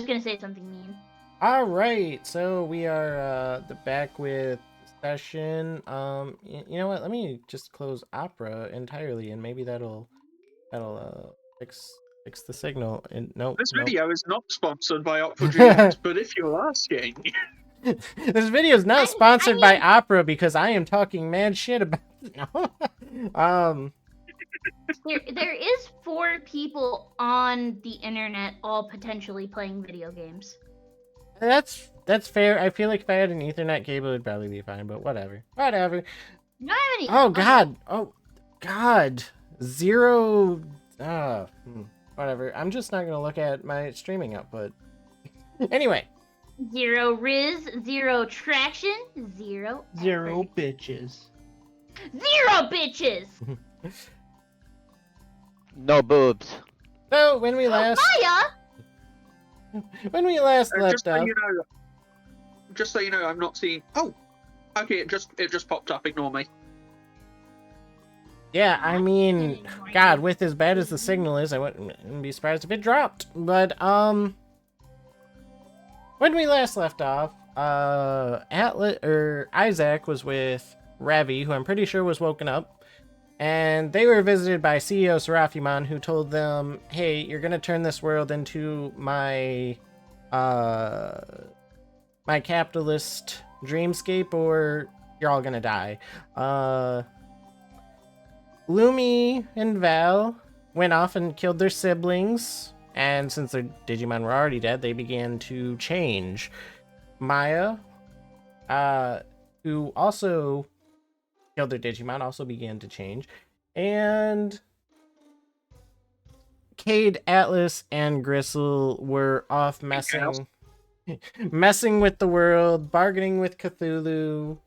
gonna say something mean. All right, so we are back with session. You know what? Let me just close Opera entirely, and maybe that'll fix the signal. And nope, This nope. video is not sponsored by Opera GX, but if you're asking, This video is not sponsored by Opera because I am talking mad shit about. No. There is 4 people on the internet all potentially playing video games. That's fair. I feel like if I had an Ethernet cable, it'd probably be fine, but whatever. Whatever. You don't have any. Oh God. Oh God. 0. Whatever. I'm just not gonna look at my streaming output. Anyway. 0 Riz, 0 traction, 0 Zero effort. bitches. 0 bitches! No boobs. So when we last Maya! left off, just so you know, I'm not seeing. Oh, okay. It just popped up. Ignore me. yeah, I mean, God, with as bad as the signal is, I wouldn't be surprised if it dropped. But when we last left off, Isaac was with Ravi, who I'm pretty sure was woken up. And they were visited by CEOSeraphimon, who told them, hey, you're going to turn this world into my capitalist dreamscape, or you're all going to die. Lumi and Val went off and killed their siblings, and since their Digimon were already dead, they began to change. Maya, who also killed their Digimon, also began to change. And Cade, Atlas, and Gristle were off messing with the world, bargaining with Cthulhu.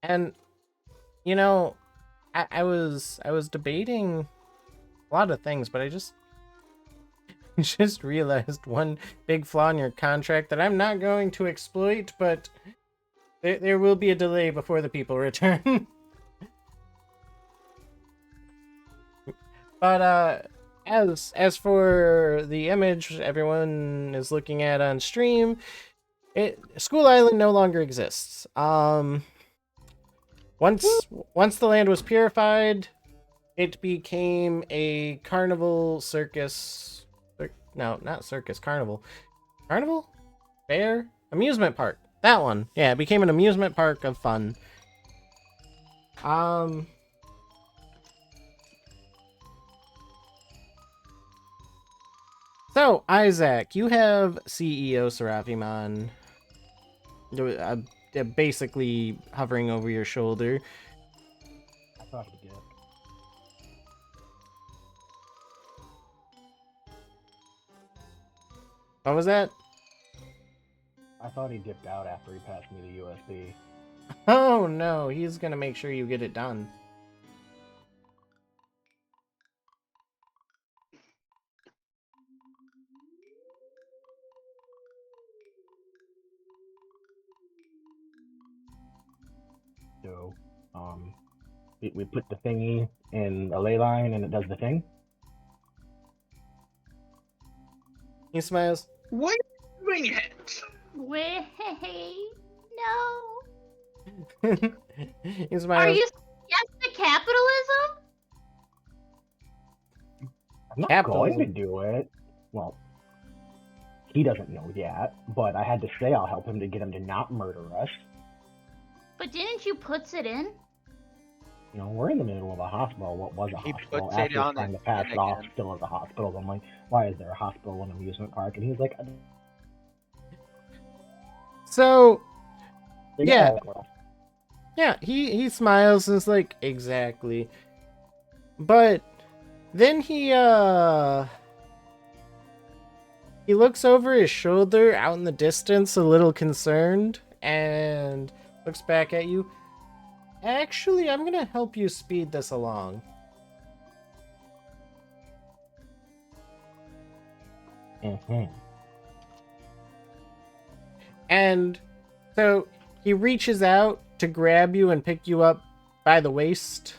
And you know, I was debating a lot of things, but I just realized one big flaw in your contract that I'm not going to exploit, but there will be a delay before the people return. But as for the image everyone is looking at on stream, School Island no longer exists. Once the land was purified, it became a carnival circus. No, not circus, carnival. Carnival? Fair? Amusement park. That one. Yeah, it became an amusement park of fun. So, Isaac, you have CEOSeraphimon basically hovering over your shoulder. I thought he did. What was that? I thought he dipped out after he passed me the USB. Oh no, he's gonna make sure you get it done. So, we put the thingy in a ley line and it does the thing. He smiles. Why are you doing it? Wait, no. He smiles. Are you against the capitalism? I'm not Capitalism. going to do it. Well, he doesn't know yet, but I had to say I'll help him to get him to not murder us. But didn't you put it in? You know, we're in the middle of a hospital. What was a He hospital? puts it After on trying to it pass in it off again. still as a hospital. I'm like, why is there a hospital in an amusement park? And he's like, So yeah. yeah, he smiles and is like, exactly. But then he looks over his shoulder out in the distance, a little concerned, and looks back at you. Actually, I'm gonna help you speed this along. Mm-hmm. And so he reaches out to grab you and pick you up by the waist.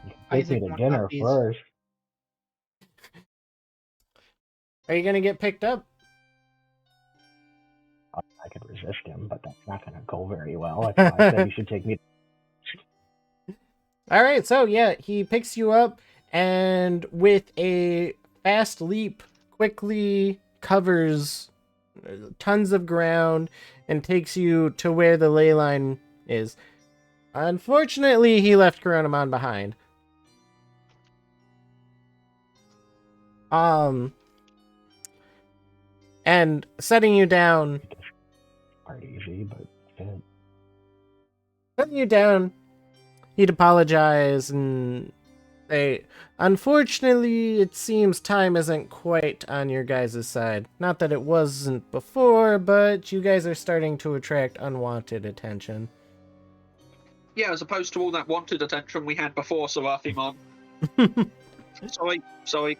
You can take me to dinner first. Are you gonna get picked up? I could resist him, but that's not going to go very well. That's why I said you should take me. All right, so yeah, he picks you up and with a fast leap quickly covers tons of ground and takes you to where the ley line is. Unfortunately, he left Coronamon behind. And setting you down. Quite easy, but Setting you down, he'd apologize and say, unfortunately, it seems time isn't quite on your guys' side. Not that it wasn't before, but you guys are starting to attract unwanted attention. Yeah, as opposed to all that wanted attention we had before, Seraphimon. Sorry.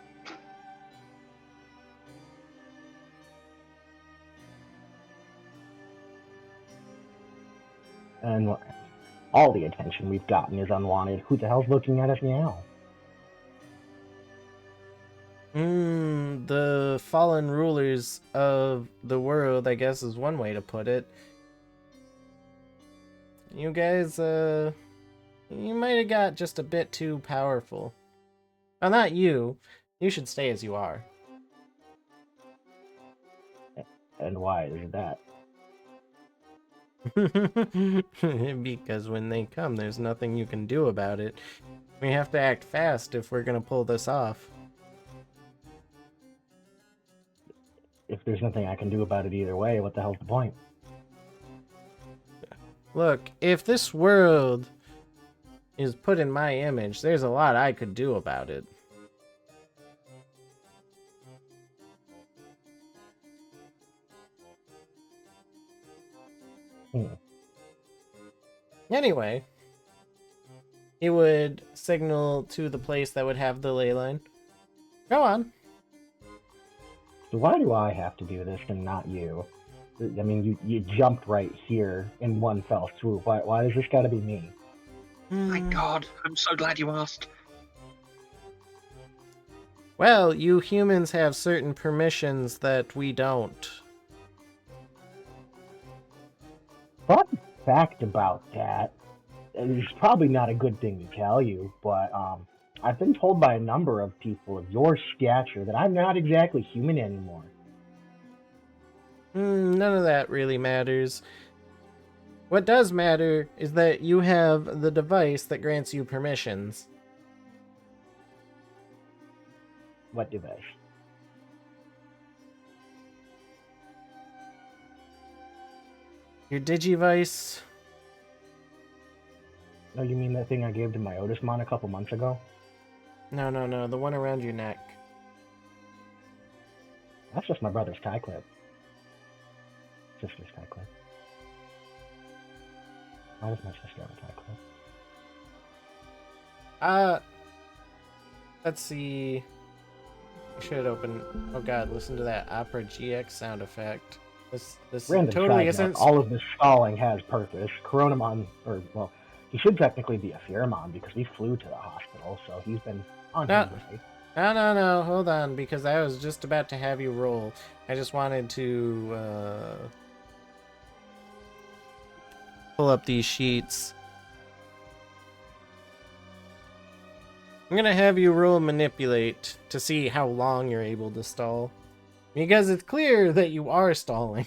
And all the attention we've gotten is unwanted. Who the hell's looking at us now? The fallen rulers of the world, I guess is one way to put it. You guys, you might have got just a bit too powerful. Well, not you. You should stay as you are. And why is that? Because when they come, there's nothing you can do about it. We have to act fast if we're gonna pull this off. If there's nothing I can do about it either way, what the hell's the point? Look, if this world is put in my image, there's a lot I could do about it. Anyway, he would signal to the place that would have the ley line. Go on. So why do I have to do this and not you? I mean, you jumped right here in one fell swoop. Why does this got to be me? My God, I'm so glad you asked. Well, you humans have certain permissions that we don't. Fun fact about that, it's probably not a good thing to tell you, but I've been told by a number of people of your stature that I'm not exactly human anymore. None of that really matters. What does matter is that you have the device that grants you permissions. What device? Your Digivice. Oh, you mean that thing I gave to my Otismon a couple months ago? No, the one around your neck. That's just my brother's tie clip. Sister's tie clip. Why does my sister have a tie clip? Let's see. I should open. Oh god, listen to that Opera GX sound effect. This Random totally side isn't. note, all of this stalling has purpose. Coronamon, or well, he should technically be a Pheromon because we flew to the hospital, so he's been on his way. No, hold on, because I was just about to have you roll. I just wanted to pull up these sheets. I'm gonna have you roll manipulate to see how long you're able to stall. Because it's clear that you are stalling.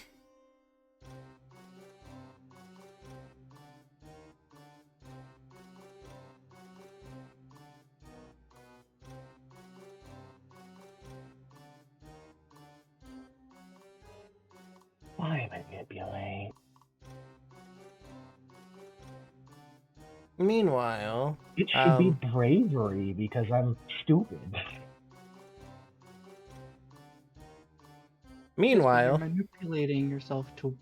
Why manipulate? Meanwhile, It should be bravery because I'm stupid. Meanwhile, you're manipulating yourself to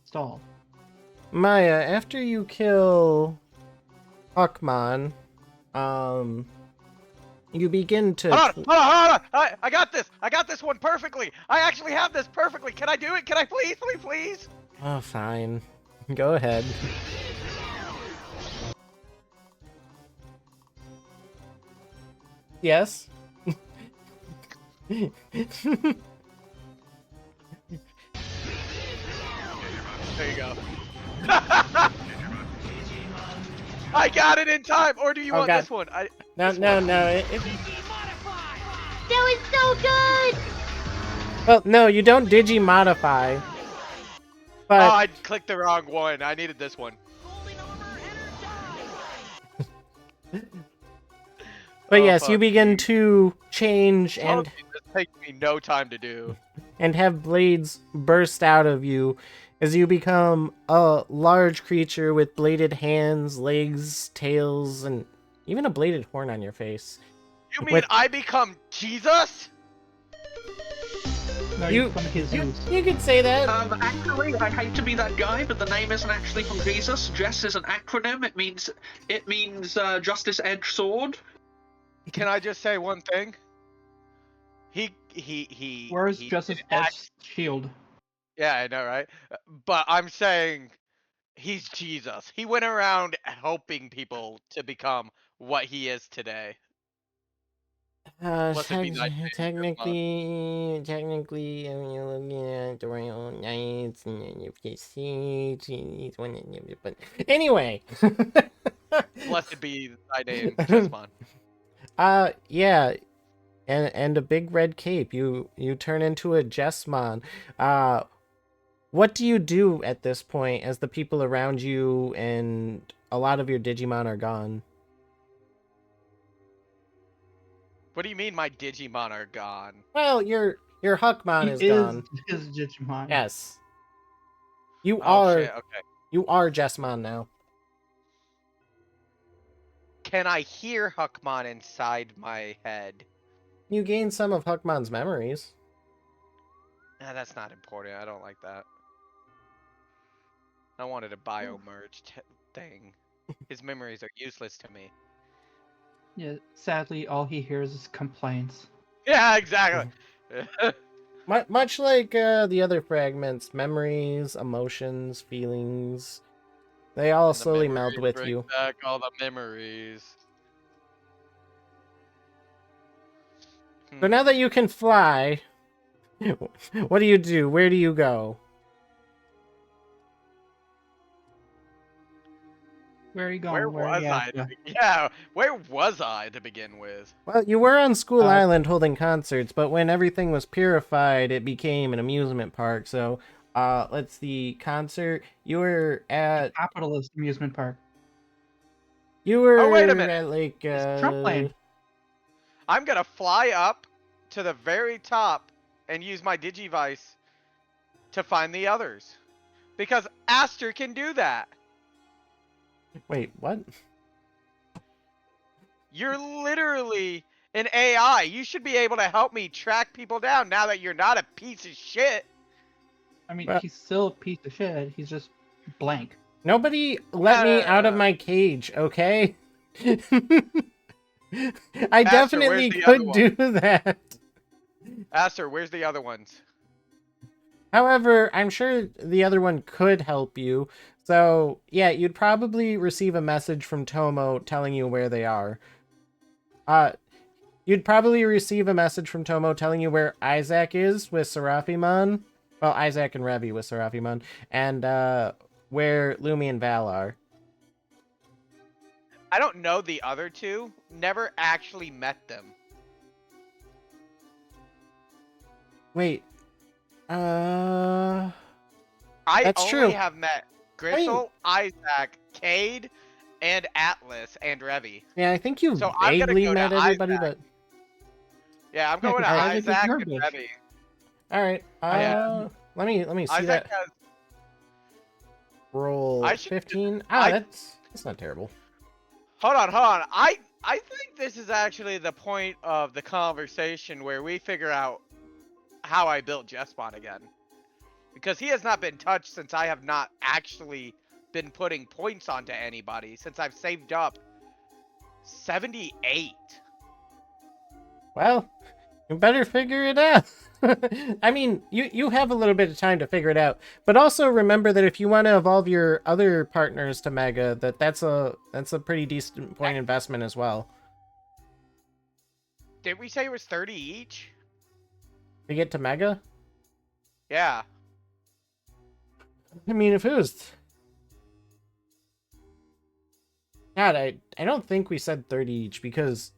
stall. Maya, after you kill Hawkmon, You begin to. Hold on, hold on, hold on! I got this! I got this one perfectly! I actually have this perfectly! Can I do it? Can I please, please, please? Oh, fine. Go ahead. Yes. There you go. I got it in time! Or do you want God. this one? No. That was so good. Well, no, you don't Digimodify. Oh, But I clicked the wrong one. I needed this one. but Oh, yes, you fuck begin you. to change Told and you this takes me no time to do. have blades burst out of you as you become a large creature with bladed hands, legs, tails, and even a bladed horn on your face. You mean With- I become Jesus? No, You- you become Jesus. You could say that. Actually, I hate to be that guy, but the name isn't actually from Jesus. Jess is an acronym. It means Justice Edge Sword. Can I just say one thing? Where's he Justice did S shield? Yeah, I know, right? But I'm saying he's Jesus. He went around helping people to become what he is today. Blessed be thy name, Technically, I mean, you're looking at the Royal Knights, and then you can see, he's one of them, but anyway. Blessed be thy name, Chessmon. Yeah, and a big red cape. You turn into a Jessmon. What do you do at this point as the people around you and a lot of your Digimon are gone? What do you mean my Digimon are gone? Well, your Huckmon He is is gone. his Digimon. Yes. You Oh are shit, okay. you are Jessmon now. Can I hear Huckmon inside my head? You gain some of Huckmon's memories. Nah, that's not important. I don't like that. I wanted a bio-merge thing. His memories are useless to me. Yeah. Sadly, all he hears is complaints. Yeah, exactly. Much like the other fragments, memories, emotions, feelings, they all And the slowly meld memories with bring you. back all the memories. So now that you can fly, what do you do? Where do you go? Where are you going? Where was I? Yeah, where was I to begin with? Well, you were on School Uh, Island holding concerts, but when everything was purified, it became an amusement park. So, let's see, concert. You were at. Capitalist amusement park. You were Oh, wait a minute. at like. It's Trump land. I'm gonna fly up to the very top and use my Digivice to find the others. Because Aster can do that. Wait, what? You're literally an AI. You should be able to help me track people down now that you're not a piece of shit. I mean, Well- he's still a piece of shit. He's just blank. Nobody let me out of my cage, okay? I definitely where's the other could one? do that. Aster, where's the other ones? However, I'm sure the other one could help you. So, yeah, you'd probably receive a message from Tomo telling you where they are. You'd probably receive a message from Tomo telling you where Isaac is with Seraphimon. Well, Isaac and Revi with Seraphimon. And, where Lumi and Val are. I don't know the other two. Never actually met them. Wait. I That's only true. have met Gristle, Isaac, Cade, and Atlas, and Revi. Yeah, I think you So I'm gonna vaguely go to met everybody, Isaac. but... Yeah, I'm Yeah, going to 'cause Isaac is Isaac your and bitch. Revi. Alright, Yeah. let me see Isaac that. has... Roll I should- 15. I- That's not terrible. Hold on, hold on. I think this is actually the point of the conversation where we figure out how I built Jespot again. Because he has not been touched since I have not actually been putting points onto anybody since I've saved up 78. Well, you better figure it out. I mean, you have a little bit of time to figure it out, but also remember that if you want to evolve your other partners to Mega, that's a pretty decent point investment as well. Did we say it was 30 each? To get to Mega? Yeah. I mean, if it was... God, I don't think we said 30 each, because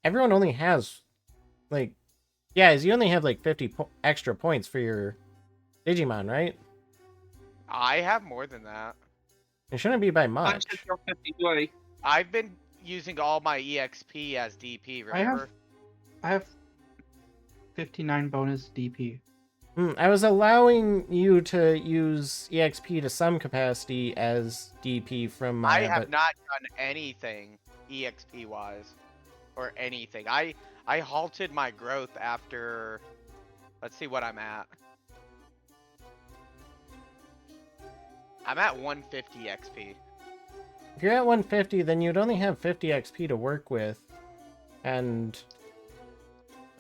everyone only has, like... Yeah, you only have, like, 50 extra points for your Digimon, right? I have more than that. It shouldn't be by I'm much. just your 53. I've been using all my EXP as DP, remember? I have 59 bonus DP. I was allowing you to use EXP to some capacity as DP from I Maya, have but... not done anything EXP wise. Or anything. I halted my growth after... Let's see what I'm at. I'm at 150 XP. If you're at 150, then you'd only have 50 XP to work with. And...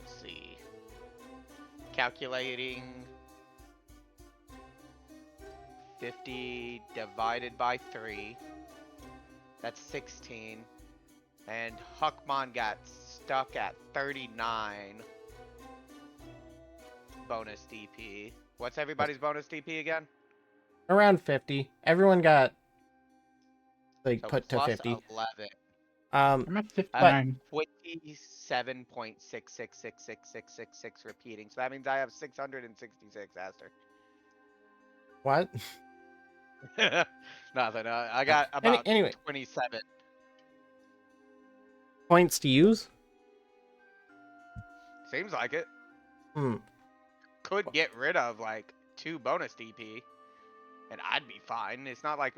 Let's see. Calculating... 50 divided by 3. That's 16. And Huckmon got stuck at 39 bonus DP. What's everybody's bonus DP again? around 50. Everyone got, like, So put to plus 50. 11. I'm at I'm 59. 27.66666666 repeating. So that means I have 666, Aster. What? Nothing. I got about Anyway. 27. Points to use? Seems like it. Hmm. Could get rid of like 2 bonus DP, and I'd be fine. It's not like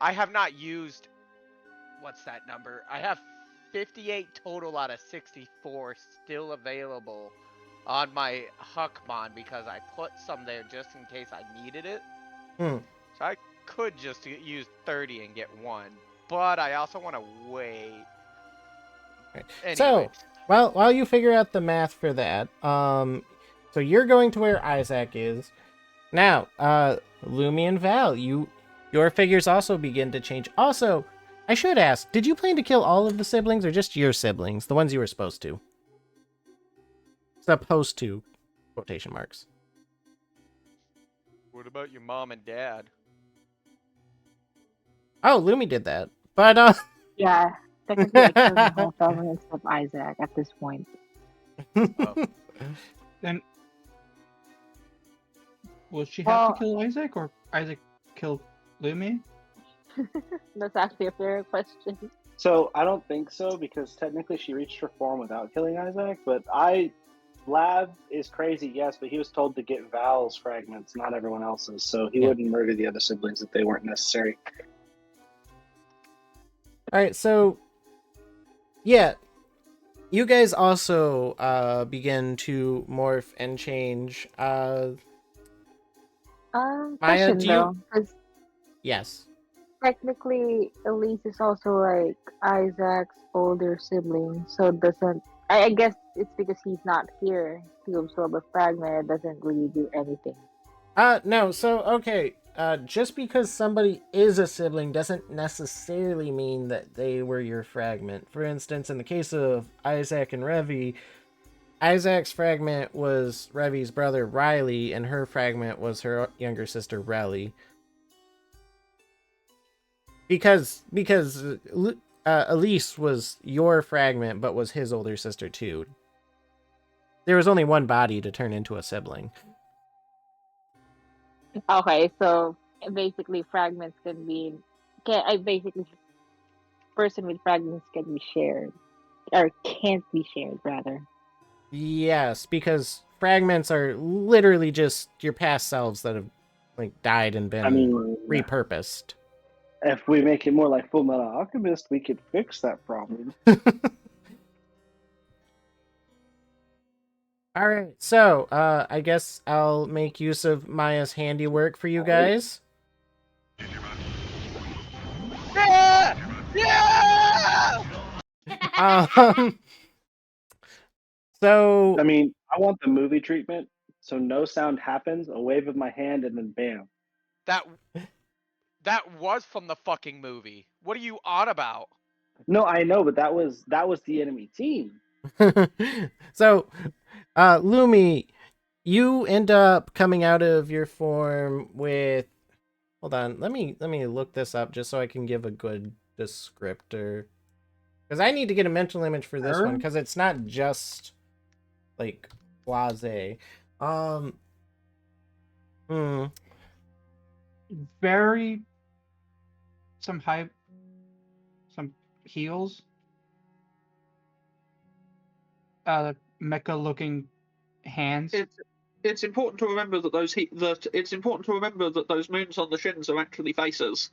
I have not used. What's that number? I have 58 total out of 64 still available on my Huckmon because I put some there just in case I needed it. Hmm. So I could just use 30 and get 1, but I also want to wait. Right. Anyways. So, while you figure out the math for that, so you're going to where Isaac is. Now, Lumi and Val, your figures also begin to change. Also, I should ask, did you plan to kill all of the siblings or just your siblings, the ones you were supposed to? Supposed to, quotation marks. What about your mom and dad? Oh, Lumi did that. But, Yeah, technically I killed the whole family except Isaac at this point. Oh. Then will she have Well- to kill Isaac, or Isaac kill Lumi? That's actually a fair question. So I don't think so, because technically she reached her form without killing Isaac. But Lab is crazy, yes, but he was told to get Val's fragments, not everyone else's. So he Yeah. wouldn't murder the other siblings if they weren't necessary. Alright, so, yeah, you guys also begin to morph and change. Maya, Question do you- though, because Yes. technically Elise is also like Isaac's older sibling, so doesn't. I guess it's because he's not here to absorb a fragment. It doesn't really do anything. No, so, okay, just because somebody is a sibling doesn't necessarily mean that they were your fragment. For instance, in the case of Isaac and Revi, Isaac's fragment was Revi's brother Riley, and her fragment was her younger sister Relly. Because Elise was your fragment, but was his older sister too. There was only one body to turn into a sibling. Okay, so basically fragments can be. Person with fragments can be shared, or can't be shared rather. Yes, because fragments are literally just your past selves that have like died and been I mean, repurposed. if we make it more like Full Metal Alchemist, we could fix that problem. All right, so I guess I'll make use of Maya's handiwork for you guys. Yeah! Yeah! Um, So I mean, I want the movie treatment, so no sound happens, a wave of my hand, and then bam. That was from the fucking movie. What are you on about? No, I know, but that was the enemy team. so Lumi, you end up coming out of your form with, hold on, let me look this up just so I can give a good descriptor, because I need to get a mental image for this one, because it's not just like blase. Very some heels. Mecha looking hands. It's important to remember that those moons on the shins are actually faces.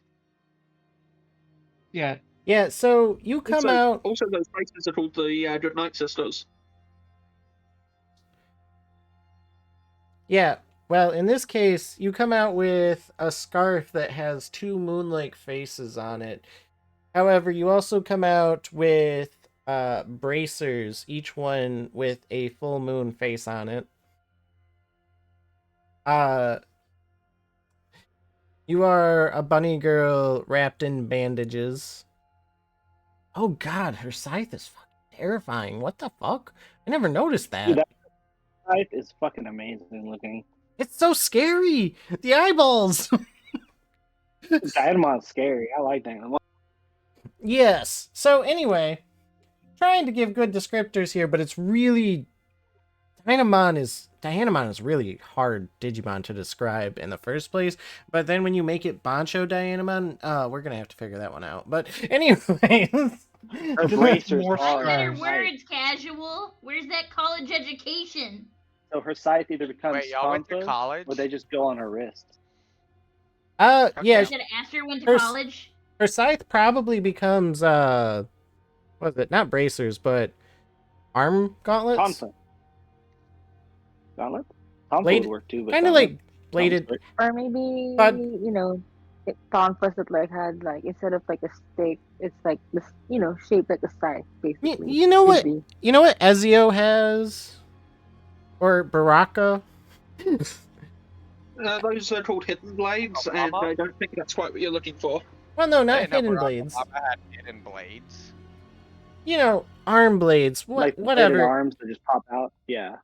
Yeah. Yeah, so you come out. Also, those faces are called the Good Night Sisters. Yeah, well, in this case, you come out with a scarf that has two moon-like faces on it. However, you also come out with bracers, each one with a full moon face on it. You are a bunny girl wrapped in bandages. Oh god, her scythe is fucking terrifying. What the fuck? I never noticed that. Dude, that scythe is fucking amazing looking. It's so scary! The eyeballs! Dynamon's scary. I like Dynamon. Yes. So anyway, trying to give good descriptors here, but it's really Dynamon is really hard Digimon to describe in the first place. But then when you make it Bancho Dynamon, we're gonna have to figure that one out. But anyway, Her bracers more are Better stars. words, casual. Where's that college education? So her scythe either becomes Wait, y'all went to tonfa, college? or they just go on her wrist. yeah, You said Aster went to her- college. her scythe probably becomes what is it? Not bracers, but arm gauntlets. Tonfa. Gauntlet? Tonfa Blade- would work too, but Kind of gauntlet like bladed. sounds great. Or maybe But- Tonfas that like had like instead of like a stick, it's like this shaped like a scythe basically. You know Could what? be. You know what Ezio has, or Baraka. Those are called hidden blades, and I don't think that's quite what you're looking for. Well, no, I not didn't know hidden Barack blades. Obama had hidden blades. You know, arm blades. Like the Whatever. bladed arms that just pop out. Yeah.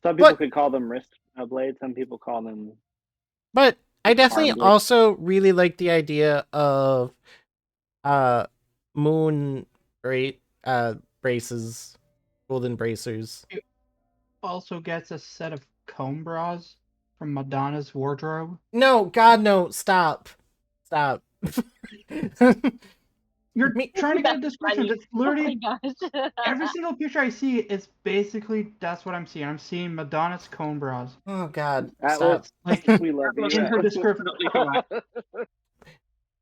Some people But- could call them wrist blades. Some people call them. But I definitely Arm blade. also really like the idea of moon braces, golden bracers. Also gets a set of comb bras from Madonna's wardrobe. No, God, no! Stop. You're Me- trying to get a That's description. funny. It's Oh my literally gosh. every single picture I see is basically that's what I'm seeing. I'm seeing Madonna's comb bras. Oh God, stop. Atlas, Like we love you. in her description.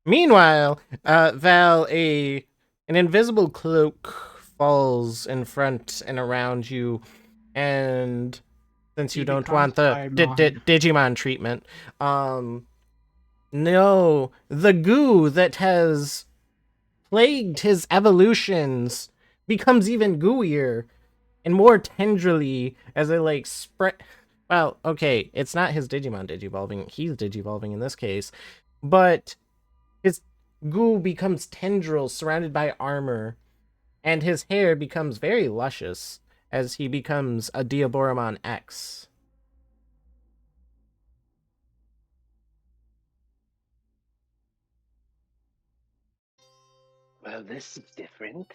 Meanwhile, Val, an invisible cloak falls in front and around you, and since you He don't becomes want the Paimon. Digimon treatment, no, the goo that has plagued his evolutions becomes even gooier and more tenderly as it like spread. Well, okay, it's not his Digimon digivolving; he's digivolving in this case, but his goo becomes tendrils surrounded by armor, and his hair becomes very luscious as he becomes a Diaboromon X. Well, this is different.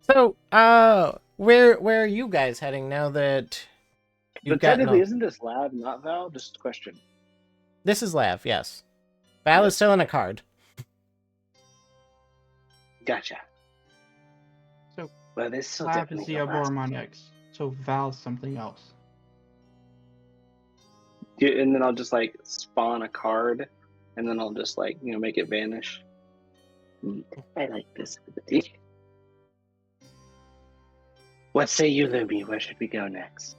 So, where are you guys heading now that you've But gotten technically, all... isn't this Lab not Val? Just a question. This is Lav, yes. Val is still in a card. Gotcha. So Well, this will Lab is definitely the go fast. Aboromon X. So Val's something else. Yeah, and then I'll just like spawn a card, and then I'll just like make it vanish. Neat. I like this. What say you, Lumi? Where should we go next?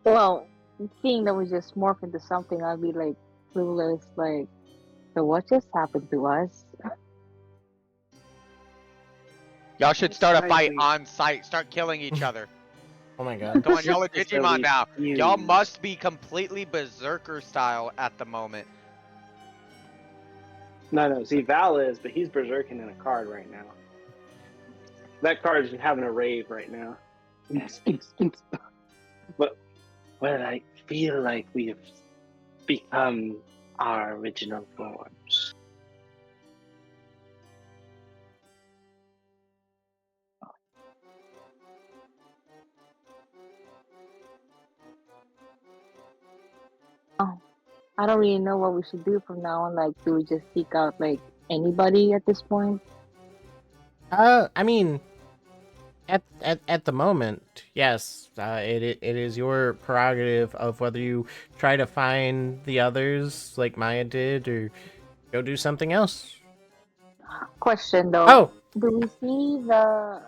Well, seeing that we just morph into something, I'd be like clueless, like, so what just happened to us? Y'all should start a fight Slightly- on site. Start killing each other. Oh my god. Come on, y'all are Just Digimon now. Y'all fused. must be completely berserker style at the moment. No. See, Val is, but he's berserking in a card right now. That card is having a rave right now. But I feel like we have become our original forms. Oh, I don't really know what we should do from now on. Like, do we just seek out like anybody at this point? I mean, at the moment, yes, it is your prerogative of whether you try to find the others like Maya did, or go do something else. Question though, Oh, do we see the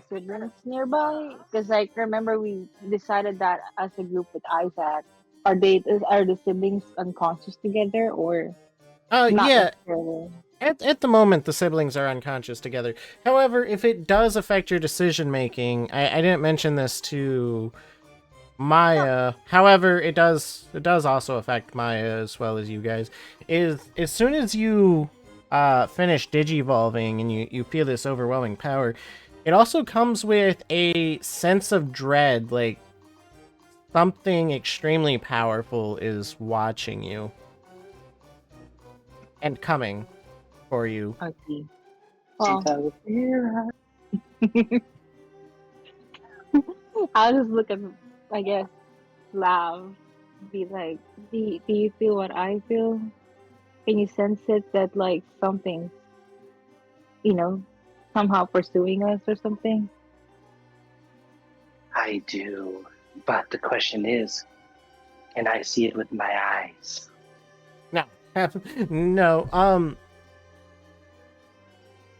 siblings nearby? Because like remember we decided that as a group with Isaac, are the siblings unconscious together or not yeah. necessarily? At the moment, the siblings are unconscious together. However, if it does affect your decision making, I didn't mention this to Maya. However, it does also affect Maya as well as you guys. Is as soon as you finish digivolving and you feel this overwhelming power, it also comes with a sense of dread, like something extremely powerful is watching you and coming for you. I see. Well, I'll just look at, I guess, Lav, be like, do you feel what I feel? Can you sense it that like something's, you know, somehow pursuing us or something? I do, but the question is, can I see it with my eyes? No. No.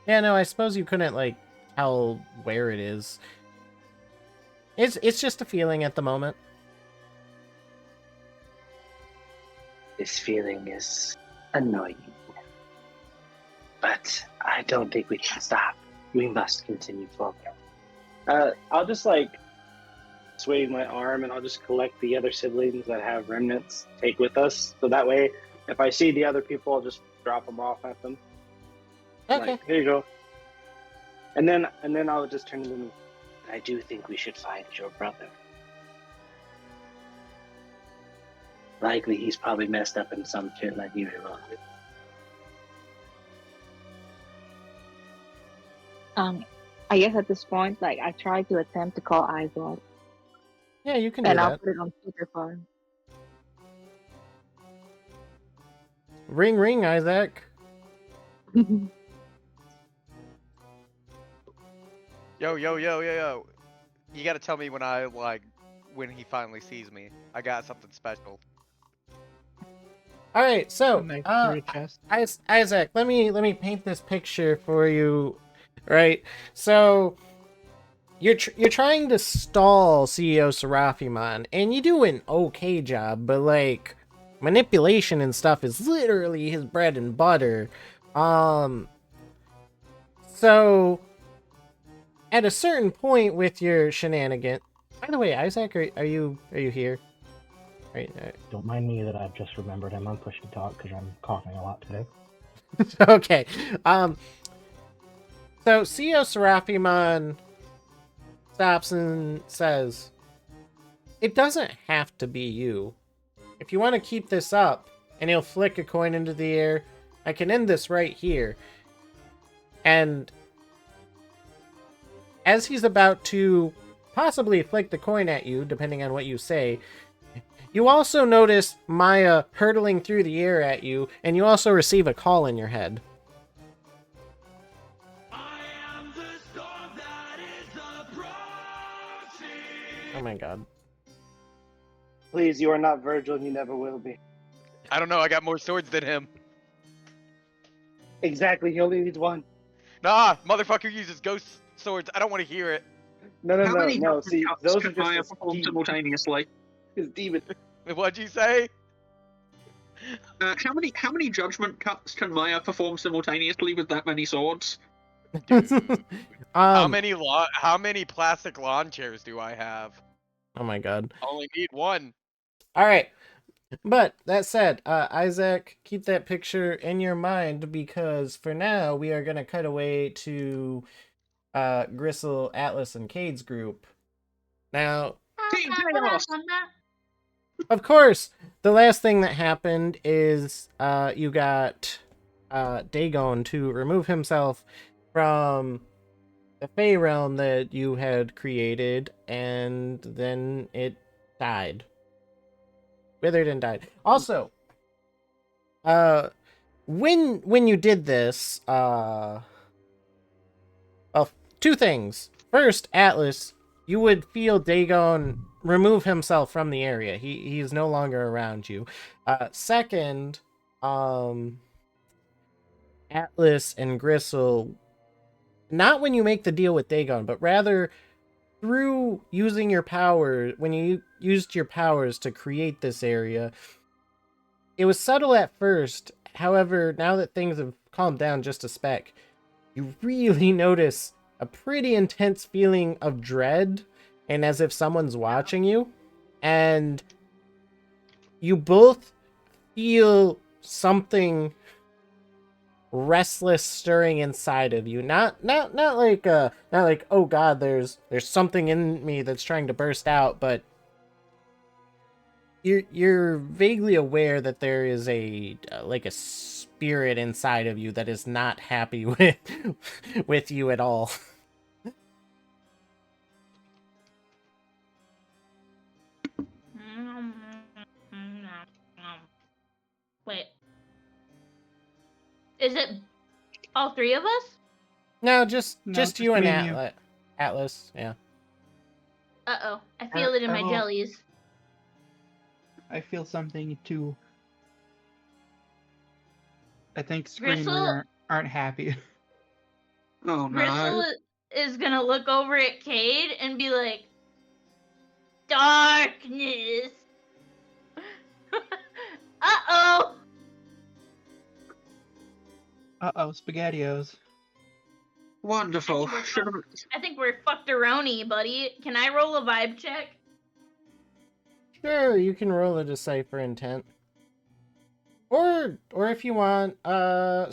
Yeah, no, I suppose you couldn't like tell where it is. It's just a feeling at the moment. This feeling is annoying, but I don't think we can stop. We must continue forward. I'll just like sway my arm and I'll just collect the other siblings that have remnants take with us. So that way, if I see the other people, I'll just drop them off at them. Okay. Like, here you go. And then I'll just turn to them. I do think we should find your brother. Likely he's probably messed up in some shit like usual. I guess at this point, like I try to attempt to call Isaac, Yeah, you can do and I'll that. put it on speakerphone. Ring ring, Isaac. Yo. You gotta tell me when when he finally sees me. I got something special. All right, so Nice through the chest. Isaac, let me paint this picture for you. Right, so you're trying to stall CEOSeraphimon, and you do an okay job, but like manipulation and stuff is literally his bread and butter. So at a certain point with your shenanigan. By the way, Isaac, are you here? Right. Don't mind me that I've just remembered I'm on push to talk because I'm coughing a lot today. Okay. So CEOSeraphimon stops and says, "It doesn't have to be you. If you want to keep this up," and he'll flick a coin into the air, "I can end this right here." And as he's about to possibly flick the coin at you, depending on what you say, you also notice Maya hurtling through the air at you, and you also receive a call in your head. Oh my god. Please, you are not Virgil and you never will be. I don't know. I got more swords than him. Exactly, he only needs one. Nah, motherfucker uses ghost swords. I don't want to hear it. No. How many See, cuts those are could Maya just perform simultaneously? His demon. What'd you say? How many judgment cuts can Maya perform simultaneously with that many swords? How um. many plastic lawn chairs do I have? Oh my god. Only need one. All right. But that said, Isaac, keep that picture in your mind because for now we are gonna cut away to Gristle, Atlas, and Cade's group. Now, Team What Chaos! happened on that? of course, the last thing that happened is you got Dagon to remove himself from the Fey realm that you had created, and then it died. Withered and died. Also, when you did this, well, two things. First, Atlas, you would feel Dagon remove himself from the area. He's no longer around you. Second, Atlas and Gristle, not when you make the deal with Dagon, but rather through using your power, when you used your powers to create this area, it was subtle at first. However, now that things have calmed down just a speck, you really notice a pretty intense feeling of dread and as if someone's watching you. And you both feel something restless stirring inside of you. Not like oh god, there's something in me that's trying to burst out, but you're vaguely aware that there is a like a spirit inside of you that is not happy with you at all. Wait. Is it all three of us? No, just No, just just you and me and you. Atlas, yeah. Uh-oh. I feel it in my oh. jellies. I feel something too. I think Screamer Gristle? aren't happy. Oh Gristle no. is gonna look over at Cade and be like, darkness. Uh-oh. Uh-oh, SpaghettiOs. Wonderful. I think we're fucked-a-roni, buddy. Can I roll a vibe check? Sure, you can roll a decipher intent. Or if you want,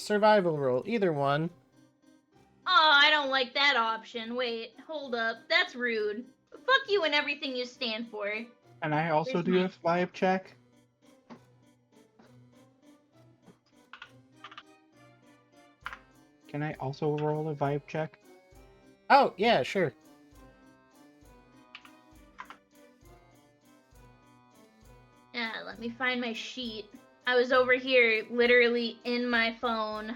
survival roll. Either one. Oh, I don't like that option. Wait, hold up. That's rude. Fuck you and everything you stand for. And I also Where's do my- a vibe check. Can I also roll a vibe check? Oh, yeah, sure. Yeah, let me find my sheet. I was over here, literally in my phone.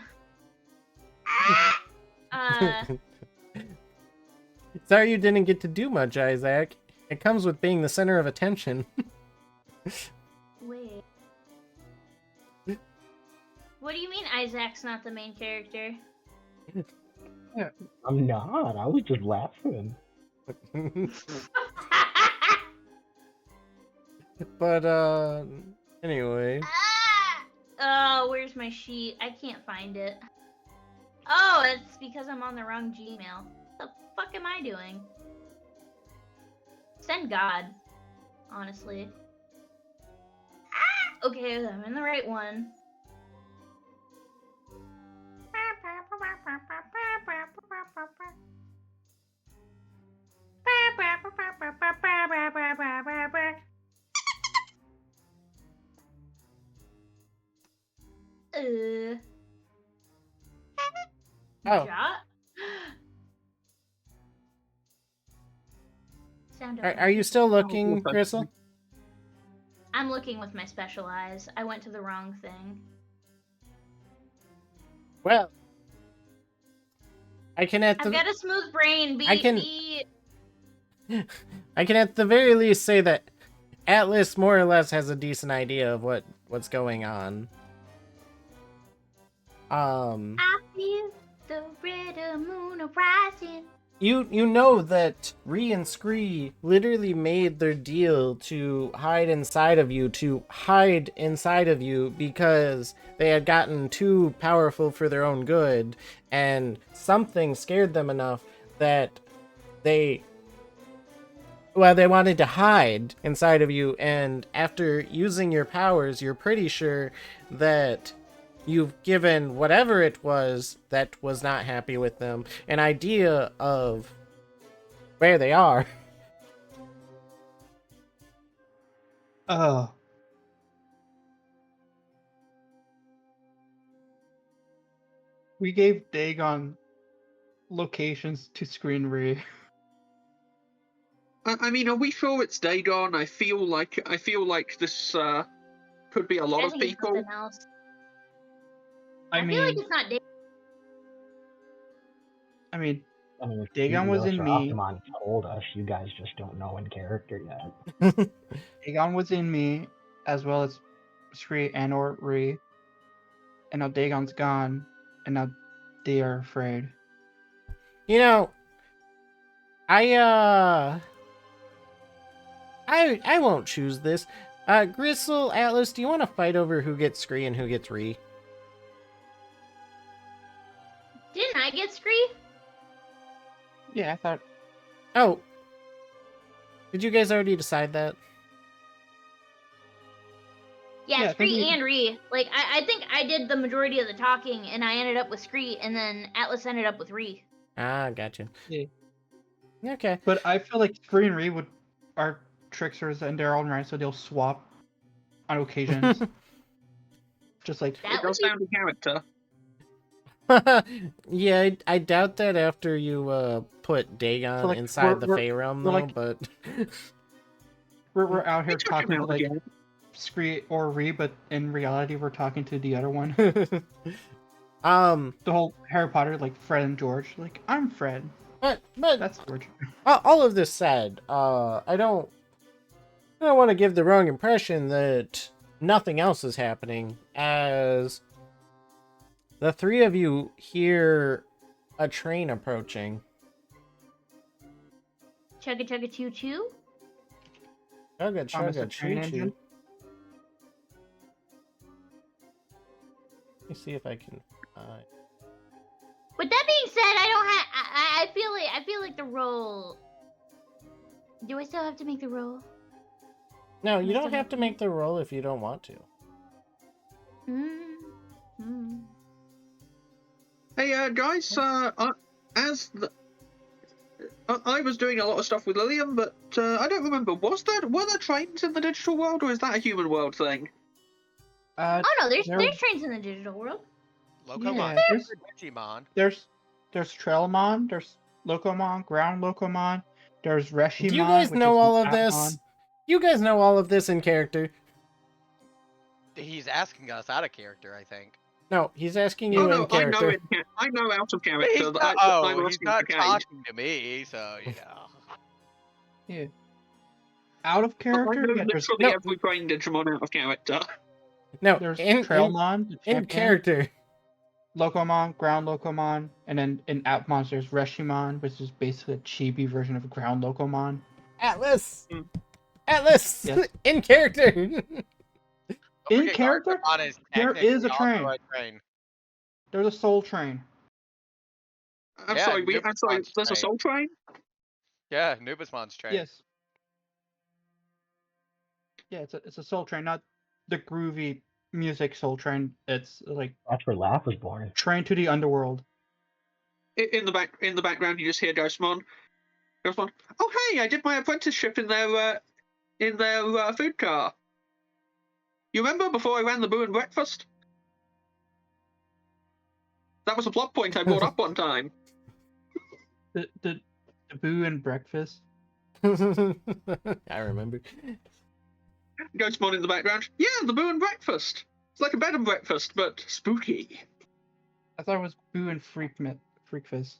Sorry you didn't get to do much, Isaac. It comes with being the center of attention. Wait. What do you mean Isaac's not the main character? I'm not. I was just laughing. But, anyway. Oh, where's my sheet? I can't find it. Oh, it's because I'm on the wrong Gmail. What the fuck am I doing? Send God, honestly. Okay, I'm in the right one. Oh. Sound Are you still looking, Gristle? I'm looking with my special eyes. I went to the wrong thing. Well, I can I've got a smooth brain. I can at the very least say that Atlas more or less has a decent idea of what's going on. I feel the red moon rising. You know that Ree and Scree literally made their deal to hide inside of you, because they had gotten too powerful for their own good, and something scared them enough that they wanted to hide inside of you, and after using your powers, you're pretty sure that you've given whatever it was that was not happy with them an idea of where they are. Oh. We gave Dagon locations to Screen Re. I mean, are we sure it's Dagon? I feel like this could be a lot I of think it's people. something else. I I feel like mean, it's not Dagon. I mean, I mean, if Dagon was in me. CEOSeraphimon told us, you guys just don't know in character yet. Dagon was in me, as well as Scree and or Re. And now Dagon's gone, and now they are afraid. You know, I won't choose this. Gristle, Atlas, do you want to fight over who gets Scree and who gets Ree? Didn't I get Scree? Yeah, I thought. Oh. Did you guys already decide that? Yeah, Yeah, I think Scree we- and Ree. Like, I think I did the majority of the talking, and I ended up with Scree, and then Atlas ended up with Ree. Ah, gotcha. Yeah. Okay. But I feel like Scree and Re are tricksters in their own right, so they'll swap on occasions. Just like That It does would sound a character. Yeah, I doubt that after you put Dagon So, like, inside the we're- Fey realm, we're though, like- but... we're out here They took him talking to out like again. Scree or Re, but in reality we're talking to the other one. The whole Harry Potter, like Fred and George. Like, I'm Fred. but That's George. all of this said, I don't want to give the wrong impression that nothing else is happening, as the three of you hear a train approaching. chugga chugga choo choo. Chugga Thomas the chugga Train choo choo. Engine. Let me see if I can. With that being said, I don't have. I feel like the roll. Do I still have to make the roll? No, you don't have to make the roll if you don't want to. Hey, guys. I was doing a lot of stuff with Lillian, but I don't remember. Were there trains in the digital world, or is that a human world thing? Oh no, there's there- trains in the digital world. Locomon, Yeah, there's- Digimon. There's Trailmon, there's Locomon, Ground Locomon, there's Reshimon. Do you guys which know is all of Atmon. this? You guys know all of this in character? He's asking us out of character, I think. No, he's asking Oh you no, in character. I know out of He's character. not, I'm he's asking not for Kate. talking to me, so you know. Yeah. Out of I character, know yeah, there's literally every train Digimon out of character. No, there's in Trailmon, the in champion, character. Locomon, Ground Locomon, and then in Atmon there's Reshimon, which is basically a chibi version of Ground Locomon. Atlas. Mm. Atlas. Yes. In character. In forget character, Gargomon is there is a technically also train. a train. There's a Soul Train. I'm Yeah, sorry, Nubimon's there's a train. soul train? Yeah, Nubismon's train. Yes. Yeah, it's a Soul Train, not the groovy music Soul Train. It's like That's where Laugh was born. Train to the Underworld. In the background, you just hear Ghostmon. Ghostmon. Oh hey, I did my apprenticeship in their food car. You remember before I ran the Boo and Breakfast? That was a plot point I brought up one time. The Boo and Breakfast. I remember. Ghostmon in the background. Yeah, the Boo and Breakfast. It's like a bed and breakfast, but spooky. I thought it was Boo and Freakfist.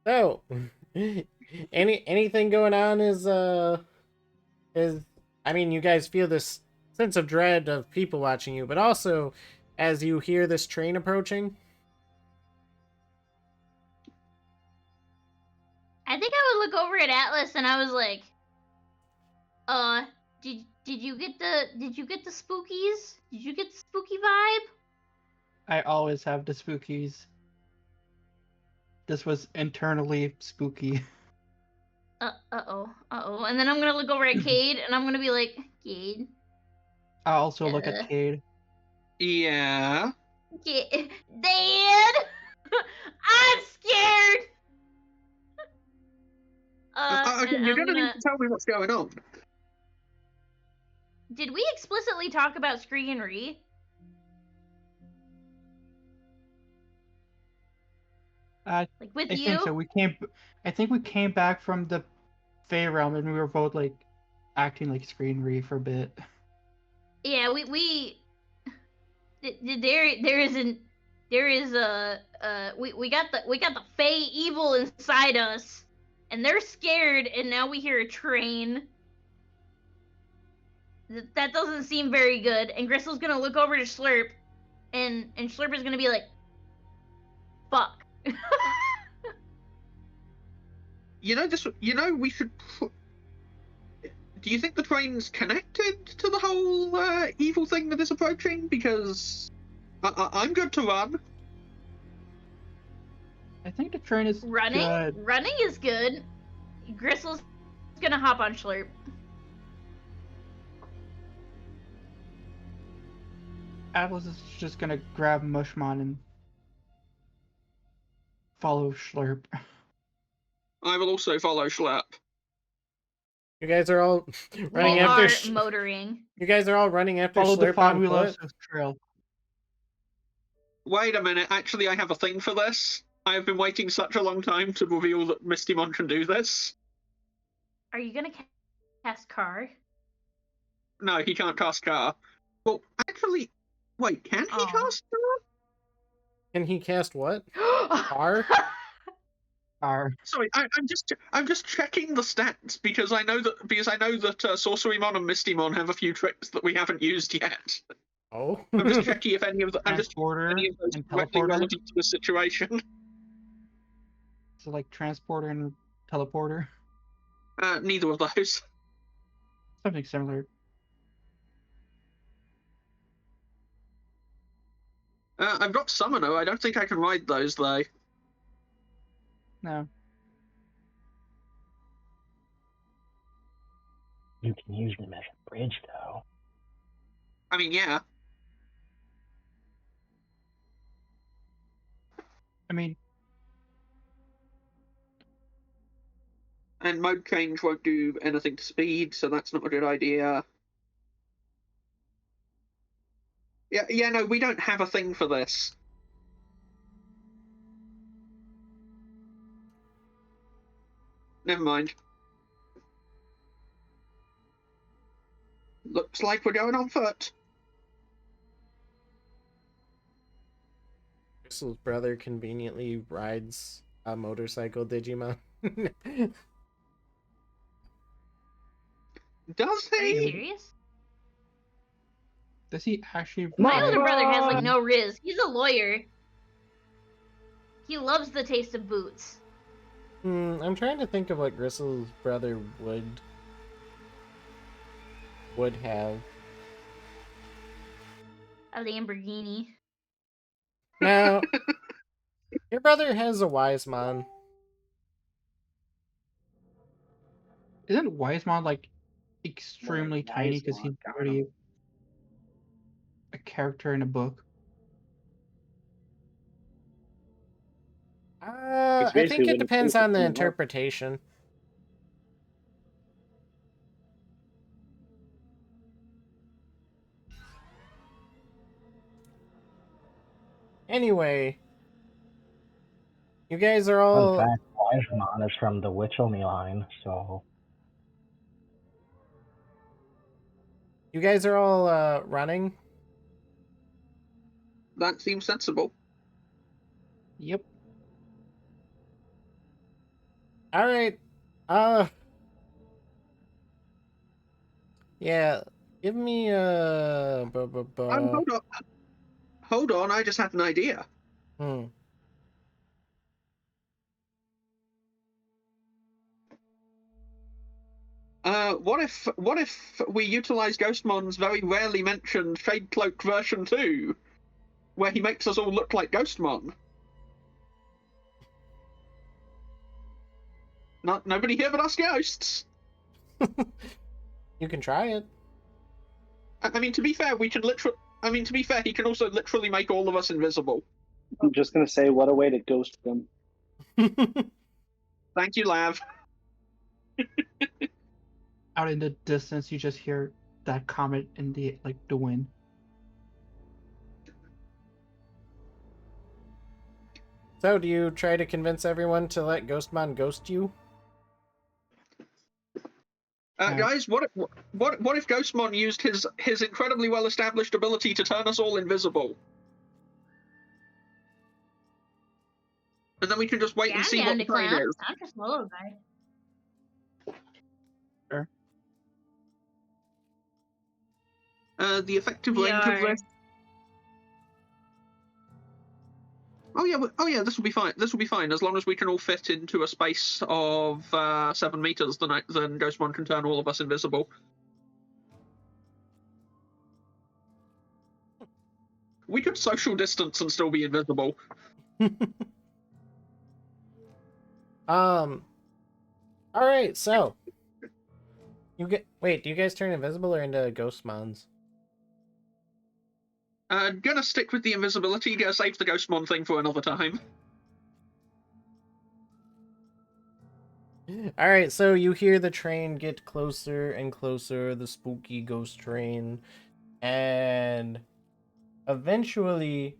So, anything going on is I mean, you guys feel this sense of dread of people watching you, but also as you hear this train approaching, us, and I was like, did you get the spookies? Did you get the spooky vibe? I always have the spookies. This was internally spooky. Uh-oh. And then I'm gonna look over at Cade, and I'm gonna be like, Cade. I also look at Cade. Yeah. Dad! I'm scared! Okay, And you're I'm gonna need gonna... to tell me what's going on. Did we explicitly talk about Scree and Ree? Like with I you? think so. I think we came back from the Fey realm and we were both like acting like Screen Ree for a bit. Yeah, we we got the Fey evil inside us, and they're scared, and now we hear a train. That doesn't seem very good. And Gristle's gonna look over to Slurp, and Slurp is gonna be like, "Fuck." We should. Do you think the train's connected to the whole evil thing that is approaching? Because I'm good to run. I think the train is Running? good. Running is good. Gristle's gonna hop on Slurp. Atlas is just gonna grab Mushmon and follow Slurp. I will also follow Schlep. You guys are all running We after. are motoring. You guys are all running after Follow the Slurp on Fabuloso foot. trail. Wait a minute. Actually, I have a thing for this. I have been waiting such a long time to reveal that Mistymon can do this. Are you gonna cast Car? No, he can't cast Car. Well, actually, wait. Can he cast Car? Can he cast what? Car? Sorry, I'm just checking the stats because I know that Sorcerymon and Mistymon have a few tricks that we haven't used yet. Oh. I'm just checking if any of the Transporter any of those and directly teleporter. relevant to the situation. So like transporter and teleporter. Neither of those. Something similar. I've got Summoner. I don't think I can ride those though. No. You can use them as a bridge, though. I mean, yeah. I mean, And mode change won't do anything to speed, so that's not a good idea. Yeah, no, we don't have a thing for this. Never mind. Looks like we're going on foot. Crystal's brother conveniently rides a motorcycle Digimon. Does Are you he? serious? does he actually? My My older brother has like God. no riz. He's a lawyer. He loves the taste of boots. I'm trying to think of what Gristle's brother would have. A Lamborghini. Now, your brother has a Wisemon. Isn't Wisemon like extremely Well, tiny because he's Wisemon, already a character in a book? I basically think it what depends it's on the about. interpretation. Anyway, you guys are Fun all. fact, Wisemon is from the Witchelmy line, so... You guys are all running. That seems sensible. Yep. All right. Yeah. Give me Hold on. Hold on, I just had an idea. What if we utilize Ghostmon's very rarely mentioned Shade Cloak version 2, where he makes us all look like Ghostmon? Nobody here but us ghosts. You can try it. I mean, to be fair, we can literally. I mean, to be fair, he can also literally make all of us invisible. I'm just gonna say, what a way to ghost them. Thank you, Lav. Out in the distance, you just hear that comet in the wind. So, do you try to convince everyone to let Ghostmon ghost you? Guys, what if Ghostmon used his incredibly well-established ability to turn us all invisible? And then we can just wait and see what the train is. I'm just a little guy. Sure. The effective range of this. Oh yeah, this will be fine. This will be fine as long as we can all fit into a space of 7 meters. Then Ghostmon can turn all of us invisible. We could social distance and still be invisible. All right, so do you guys turn invisible or into Ghostmons? Gonna stick with the invisibility. Gonna save the Ghostmon thing for another time. All right, so you hear the train get closer and closer, the spooky ghost train, and eventually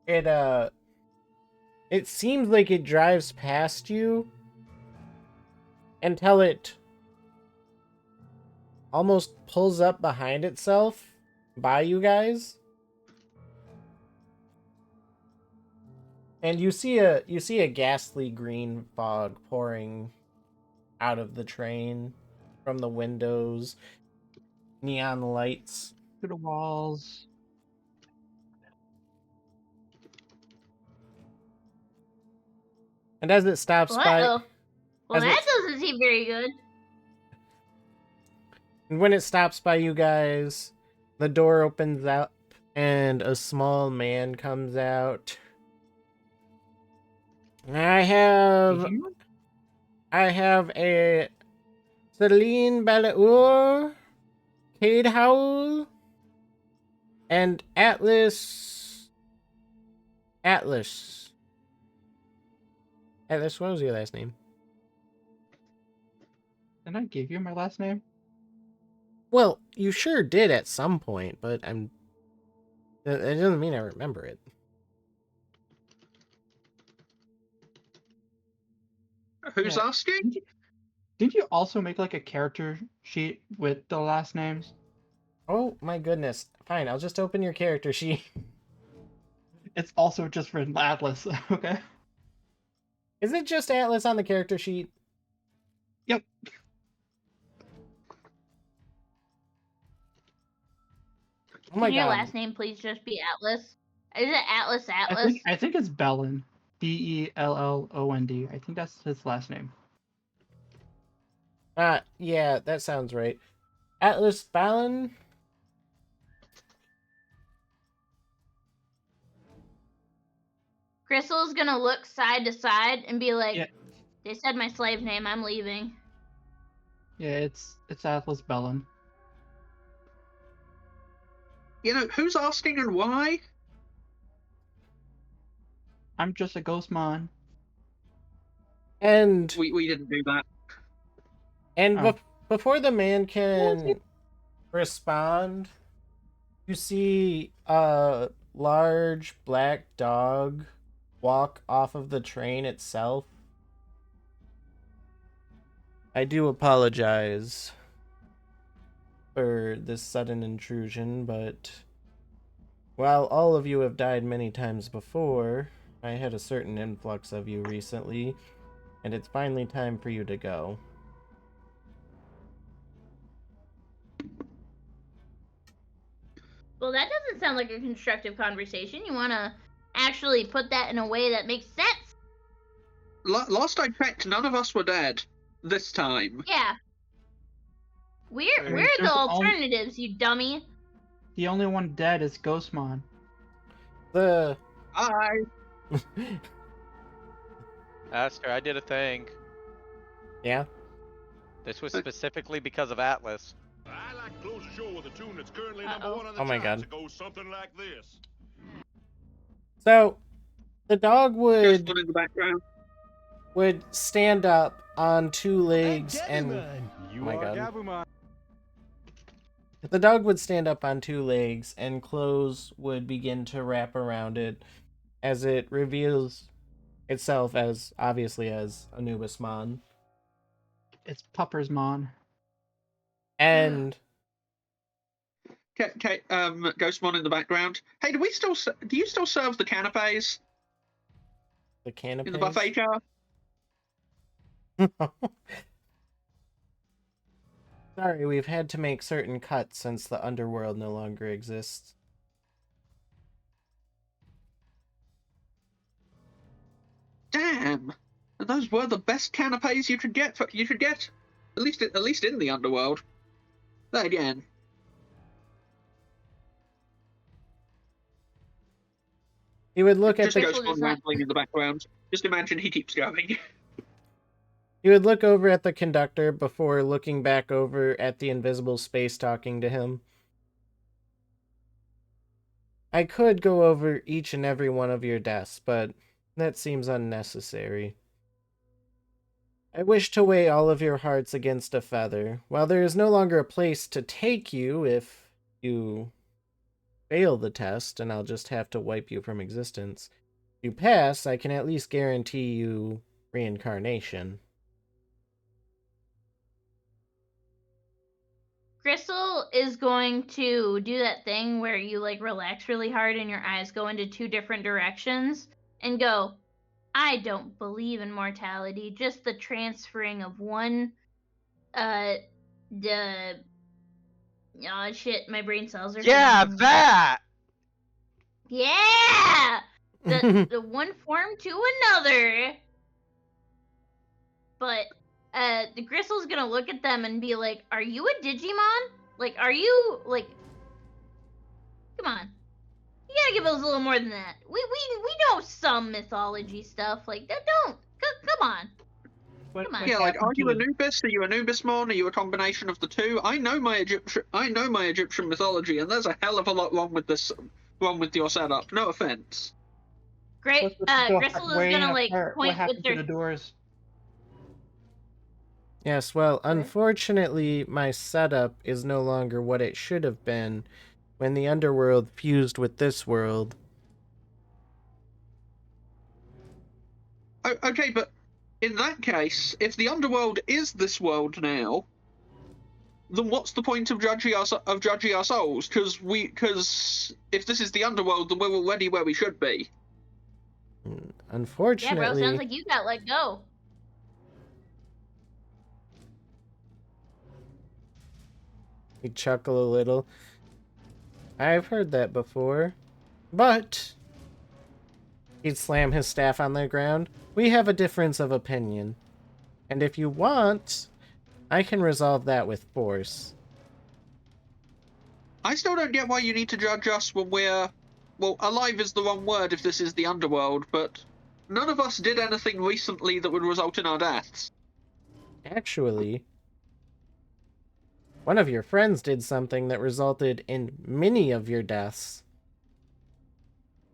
it seems like it drives past you until it almost pulls up behind itself by you guys. And you see a ghastly green fog pouring out of the train from the windows, neon lights To the walls. and as it stops by Well, as that it- doesn't seem very good. and when it stops by you guys, the door opens up and a small man comes out. I have a Celine Balaur, Cade Howell, and Atlas. Atlas, what was your last name? Didn't I give you my last name? Well, you sure did at some point, but it doesn't mean I remember it. Who's asking? Didn't you also make a character sheet with the last names? Oh my goodness. Fine, I'll just open your character sheet. It's also just written Atlas, okay? Is it just Atlas on the character sheet? Yep. Oh my Can your god. last name please just be Atlas? Is it Atlas? I think it's Bellon. Bellond. I think that's his last name. Yeah, that sounds right. Atlas Ballon? Crystal's gonna look side to side and be like, Yeah. They said my slave name, I'm leaving. Yeah, it's Atlas Bellon. You know, who's asking and why? I'm just a Ghostmon. And We didn't do that. And Oh. before the man can respond, you see a large black dog walk off of the train itself. I do apologize for this sudden intrusion, but while all of you have died many times before, I had a certain influx of you recently, and it's finally time for you to go. Well, that doesn't sound like a constructive conversation. You want to actually put that in a way that makes sense. Last I checked, none of us were dead. this time. Yeah. We're Wait, we're the there's alternatives, you dummy. The only one dead is Ghostmon. The I Aster, I did a thing. yeah. This was specifically because of Atlas. I like to close the show with a tune that's currently Uh-oh. number 1 on the Oh my charts. God. It goes something like this. So the dog there's would one in the background. stand up on two legs and You oh my God. Gabumon. The dog would stand up on two legs and clothes would begin to wrap around it as it reveals itself as obviously as Anubismon. It's Puppersmon. And Okay, Ghostmon in the background. Hey, do you still serve the canapes the canapes. in the buffet car? Sorry, we've had to make certain cuts since the underworld no longer exists. Damn, and those were the best canapes you could get. At least in the underworld. Then again, He would look at just the Crystal Ghostmon does not- rambling in the background. Just imagine he keeps going. he would look over at the conductor before looking back over at the invisible space talking to him. I could go over each and every one of your deaths, but that seems unnecessary. I wish to weigh all of your hearts against a feather. While there is no longer a place to take you if you fail the test, and I'll just have to wipe you from existence. If you pass, I can at least guarantee you reincarnation. Crystal is going to do that thing where you like relax really hard and your eyes go into two different directions and go, I don't believe in mortality, just the transferring of one oh shit, my brain cells are Yeah, getting... that! Yeah! The one form to another. But the Crystal's gonna look at them and be like, are you a Digimon? Like, are you, like... Come on. You gotta give us a little more than that. We know some mythology stuff. Like, that don't... Come on. What, Come on. what Yeah, like, are happened you to Anubis? Are you Anubismon? Are you a combination of the two? I know my Egyptian mythology, and there's a hell of a lot wrong with your setup. No offense. Great. What's with the door Crystal is way gonna, in like, apart? What point happened with to their... the doors? Yes, well, unfortunately, my setup is no longer what it should have been when the underworld fused with this world. Okay, but in that case, if the underworld is this world now, then what's the point of judging our souls? Because if this is the underworld, then we're already where we should be. Yeah, bro, Unfortunately, sounds like you got let go. he'd chuckle a little. I've heard that before. But he'd slam his staff on the ground. We have a difference of opinion. And if you want, I can resolve that with force. I still don't get why you need to judge us when we're... Well, alive is the wrong word if this is the underworld, but none of us did anything recently that would result in our deaths. Actually, one of your friends did something that resulted in many of your deaths.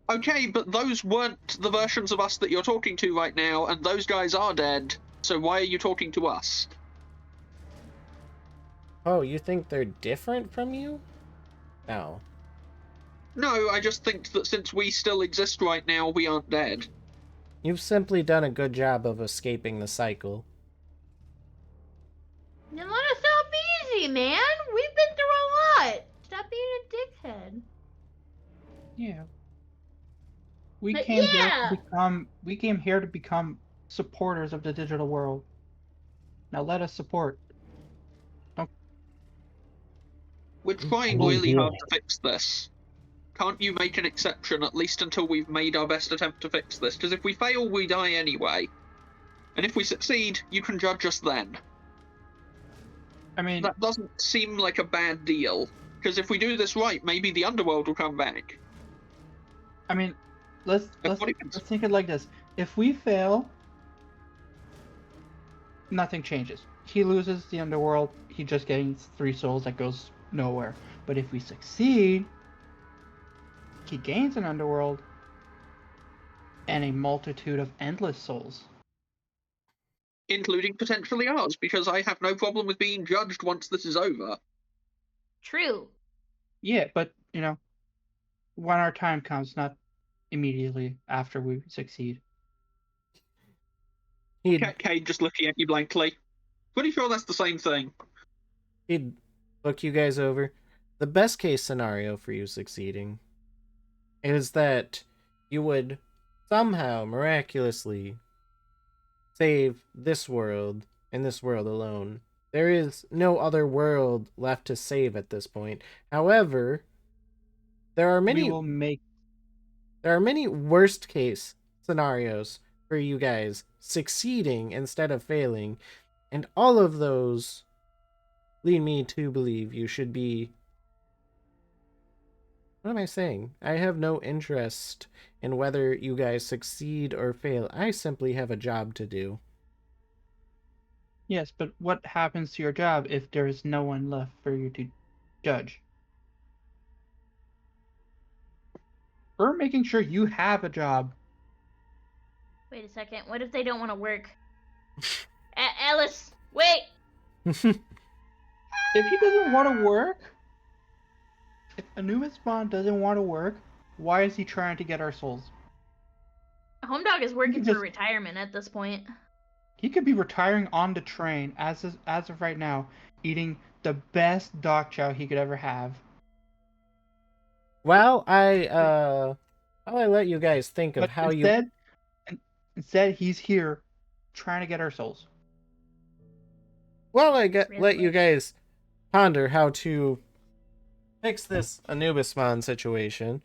Okay, but those weren't the versions of us that you're talking to right now, and those guys are dead, so why are you talking to us? Oh, you think they're different from you? No. No, I just think that since we still exist right now, we aren't dead. You've simply done a good job of escaping the cycle. Then let us off easy, man. We've been through a lot. Stop being a dickhead. Yeah. We But came yeah. here to become supporters of the digital world. Now let us support. We're trying Oh, really dear. hard to fix this. Can't you make an exception, at least until we've made our best attempt to fix this? Because if we fail, we die anyway. And if we succeed, you can judge us then. I mean, That doesn't seem like a bad deal. Because if we do this right, maybe the underworld will come back. let's Everybody think it like this. If we fail, nothing changes. He loses the underworld. He just gains 3 souls that goes nowhere. But if we succeed, he gains an underworld and a multitude of endless souls. including potentially ours, because I have no problem with being judged once this is over. True. Yeah, but when our time comes, not immediately after we succeed. Cade just looking at you blankly. Pretty sure that's the same thing. He'd look you guys over. The best case scenario for you succeeding is that you would somehow miraculously save this world and this world alone. There is no other world left to save at this point. However, there are many worst case scenarios for you guys succeeding instead of failing, and all of those lead me to believe you should be... What am I saying? I have no interest in whether you guys succeed or fail. I simply have a job to do. Yes, but what happens to your job if there is no one left for you to judge? We're making sure you have a job. Wait a second. What if they don't want to work? Alice, wait. If he doesn't want to work, if Anubis Bond doesn't want to work, why is he trying to get our souls? Home Dog is working just- for retirement at this point. He could be retiring on the train as of right now, eating the best dog chow he could ever have. Well, I'll let you guys think of But how instead he's here trying to get our souls. Well, let you guys ponder how to fix this Anubismon situation.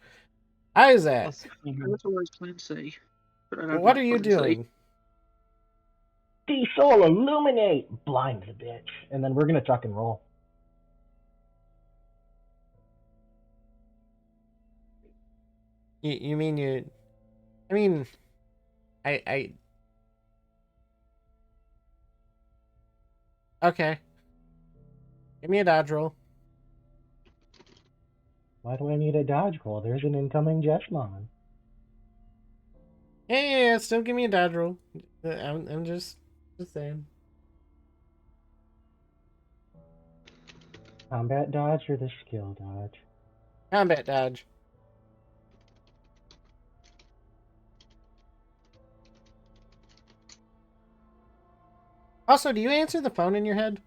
Isaac, That's always plan C. But I don't what like are you plan C. doing? D-Soul illuminate! Blind the bitch. And then we're gonna tuck and roll. You mean you... I mean... I... Okay. Give me a dodge roll. Why do I need a dodge roll? There's an incoming Jessmon. Yeah, still give me a dodge roll. I'm just saying. Combat dodge or the skill dodge? Combat dodge. Also, do you answer the phone in your head?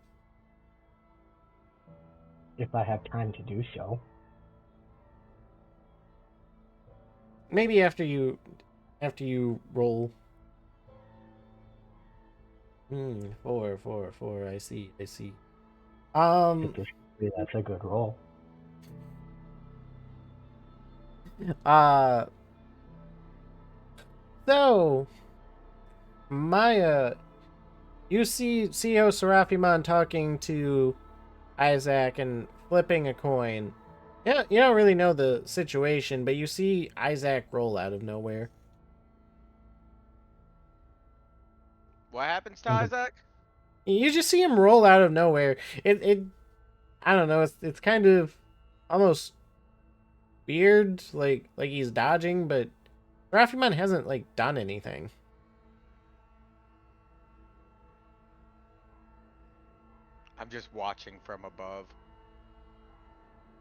If I have time to do so. Maybe after you roll. 4. I see. That's a good roll. So Maya, you see CEOSeraphimon talking to Isaac and flipping a coin. Yeah, you don't really know the situation, but you see Isaac roll out of nowhere. What happens to Isaac? You just see him roll out of nowhere. It I don't know, it's kind of almost weird, like he's dodging, but Seraphimon hasn't like done anything. I'm just watching from above.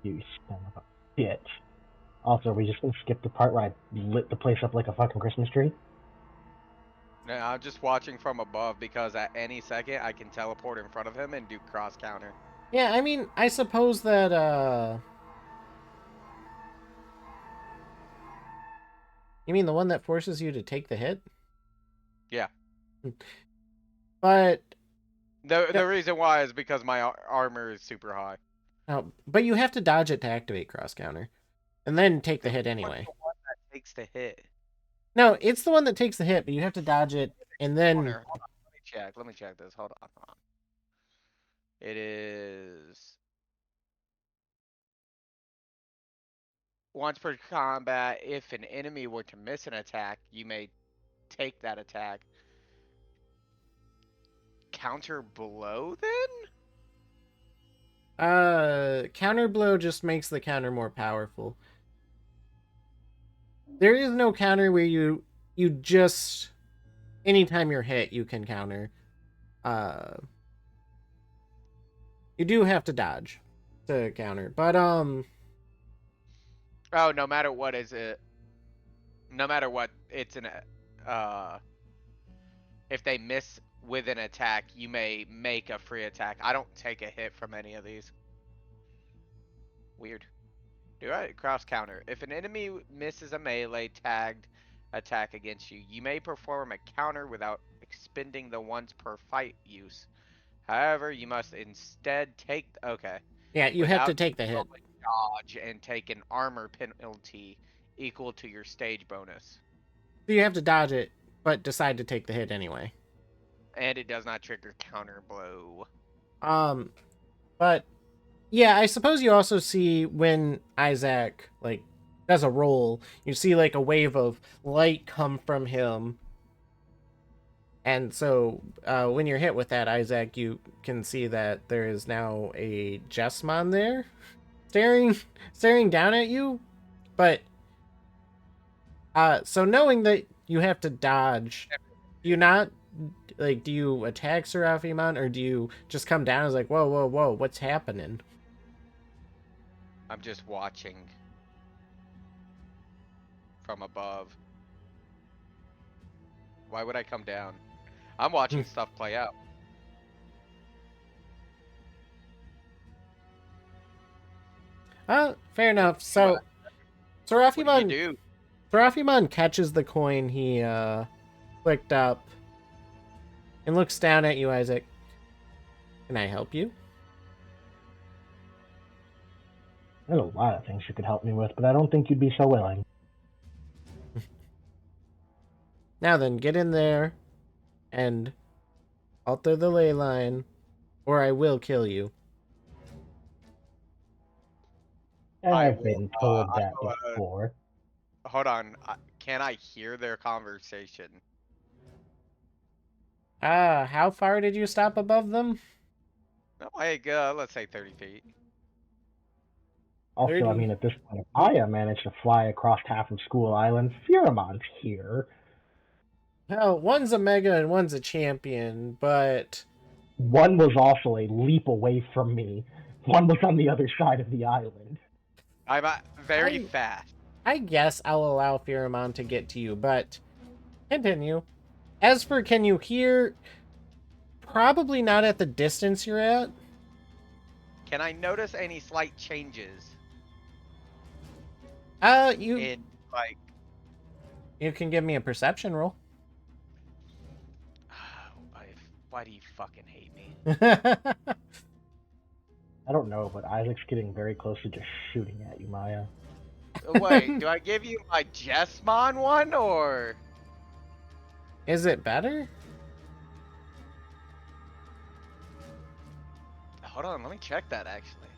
You son of a bitch. Also, are we just gonna skip the part where I lit the place up like a fucking Christmas tree? No, I'm just watching from above because at any second I can teleport in front of him and do cross counter. Yeah, I mean, I suppose that you mean the one that forces you to take the hit? Yeah. But the reason why is because my armor is super high. oh, but you have to dodge it to activate cross counter, and then take the hit anyway. What's the one that takes the hit? No, it's the one that takes the hit, but you have to dodge it and then check. Let me check this. Hold on. It is once per combat. If an enemy were to miss an attack, you may take that attack. Counter blow then? Counter blow just makes the counter more powerful. There is no counter where you just anytime you're hit you can counter. You do have to dodge to counter, but Oh, no matter what is it? No matter what, it's an if they miss with an attack, you may make a free attack. I don't take a hit from any of these. Weird. Do I cross counter? If an enemy misses a melee tagged attack against you, you may perform a counter without expending the once per fight use. However, you must instead take yeah, you have to take the hit. dodge and take an armor penalty equal to your stage bonus. So you have to dodge it, but decide to take the hit anyway. And it does not trigger counter blow. But yeah, I suppose you also see when Isaac like does a roll, you see like a wave of light come from him. And so when you're hit with that, Isaac, you can see that there is now a Jessmon there staring down at you. But so knowing that you have to dodge, do you attack Seraphimon, or do you just come down and is like, whoa, what's happening? I'm just watching from above. Why would I come down? I'm watching stuff play out. Fair enough. So What do you Seraphimon do? Seraphimon catches the coin he clicked up and looks down at you, Isaac. Can I help you? There's a lot of things you could help me with, but I don't think you'd be so willing. Now then, get in there and alter the ley line, or I will kill you. I've been told that I will, before. Hold on. Can I hear their conversation? How far did you stop above them? No, let's say 30 feet. Also, 30. I mean, at this point, if Aya managed to fly across half of School Island, Pheromon's here. Well, one's a mega and one's a champion, but One was also a leap away from me. One was on the other side of the island. I'm very fast. I guess I'll allow Pheromon to get to you, but continue. As for can you hear, probably not at the distance you're at. Can I notice any slight changes You in, like... you can give me a perception roll. Why do you fucking hate me? I don't know, but Isaac's getting very close to just shooting at you, Maya. Wait, do I give you my Jessmon one, or... Is it better? Hold on, let me check that, actually.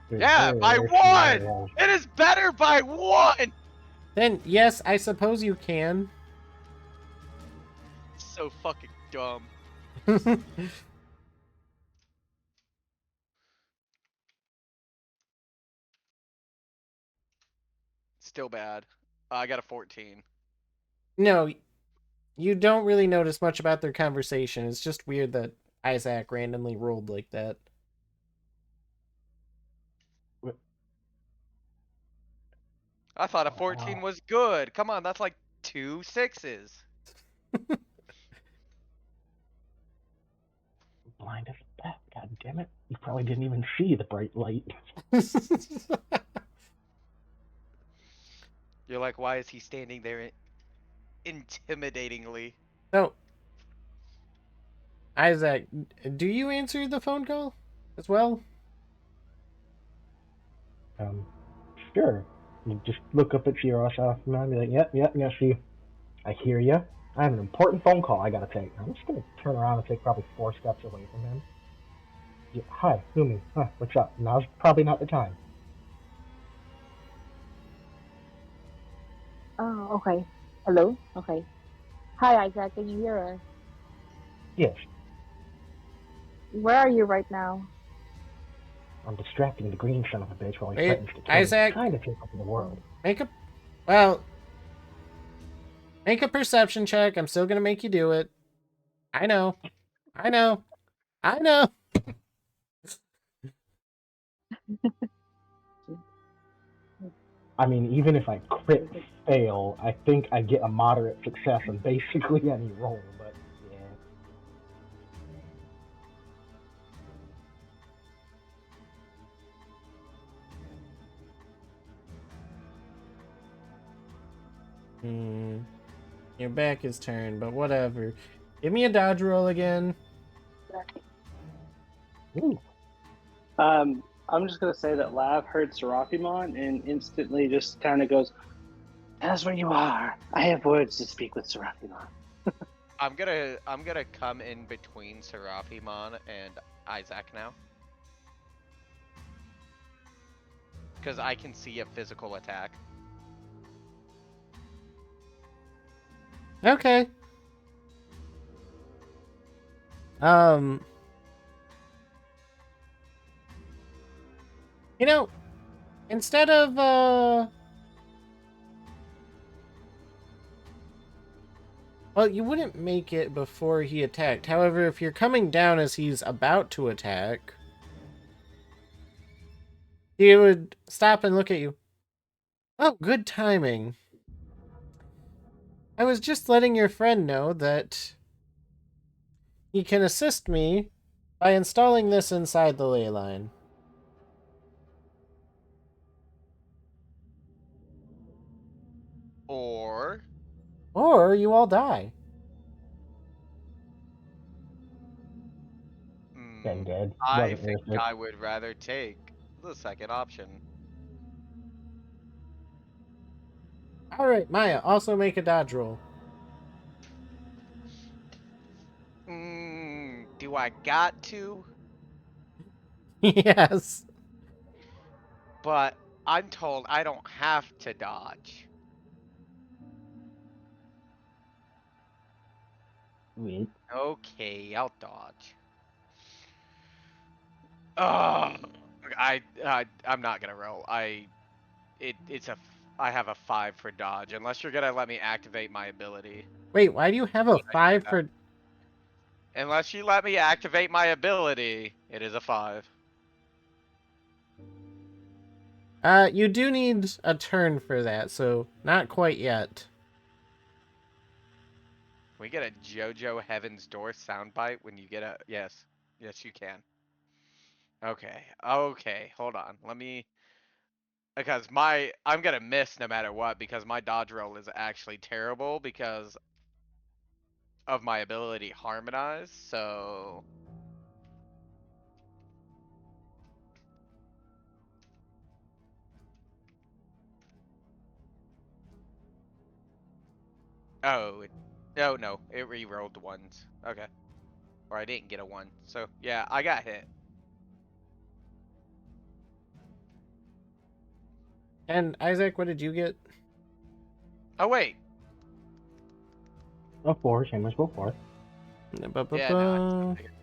There's Yeah, by very few 1! rolls. It is better by 1! Then yes, I suppose you can. So fucking dumb. Still bad. I got a 14. No, you don't really notice much about their conversation. It's just weird that Isaac randomly rolled like that. I thought a 14 was good. Come on, that's like 2 6s. Blind as a bat, god damn it. You probably didn't even see the bright light. You're like, why is he standing there intimidatingly? So, Isaac, do you answer the phone call as well? Sure. You just look up at CEOSeraphimon and be like, yep, see. I hear ya. I have an important phone call I gotta take. I'm just gonna turn around and take probably 4 steps away from him. Yeah, hi, Lumi. Huh, what's up? Now's probably not the time. Oh, okay. Hello? Okay. Hi, Isaac. Can you hear us? Yes, Where are you right now? I'm distracting the green son of a bitch while he Wait, threatens to kill me, Isaac, trying to take over the world. Oh. make a well, make a perception check. I'm still gonna make you do it. I know. I know. I know. I mean, even if I crit fail, I think I get a moderate success on basically any roll, but yeah. Your back is turned, but whatever. Give me a dodge roll again. Ooh. I'm just gonna say that Lav heard Seraphimon and instantly just kind of goes, "Tell us where you are. I have words to speak with Seraphimon." I'm gonna come in between Seraphimon and Isaac now. Because I can see a physical attack. Okay. You know, instead of well, you wouldn't make it before he attacked. However, if you're coming down as he's about to attack, he would stop and look at you. Oh, good timing. I was just letting your friend know that he can assist me by installing this inside the ley line. Or Or you all die. Getting dead. I Wasn't think worth it. I would rather take the second option. Alright, Maya, also make a dodge roll. Do I got to? Yes. But I'm told I don't have to dodge. Sweet. Okay, I'll dodge. Ugh. I'm not gonna roll. I have a 5 for dodge unless you're gonna let me activate my ability. Wait, why do you have a 5 for... Unless you let me activate my ability, it is a 5. You do need a turn for that, so not quite yet. Can we get a JoJo Heaven's Door soundbite when you get a... Yes. Yes, you can. Okay. Okay, hold on. Let me... Because I'm gonna miss no matter what, because my dodge roll is actually terrible because of my ability Harmonize, so... Oh, oh no, it re-rolled ones. Okay. Or I didn't get a 1. So, yeah, I got hit. And Isaac, what did you get? Oh, wait. A 4, same as before. Yeah, no, I still figured.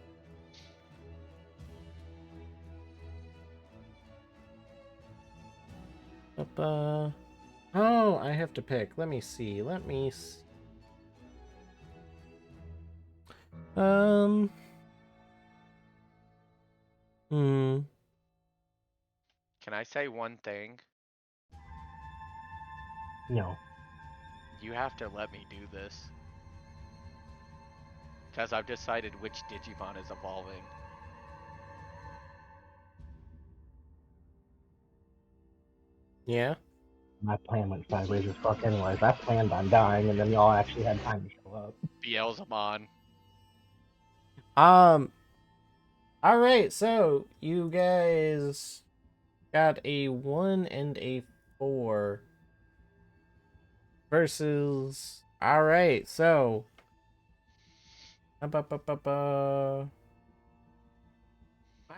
Oh, I have to pick. Let me see. Hmm. Can I say one thing? No. You have to let me do this. Because I've decided which Digimon is evolving. Yeah? My plan went sideways as fuck anyways. I planned on dying, and then y'all actually had time to show up. Beelzemon. Alright, so you guys got a 1 and a 4 versus All right, so.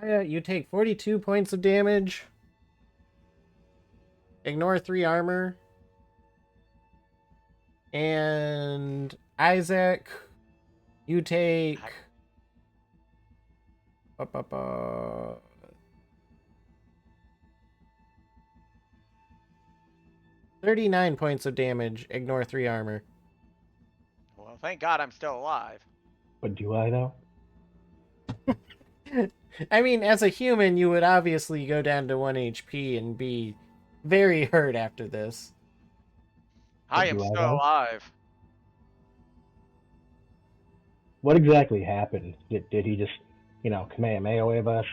You take 42 points of damage. Ignore 3 armor. And Isaac, you take 39 points of damage. Ignore 3 armor. Well, thank God I'm still alive. But do I though? I mean, as a human, you would obviously go down to 1 HP and be very hurt after this. I But am do I still though? alive. What exactly happened? Did he just, Kamehameha wave us,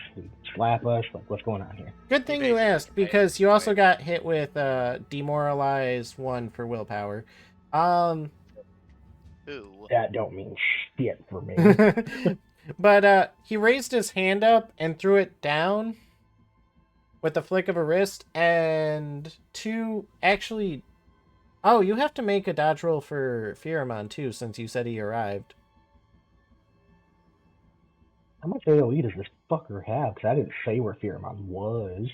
slap us? Like, what's going on here? Good thing you asked, because you also got hit with Demoralize 1 for willpower. Ooh. That don't mean shit for me. But he raised his hand up and threw it down with the flick of a wrist, and 2 actually... Oh, you have to make a dodge roll for Pheromon too, since you said he arrived. How much AoE does this fucker have? Because I didn't say where Pheromon was.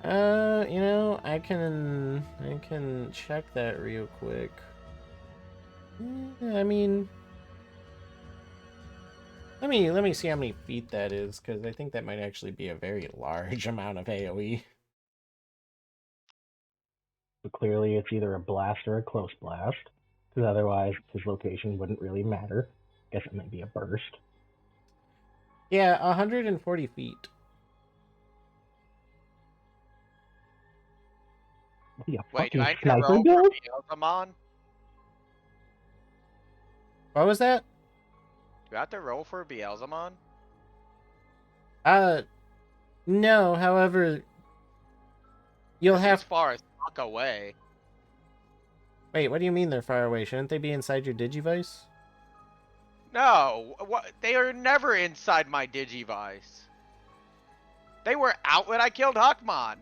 I can check that real quick. I mean, let me see how many feet that is, because I think that might actually be a very large amount of AoE. So clearly it's either a blast or a close blast, because otherwise his location wouldn't really matter. Guess it might be a burst. Yeah, 140 feet. Yeah, Wait, do fucking I need to sniper roll build? for Beelzemon? What was that? Do I have to roll for Beelzemon? No, however, you'll He's have... far as fuck away. Wait, what do you mean they're far away? Shouldn't they be inside your Digivice? No, what? They are never inside my Digivice. They were out when I killed Huckmon.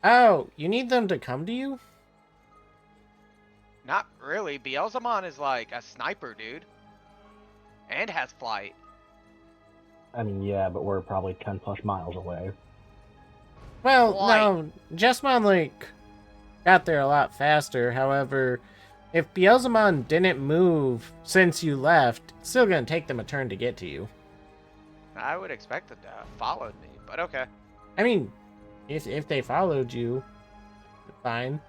Oh, you need them to come to you? Not really. Beelzemon is like a sniper, dude. And has flight. I mean, yeah, but we're probably 10 plus miles away. Well, Flight. no, Jesmon, got there a lot faster. However, if Beelzemon didn't move since you left, it's still gonna take them a turn to get to you. I would expect them to have followed me, but okay. I mean, if they followed you, fine.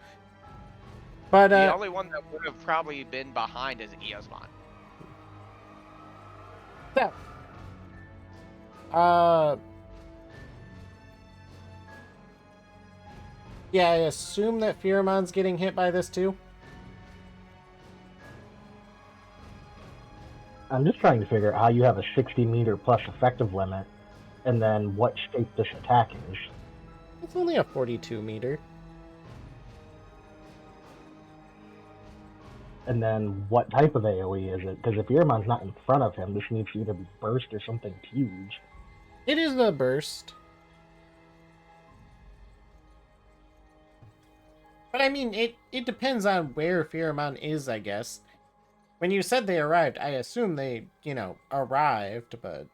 But, The only one that would have probably been behind is Eosmon. Yeah, I assume that Pheromon's getting hit by this too. I'm just trying to figure out how you have a 60 meter plus effective limit, and then what shape this attack is. It's only a 42 meter. And then what type of AoE is it? Because if Earmon's not in front of him, this needs to either be burst or something huge. It is a burst. But I mean, it depends on where Pheromon is, I guess. When you said they arrived, I assume they, arrived, but...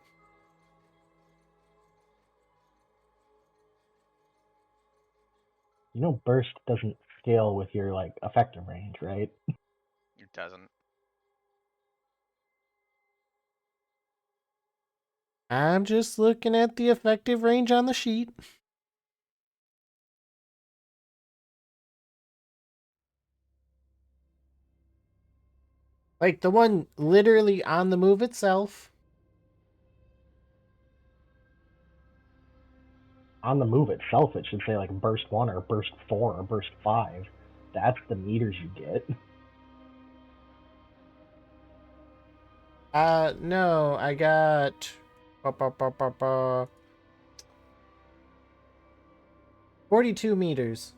You know burst doesn't scale with your, effective range, right? It doesn't. I'm just looking at the effective range on the sheet. Like, the one literally on the move itself. On the move itself, it should say, burst 1 or burst 4 or burst 5. That's the meters you get. No, I got... 42 meters.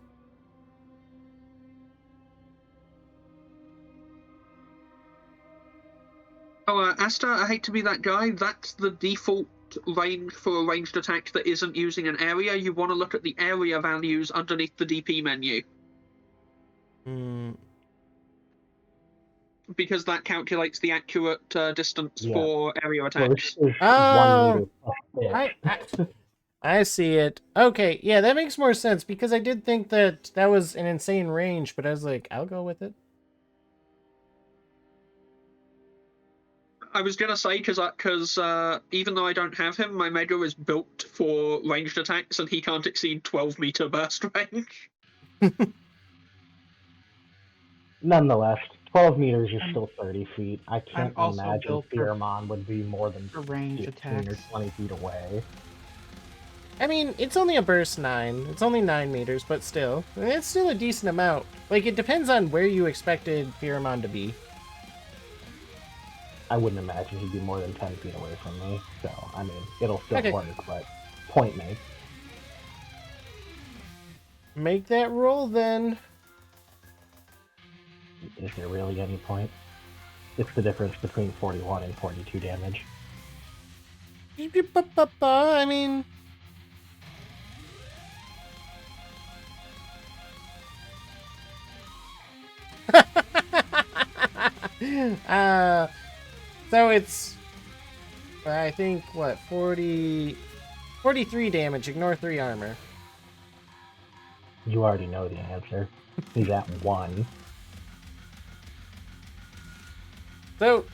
Oh, Asta, I hate to be that guy. That's the default range for a ranged attack that isn't using an area. You want to look at the area values underneath the DP menu. Hmm. because that calculates the accurate distance Yeah. for area Burst attacks. is 1 Oh, meter plus pitch. I see it. Okay, yeah, that makes more sense because I did think that that was an insane range, but I was like, I'll go with it. I was gonna say because even though I don't have him, my Mega is built for ranged attacks, and he can't exceed 12-meter burst range. Nonetheless, 12 meters is still 30 feet. I can't also imagine built for- Pheromon would be more than For range 15 or attacks. 20 feet away. I mean, it's only a burst 9. It's only 9 meters, but still. It's still a decent amount. Like, it depends on where you expected Pheromon to be. I wouldn't imagine he'd be more than 10 feet away from me. So, I mean, it'll still Okay. work, but point made. Make that roll, then. Is there really any point? It's the difference between 41 and 42 damage. I mean... So it's... I think, what, 43 damage. Ignore 3 armor. You already know the answer. He's at 1. So,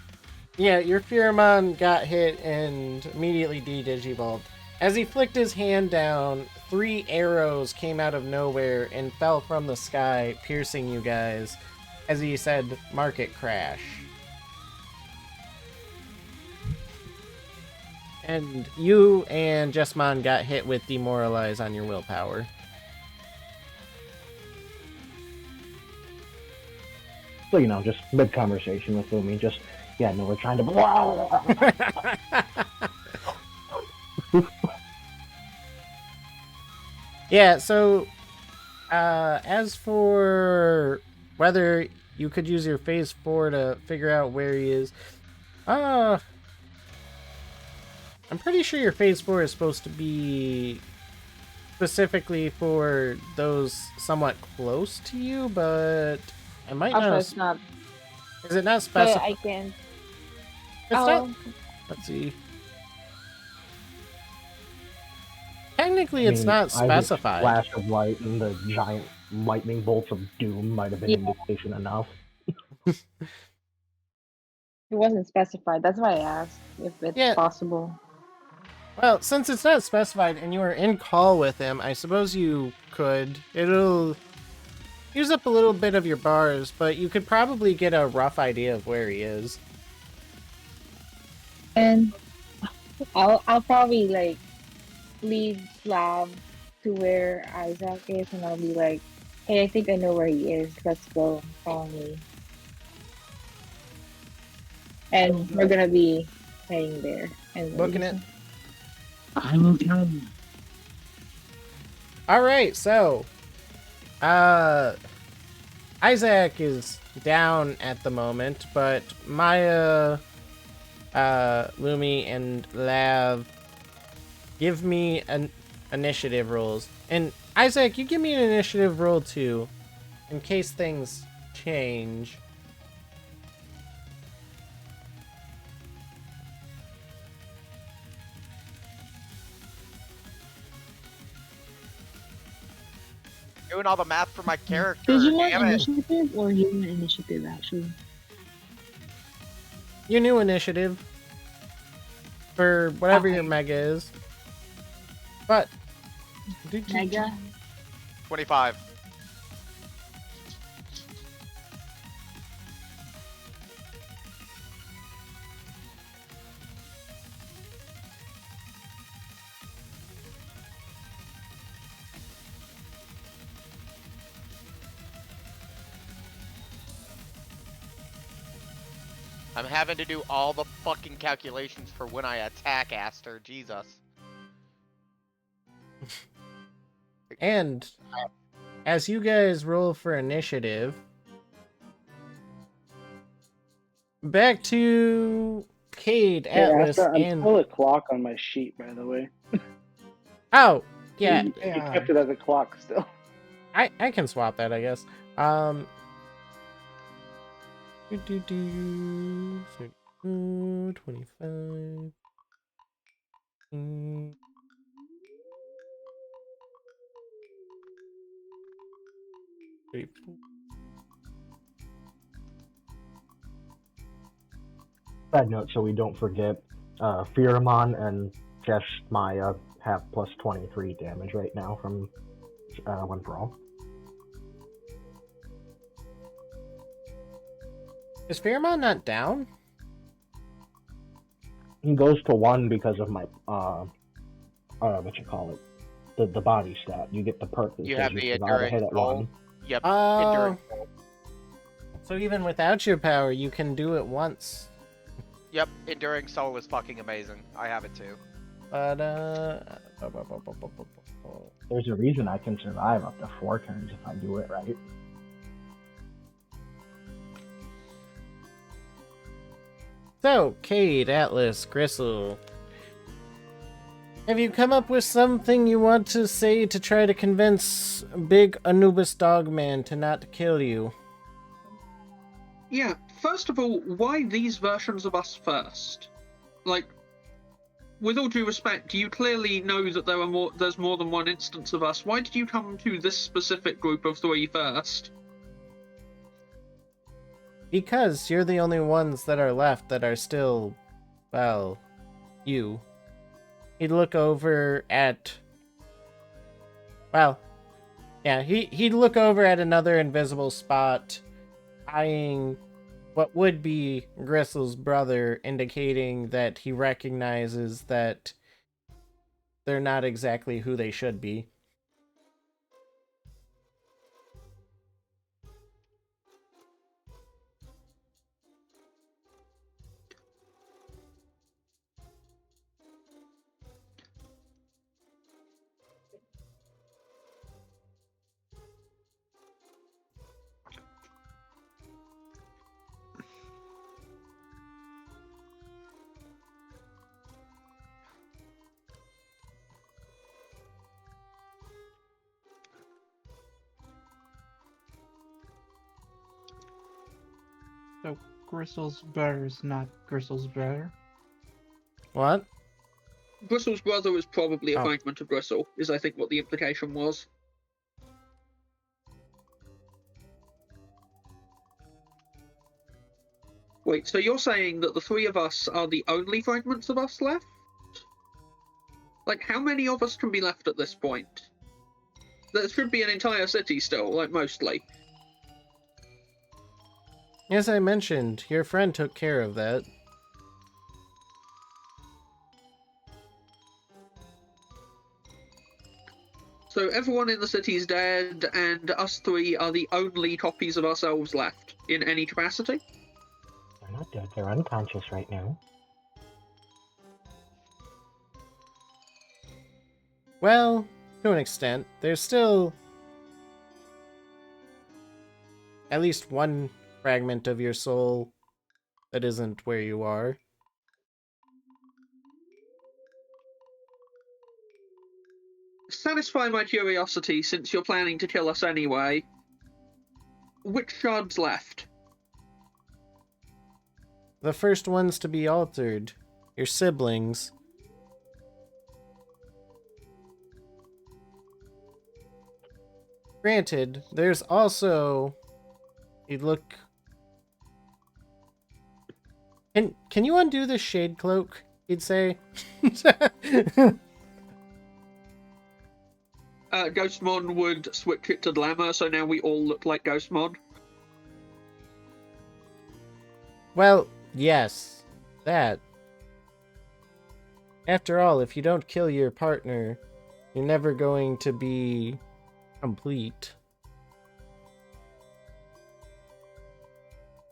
yeah, your Pheromon got hit and immediately de-digivolved. As he flicked his hand down, 3 arrows came out of nowhere and fell from the sky, piercing you guys. As he said, market crash. And you and Jessmon got hit with Demoralize on your willpower. So, you know, just mid-conversation with Lumi, just, yeah, no, we're trying to... Yeah, so, as for whether you could use your phase 4 to figure out where he is, I'm pretty sure your phase 4 is supposed to be specifically for those somewhat close to you, but I might Also, not. it's not. Is it not So specified? I can. It's not. Let's see. Technically, it's not Isaac's specified. Flash of light and the giant lightning bolts of doom might have been Yeah. indication enough. It wasn't specified. That's why I asked if it's Yeah. possible. Well, since it's not specified and you were in call with him, I suppose you could. It'll use up a little bit of your bars, but you could probably get a rough idea of where he is. And I'll probably like lead Slav to where Isaac is, and I'll be like, "Hey, I think I know where he is. Let's go. Follow me." And we're gonna be heading there. And Booking it. I will come. Alright, so Isaac is down at the moment, but Maya, Lumi, and Lav give me an initiative rolls. And Isaac, you give me an initiative roll too, in case things change. Doing all the math for my character. Digimon Damn it. initiative or human initiative, actually? Your new initiative for whatever your mega is. But Mega? 25. I'm having to do all the fucking calculations for when I attack Aster. Jesus. And as you guys roll for initiative, back to Cade, Atlas, I'm and still a clock on my sheet, by the way. oh yeah, You kept it as a clock still. I can swap that, I guess. 32, 25. 34. Side note, so we don't forget, Pheromon and Jesh Maya have plus 23 damage right now from One for All. Is Pheromon not down? He goes to 1 because of my, what you call it, the body stat. You get the perk that You says have you the survive a hit endurance at soul. 1. Yep. Oh. Endurance soul. So even without your power, you can do it once. Yep. Enduring soul is fucking amazing. I have it too. But There's a reason I can survive up to 4 turns if I do it right. So, Cade, Atlas, Gristle, have you come up with something you want to say to try to convince Big Anubis Dogman to not kill you? Yeah, first of all, why these versions of us first? Like, with all due respect, you clearly know that there's more than one instance of us. Why did you come to this specific group of 3 first? Because you're the only ones that are left that are still, well, you. He'd look over at... Well, yeah, he'd look over at another invisible spot, eyeing what would be Gristle's brother, indicating that he recognizes that they're not exactly who they should be. So Gristle's brother is not Gristle's brother. What? Bristle's brother was probably a Oh. fragment of Bristle, is I think what the implication was. Wait, so you're saying that the 3 of us are the only fragments of us left? Like, how many of us can be left at this point? There should be an entire city still, like, mostly. As I mentioned, your friend took care of that. So everyone in the city is dead, and us 3 are the only copies of ourselves left, in any capacity? They're not dead, they're unconscious right now. Well, to an extent, there's still at least one fragment of your soul that isn't where you are. Satisfy my curiosity, since you're planning to kill us anyway. Which shards left? The first ones to be altered, your siblings. Granted, there's also a look. Can you undo the shade cloak? He'd say. Ghostmon would switch it to glamour, so now we all look like Ghostmon. Well, yes, that. After all, if you don't kill your partner, you're never going to be complete.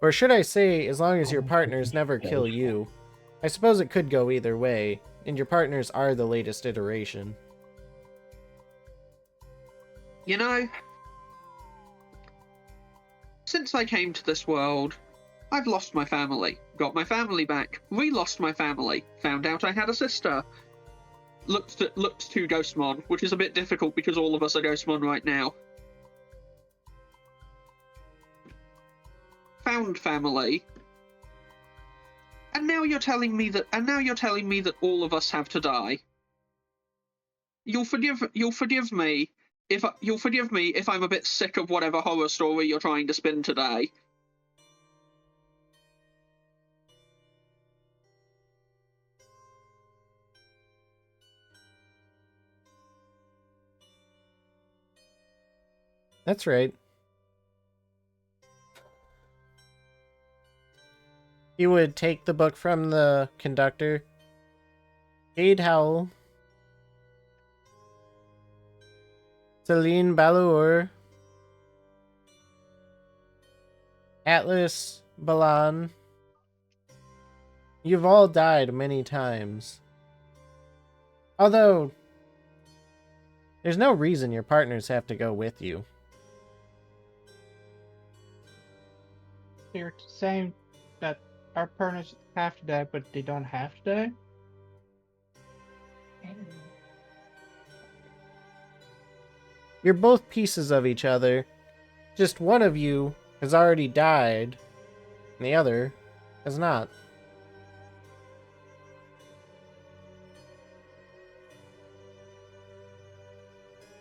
Or should I say, as long as your partners never kill you. I suppose it could go either way, and your partners are the latest iteration. You know, since I came to this world, I've lost my family, got my family back, re-lost my family, found out I had a sister, looked to Ghostmon, which is a bit difficult because all of us are Ghostmon right now. found family. And now you're telling me that all of us have to die. You'll forgive me if I'm a bit sick of whatever horror story you're trying to spin today. That's right. He would take the book from the conductor. Cade Howell. Celine Balour. Atlas Balan. You've all died many times. Although, there's no reason your partners have to go with you. You're saying that our partners have to die, but they don't have to die? You're both pieces of each other. Just one of you has already died, and the other has not.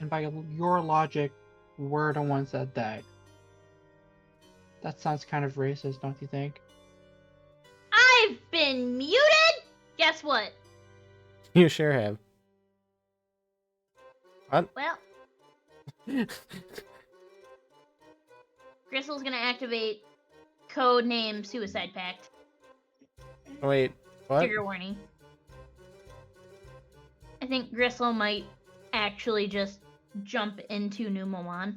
And by your logic, we're the ones that died. That sounds kind of racist, don't you think? I've been muted? Guess what? You sure have. What? Well, Gristle's gonna activate code name Suicide Pact. Wait, what? Trigger warning. I think Gristle might actually just jump into Numemon.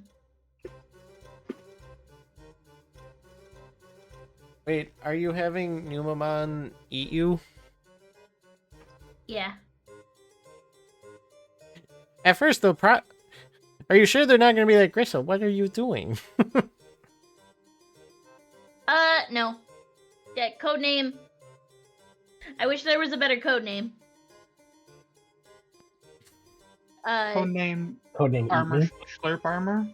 Wait, are you having Numemon eat you? Yeah. At first, they'll Are you sure they're not going to be like, Gristle, what are you doing? No. Yeah, code name. I wish there was a better code name. Codename Codename Eat Me? Slurp Armor?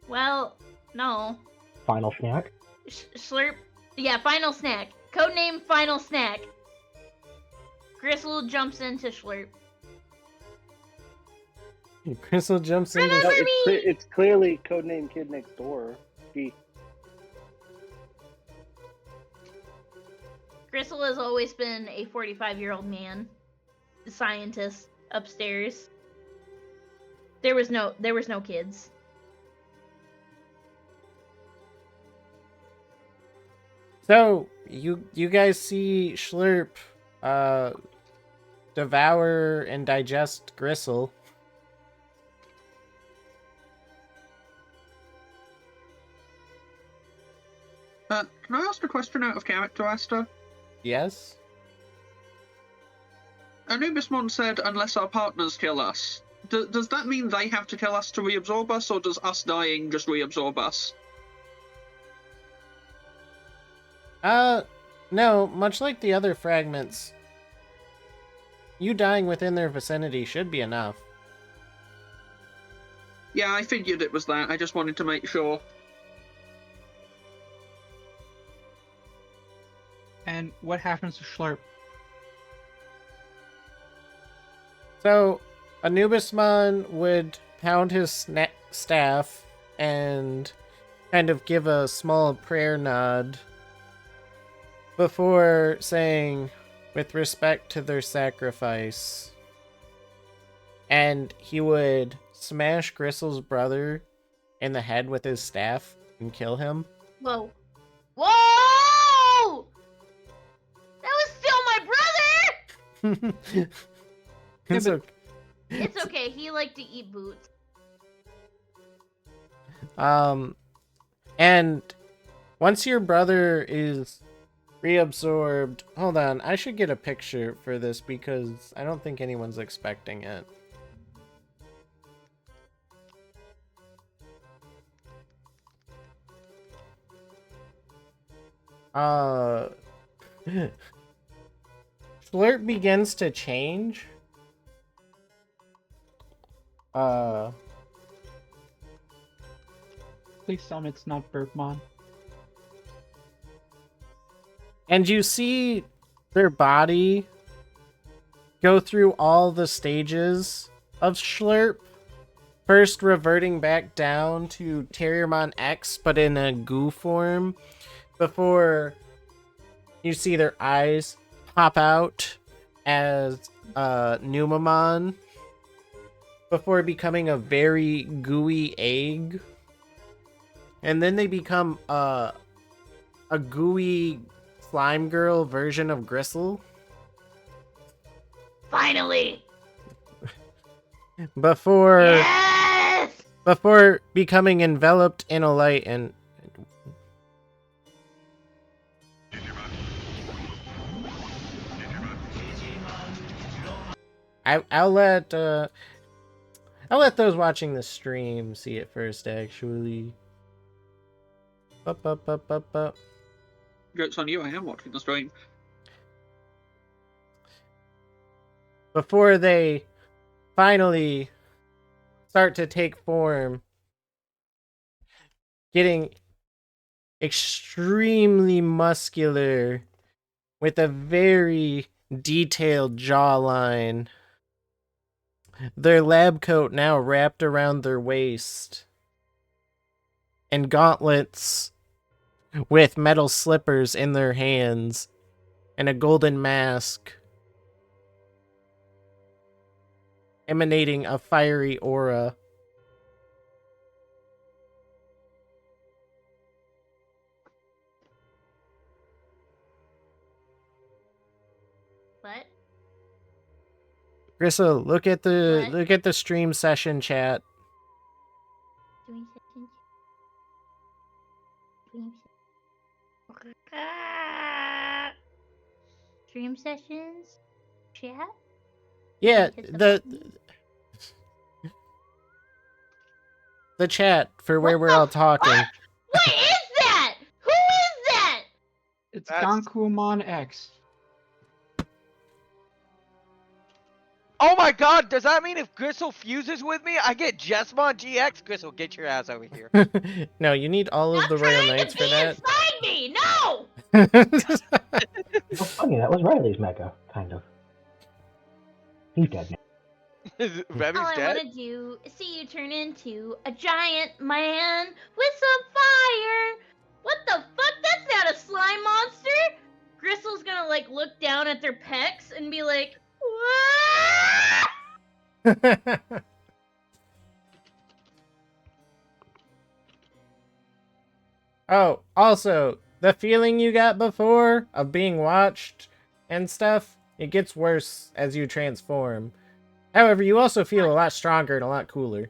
Well, no. Final Snack? Slurp. Yeah, Final Snack. Codename Final Snack. Gristle jumps into Slurp. Gristle jumps in. Remember me! It's clearly codename Kid Next Door. Gee. Gristle has always been a 45-year-old man, a scientist upstairs. There was no kids. So, you guys see Schlurp devour and digest Gristle. Can I ask a question out of character, Asta? Yes? Anubismon said, unless our partners kill us. Does that mean they have to kill us to reabsorb us, or does us dying just reabsorb us? No, much like the other fragments, you dying within their vicinity should be enough. Yeah, I figured it was that. I just wanted to make sure. And what happens to Schlurp? So, Anubismon would pound his staff and kind of give a small prayer nod before saying, with respect to their sacrifice. And he would smash Gristle's brother in the head with his staff and kill him. Whoa. Whoa! That was still my brother! It's okay. It's okay, he liked to eat boots. And once your brother is reabsorbed, hold on, I should get a picture for this because I don't think anyone's expecting it. Slurp begins to change. Please tell me it's not Burpmon. And you see their body go through all the stages of Schlurp. First reverting back down to Terriermon X, but in a goo form, before you see their eyes pop out as Numamon, before becoming a very gooey egg. And then they become a gooey slime girl version of Gristle. Finally! Before Yes! before becoming enveloped in a light and I'll let those watching the stream see it first, actually. Up. Joke's on you, I am watching the stream. Before they finally start to take form, getting extremely muscular with a very detailed jawline. Their lab coat now wrapped around their waist, and gauntlets with metal slippers in their hands, and a golden mask emanating a fiery aura. What? Gristle, look at What? the stream session chat. Doing sessions? Doing se- Stream sessions? Chat? Yeah, Hit the button? the chat for where What we're the all talking. fuck? What is that? Who is that? It's That's- Gankumon X. Oh my god, does that mean if Gristle fuses with me, I get Jesmon GX? Gristle, get your ass over here. No, you need all of Stop the Royal trying Knights to for be that. inside me! No! Oh, funny, that was Riley's mecha, kind of. He's dead now. Remy's All I dead? want to do is see you turn into a giant man with some fire. What the fuck? That's not a slime monster. Gristle's gonna like look down at their pecs and be like, "What?" Oh, also, the feeling you got before of being watched and stuff, it gets worse as you transform. However, you also feel a lot stronger and a lot cooler.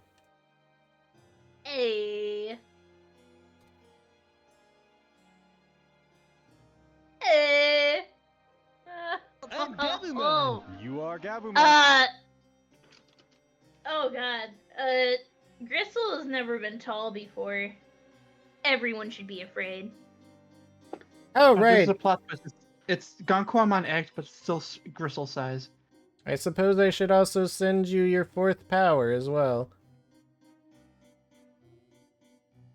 Hey. I'm Gabumon. Oh. You are Gabumon. Oh god. Gristle has never been tall before. Everyone should be afraid. Oh, This right. is a plot twist. It's Gankumon X, but still Gristle size. I suppose I should also send you your 4th power as well.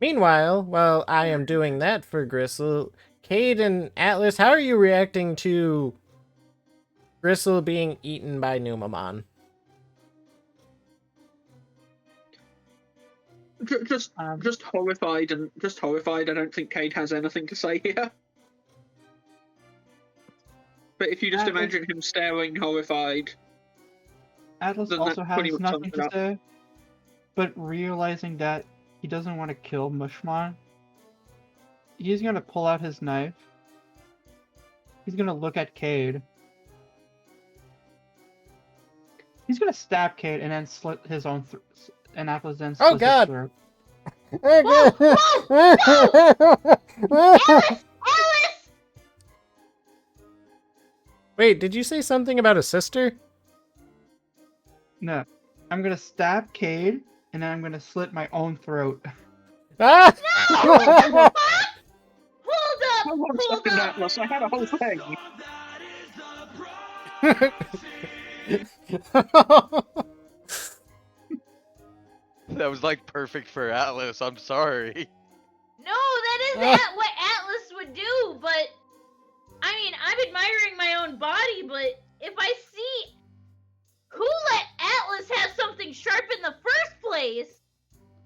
Meanwhile, while I am doing that for Gristle, Cade and Atlas, how are you reacting to Gristle being eaten by Numamon? Just horrified and just horrified. I don't think Cade has anything to say here. But if you just Atlas- imagine him staring horrified, Atlas then also that pretty has much nothing sums it to up. say, but realizing that he doesn't want to kill Mushmon, he's gonna pull out his knife. He's gonna look at Cade. He's gonna stab Cade and then slit his own and Atlas then Oh, slits his God. throat. Alice! Alice! Wait, did you say something about a sister? No. I'm gonna stab Cade, and then I'm gonna slit my own throat. Ah! Hold up! Hold on a Hold second, up! Atlas. I had a whole thing. That was like perfect for Atlas, I'm sorry. what Atlas would do, but I mean, I'm admiring my own body, but if I see who let Atlas have something sharp in the first place?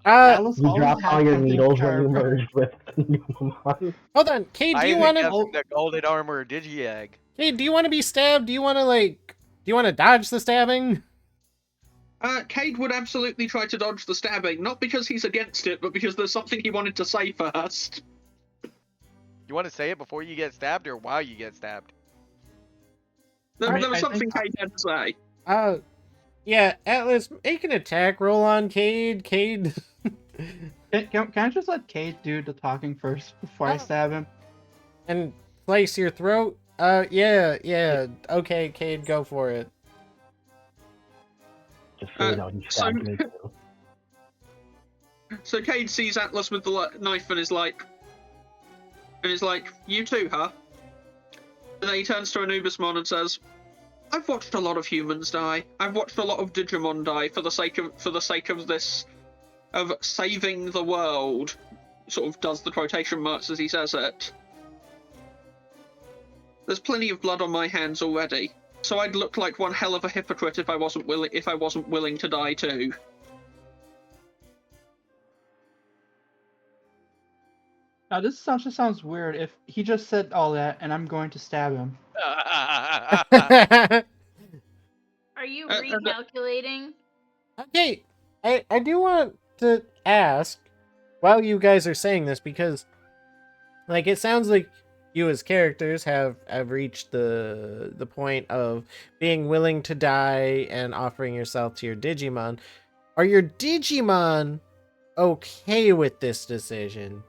Atlas You always drop had all your something needles when you sharp. merged with Digimon. Hold on, Cade, I do you even want give to? him the golden armor Digi-Egg. Cade, do you want to be stabbed? Do you want to Do you want to dodge the stabbing? Cade would absolutely try to dodge the stabbing, not because he's against it, but because there's something he wanted to say first. You want to say it before you get stabbed or while you get stabbed? There Alright, was I something think- Cade had to say. Yeah, Atlas, make an attack roll on Cade. Cade. Can I just let Cade do the talking first before I stab him? And slice your throat? Yeah. Okay, Cade, go for it. Just so you know, he stabbed me too. So Cade sees Atlas with the knife and is like, "You too, huh?" And then he turns to Anubismon and says, "I've watched a lot of humans die. I've watched a lot of Digimon die for the sake of this, of saving the world." Sort of does the quotation marks as he says it. "There's plenty of blood on my hands already, so I'd look like one hell of a hypocrite if I wasn't willing to die too." Now this just sounds weird if he just said all that and I'm going to stab him. Are you Uh, uh, recalculating? Okay, I do want to ask, while you guys are saying this, because, it sounds like you as characters have reached the point of being willing to die and offering yourself to your Digimon. Are your Digimon okay with this decision?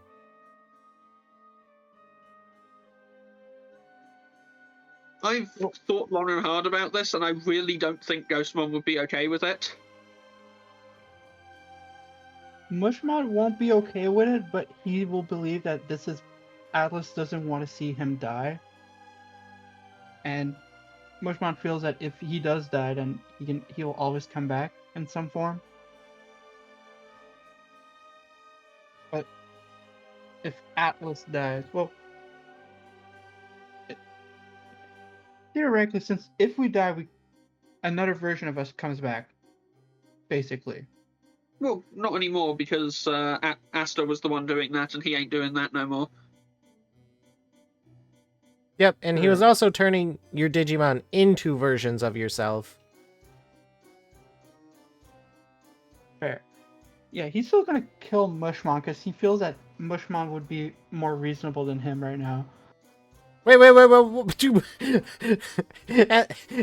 I've thought long and hard about this, and I really don't think Ghostmon would be okay with it. Mushmon won't be okay with it, but he will believe that Atlas doesn't want to see him die. And Mushmon feels that if he does die, then he will always come back in some form. But if Atlas dies, well, theoretically, since if we die, another version of us comes back, basically. Well, not anymore, because Asta was the one doing that, and he ain't doing that no more. Yep, and he was also turning your Digimon into versions of yourself. Fair. Yeah, he's still gonna kill Mushmon because he feels that Mushmon would be more reasonable than him right now. Wait.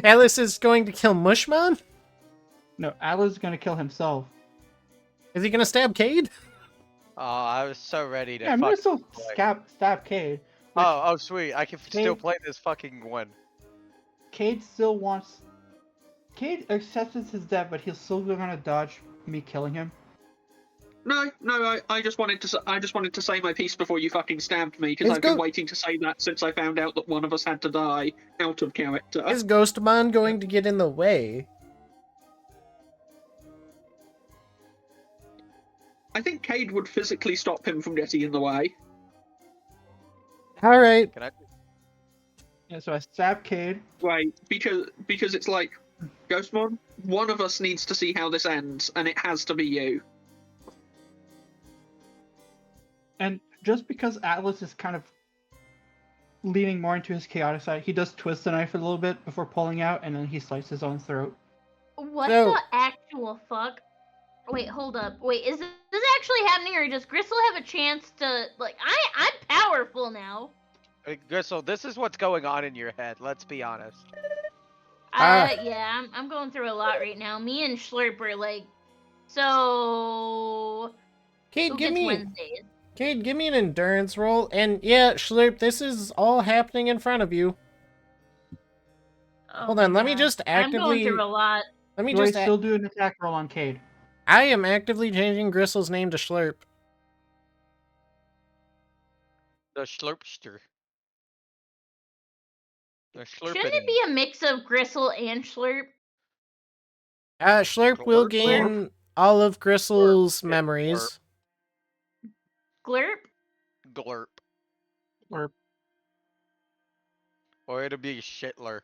Atlas is going to kill Mushmon? No, Atlas is gonna kill himself. Is he going to stab Cade? Oh, I was so ready to. Yeah, I'm gonna fucking still play. stab Cade. Oh, sweet! I can still Cade- play this fucking one. Cade still wants. Cade accepts his death, but he's still gonna dodge me killing him. No, I just wanted to say my piece before you fucking stabbed me, because Let's I've been go. waiting to say that since I found out that one of us had to die out of character. Is Ghostmon going to get in the way? I think Cade would physically stop him from getting in the way. All right. Can I? Yeah, so I stab Cade. Right, because it's like, Ghostmon, one of us needs to see how this ends, and it has to be you. And just because Atlas is kind of leaning more into his chaotic side, he does twist the knife a little bit before pulling out, and then he slices his own throat. What So- the actual fuck? Wait, hold up. Wait, is this actually happening, or does Gristle have a chance to, I'm powerful now. Hey, Gristle, this is what's going on in your head. Let's be honest. Yeah, I'm going through a lot right now. Me and Schlurp are so... Cade, Who give gets me Wednesdays? Cade, give me an endurance roll. And yeah, Schlurp, this is all happening in front of you. Oh Hold on, my let me God. just I'm going actively. through a lot. Let me Do I just. still do an attack roll on Cade? I am actively changing Gristle's name to Schlurp. The Schlurpster. The Schlurpity. Shouldn't it be a mix of Gristle and Schlurp? Schlurp will Glurp? gain all of Gristle's Glurp. memories. Glurp? Glurp. Or Or it'll be Shitler.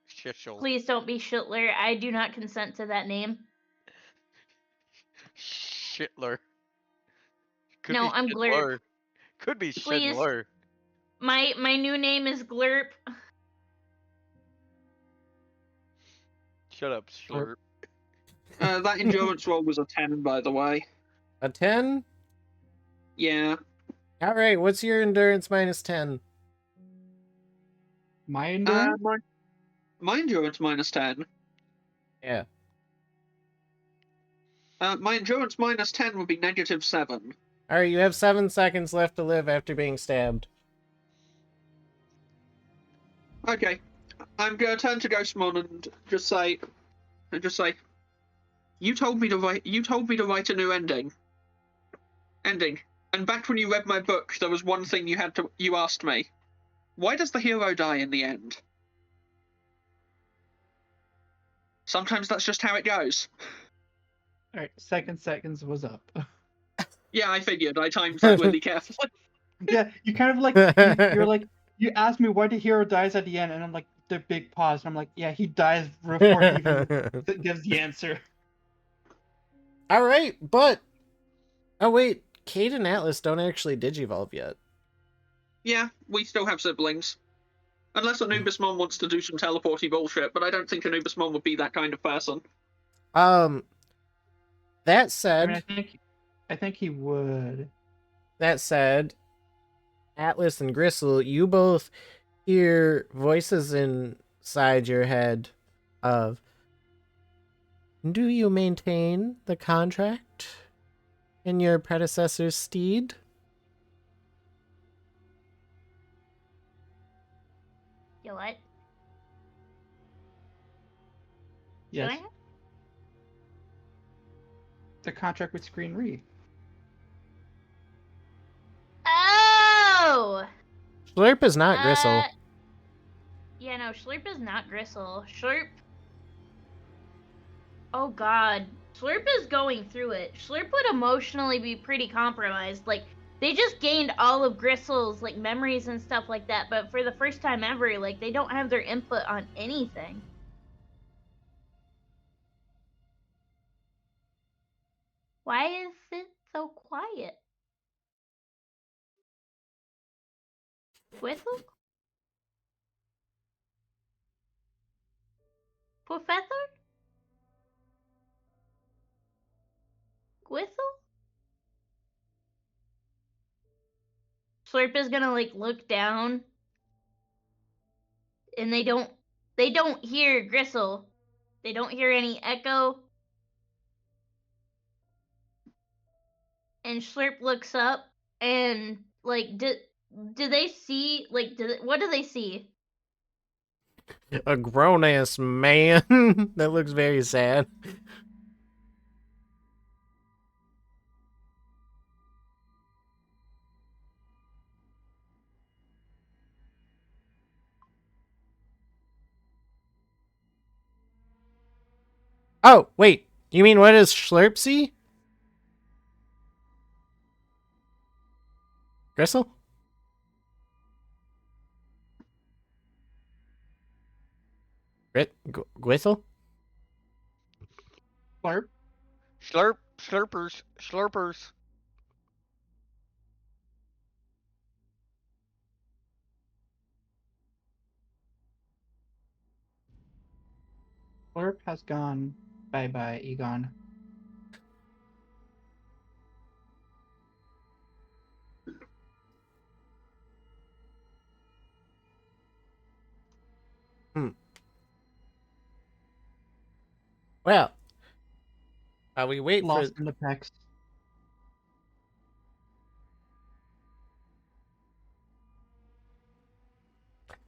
Shishel. Please don't be Schitler. I do not consent to that name. Shitler. Could No, be I'm Glurp. Shitler. Could be Please. Shitler. My new name is Glurp. Shut up, Slurp. That endurance roll was a 10, by the way. A 10? Yeah. Alright, what's your endurance minus 10? my endurance? My endurance minus 10. Yeah. My endurance minus 10 would be -7. Alright, you have 7 seconds left to live after being stabbed. Okay. I'm gonna turn to Ghostmon and just say, you told me to write a new ending. And back when you read my book, there was one thing you asked me. Why does the hero die in the end? Sometimes that's just how it goes. Alright, seconds was up. Yeah, I figured. I timed that really carefully. Yeah, you kind of like you're like you asked me why the hero dies at the end, and I'm like the big pause, and I'm like, yeah, he dies before he even gives the answer. Alright, but... Oh wait, Cade and Atlas don't actually digivolve yet. Yeah, we still have siblings. Unless Anubismon wants to do some teleporty bullshit, but I don't think Anubismon would be that kind of person. That I said... mean, I think he would. That said, Atlas and Gristle, you both hear voices inside your head of, do you maintain the contract in your predecessor's steed? You what? Yes. Go ahead. The contract with Screen Read. Oh! Slurp is not Gristle. Yeah, no, Slurp is not Gristle. Slurp. Oh god. Slurp is going through it. Slurp would emotionally be pretty compromised. Like, they just gained all of Gristle's, like, memories and stuff like that, but for the first time ever, like, they don't have their input on anything. Why is it so quiet? Whistle? Professor? Whistle? Slurp is gonna like look down, and they don't hear Gristle. They don't hear any echo. And Slurp looks up, and like do they see like what do they see? A grown-ass man. That looks very sad. Oh, wait. You mean what does Slurp see? Gristle? Gristle? Slurp. Slurpers. Slurp has gone bye-bye, Egon. Well, we wait Lost for... in the text.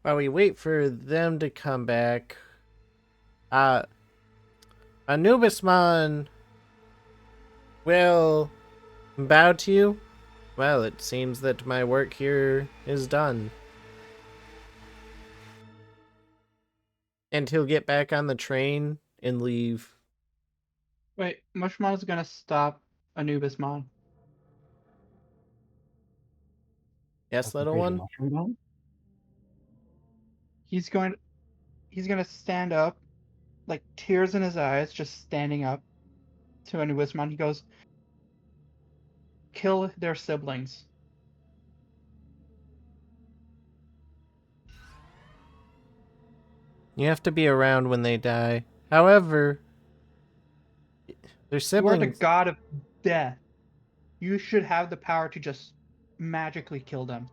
While we wait for them to come back, Anubismon will bow to you. Well, it seems that my work here is done. And he'll get back on the train and leave. Wait, Mushmon's gonna stop Anubismon. Yes, That's the little crazy one. mushroom gun? He's going to stand up, like tears in his eyes, just standing up to Anubismon. He goes, "Kill their siblings." You have to be around when they die. However, their You are the siblings. god of death. You should have the power to just magically kill them.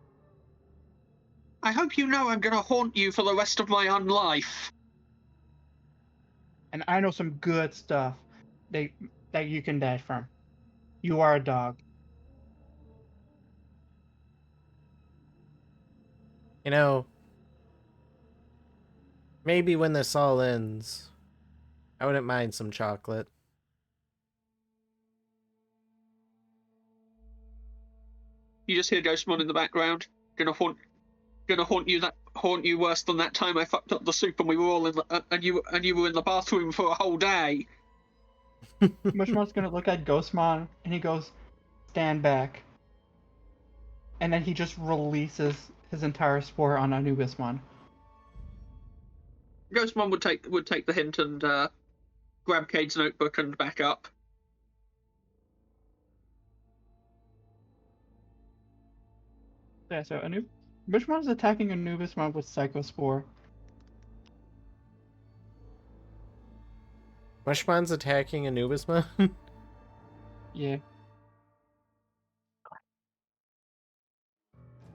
I hope you know I'm gonna haunt you for the rest of my own life. And I know some good stuff that you can die from. You are a dog. You know, maybe when this all ends, I wouldn't mind some chocolate. You just hear Ghostmon in the background. Gonna haunt you worse than that time I fucked up the soup and we were all in the, and you were in the bathroom for a whole day. Mushmon's gonna look at Ghostmon and he goes, "Stand back." And then he just releases his entire spore on Anubismon. Ghostmon would take the hint and grab Cade's notebook and back up. Yeah, so Mushmon's attacking Anubismon with Psychospore. Mushmon's attacking Anubismon. Yeah.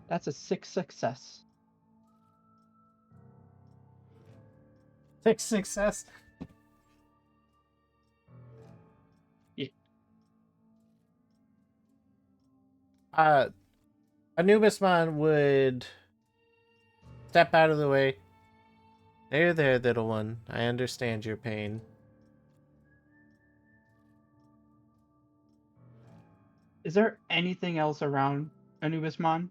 That's a 6 success. 6 success. Yeah. Anubismon would step out of the way. There, little one. I understand your pain. Is there anything else around Anubismon?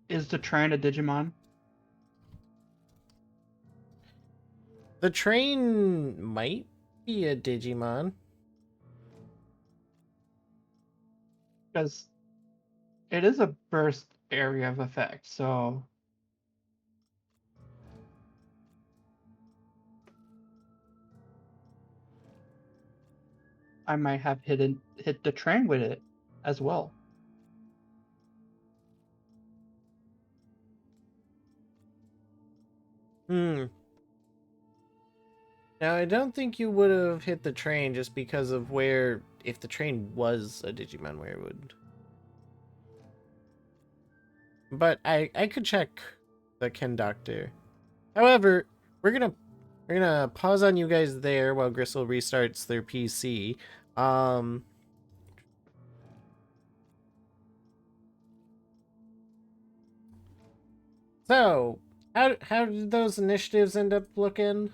Is the train a Digimon? The train might be a Digimon. Because it is a burst area of effect, so I might have hit the train with it as well. Now, I don't think you would have hit the train just because of where, if the train was a Digimon, where it would. But I could check the conductor. However, we're gonna pause on you guys there while Gristle restarts their PC. So how did those initiatives end up looking?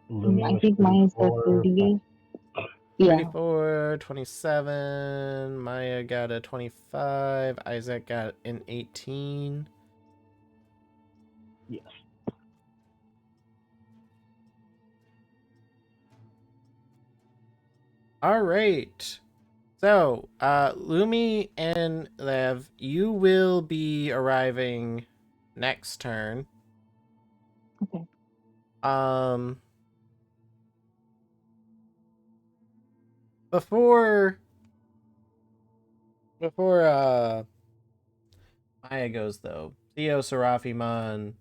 I think mine is the 30. Yeah. 24, 27, Maya got a 25, Isaac got an 18. Yes. All right. So, Lumi and Lev, you will be arriving next turn. Okay. Before Maya goes though, CEOSeraphimon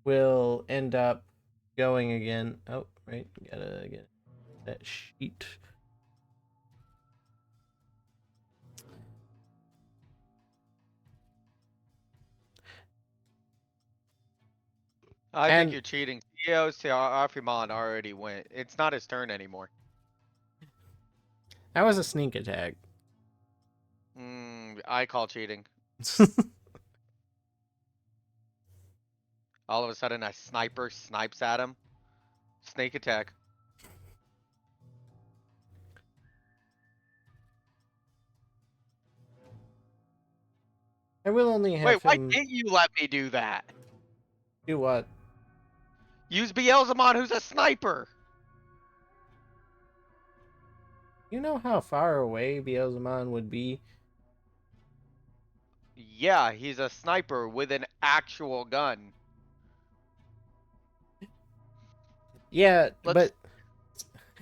will end up going again. Oh, right, gotta get that sheet. I And think you're cheating. CEOSeraphimon already went. It's not his turn anymore. that was a sneak attack. I call cheating. All of a sudden, a sniper snipes at him. Snake attack. I will only have Wait, why him didn't you let me do that? do what? Use Beelzemon, who's a sniper. You know how far away Beelzemon would be? Yeah, he's a sniper with an actual gun. Yeah, Let's but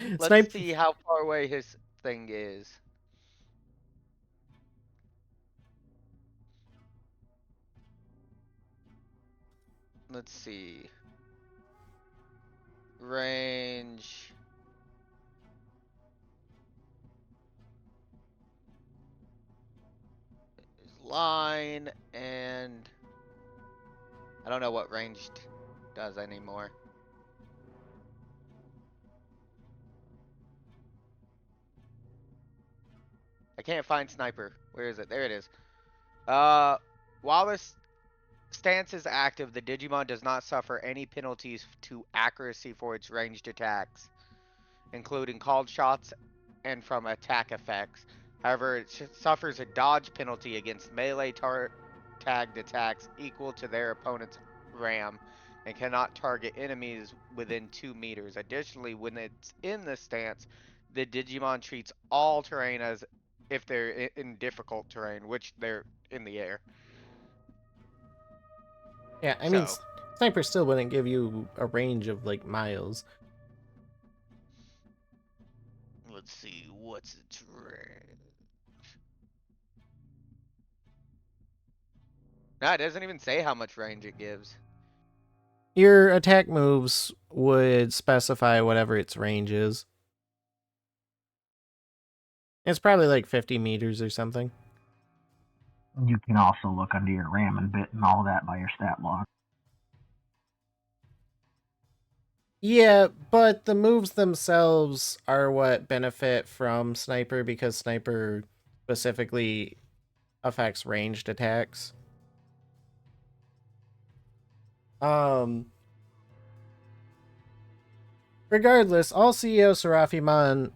let's snipe. see how far away his thing is. Let's see. Range. Line and I don't know what ranged does anymore. I can't find sniper. Where is it? There it is. While this stance is active, the Digimon does not suffer any penalties to accuracy for its ranged attacks, including called shots and from attack effects. However, it suffers a dodge penalty against melee tagged attacks equal to their opponent's RAM and cannot target enemies within 2 meters. Additionally, when it's in this stance, the Digimon treats all terrain as if they're in difficult terrain, which they're in the air. Yeah, I mean, So, sniper still wouldn't give you a range of like miles. let's see, what's its range? No, it doesn't even say how much range it gives. Your attack moves would specify whatever its range is. It's probably like 50 meters or something. You can also look under your RAM and bit and all that by your stat block. Yeah, but the moves themselves are what benefit from Sniper because Sniper specifically affects ranged attacks. Regardless, all CEOSeraphimon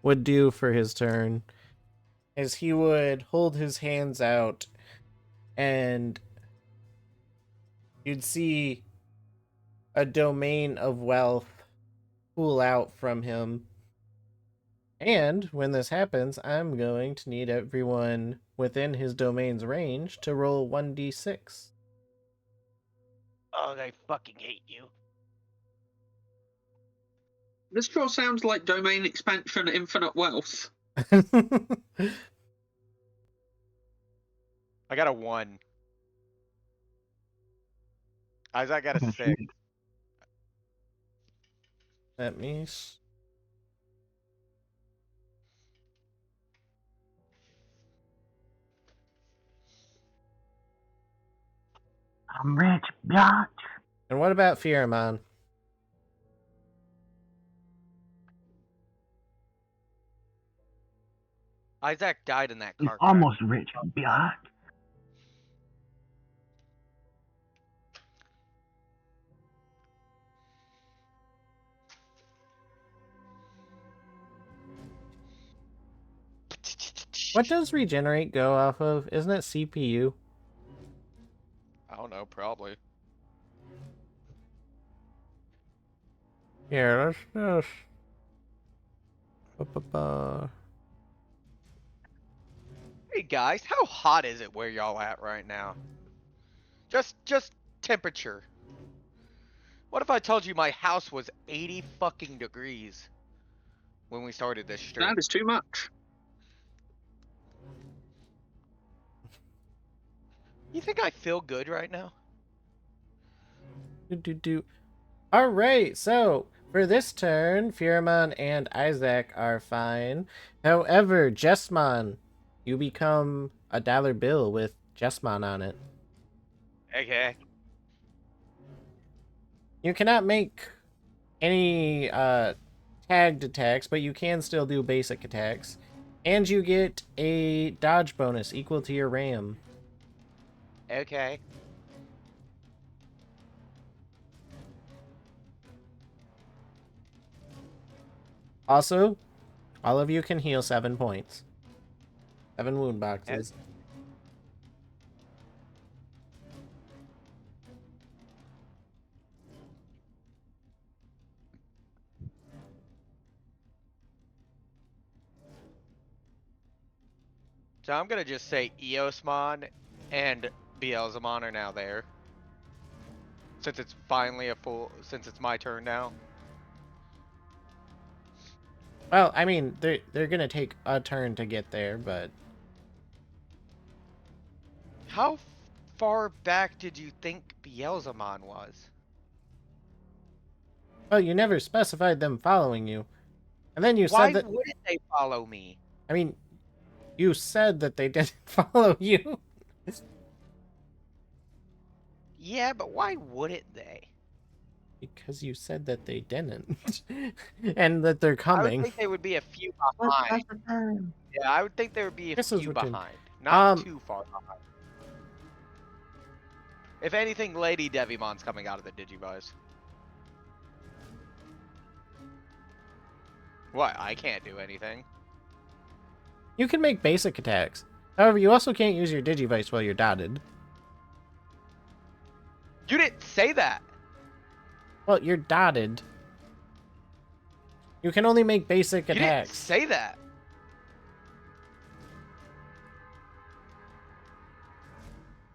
would do for his turn is he would hold his hands out and you'd see a domain of wealth pool out from him. And when this happens, I'm going to need everyone within his domain's range to roll 1d6. Oh, they fucking hate you. This sure sounds like domain expansion, infinite wealth. I got a 1. Isaac got a 6. Let me. I'm rich, biatch. And what about Pheromon? Isaac died in that He's car crash. almost rich, biatch. What does regenerate go off of? Isn't it CPU? I don't know, probably. Here, let's just. Hey guys, how hot is it where y'all at right now? Just temperature. What if I told you my house was 80 fucking degrees when we started this stream? That is too much. You think I feel good right now? Alright, so for this turn, Pheromon and Isaac are fine. However, Jessmon, you become a dollar bill with Jessmon on it. Okay. You cannot make any tagged attacks, but you can still do basic attacks. And you get a dodge bonus equal to your RAM. Okay. Also, all of you can heal 7 points. 7 wound boxes. So I'm gonna just say Eosmon and Beelzemon are now there. Since it's finally since it's my turn now. Well, I mean, they're gonna take a turn to get there, but How far back did you think Beelzemon was? well, you never specified them following you, and then you Why said that. wouldn't they follow me? I mean, you said that they didn't follow you. Yeah, but why wouldn't they? Because you said that they didn't, and that they're I would coming. think they would be a few Let's behind. pass the turn. Yeah, I would think there would be a This is few what you- behind. Not Um, too far behind. If anything, Lady Devimon's coming out of the Digivice. What? I can't do anything. You can make basic attacks. However, you also can't use your Digivice while you're dotted. You didn't say that! Well, you're dotted. You can only make basic You didn't attacks. say that!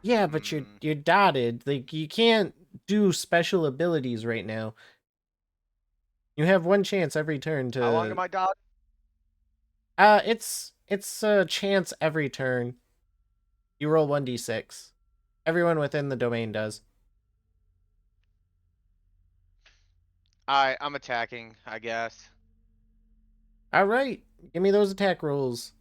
Yeah, but you're dotted. Like, you can't do special abilities right now. You have one chance every turn to. How long am I dotted? It's a chance every turn. You roll 1d6. Everyone within the domain does. Alright, I'm attacking, I guess. All right, give me those attack rolls.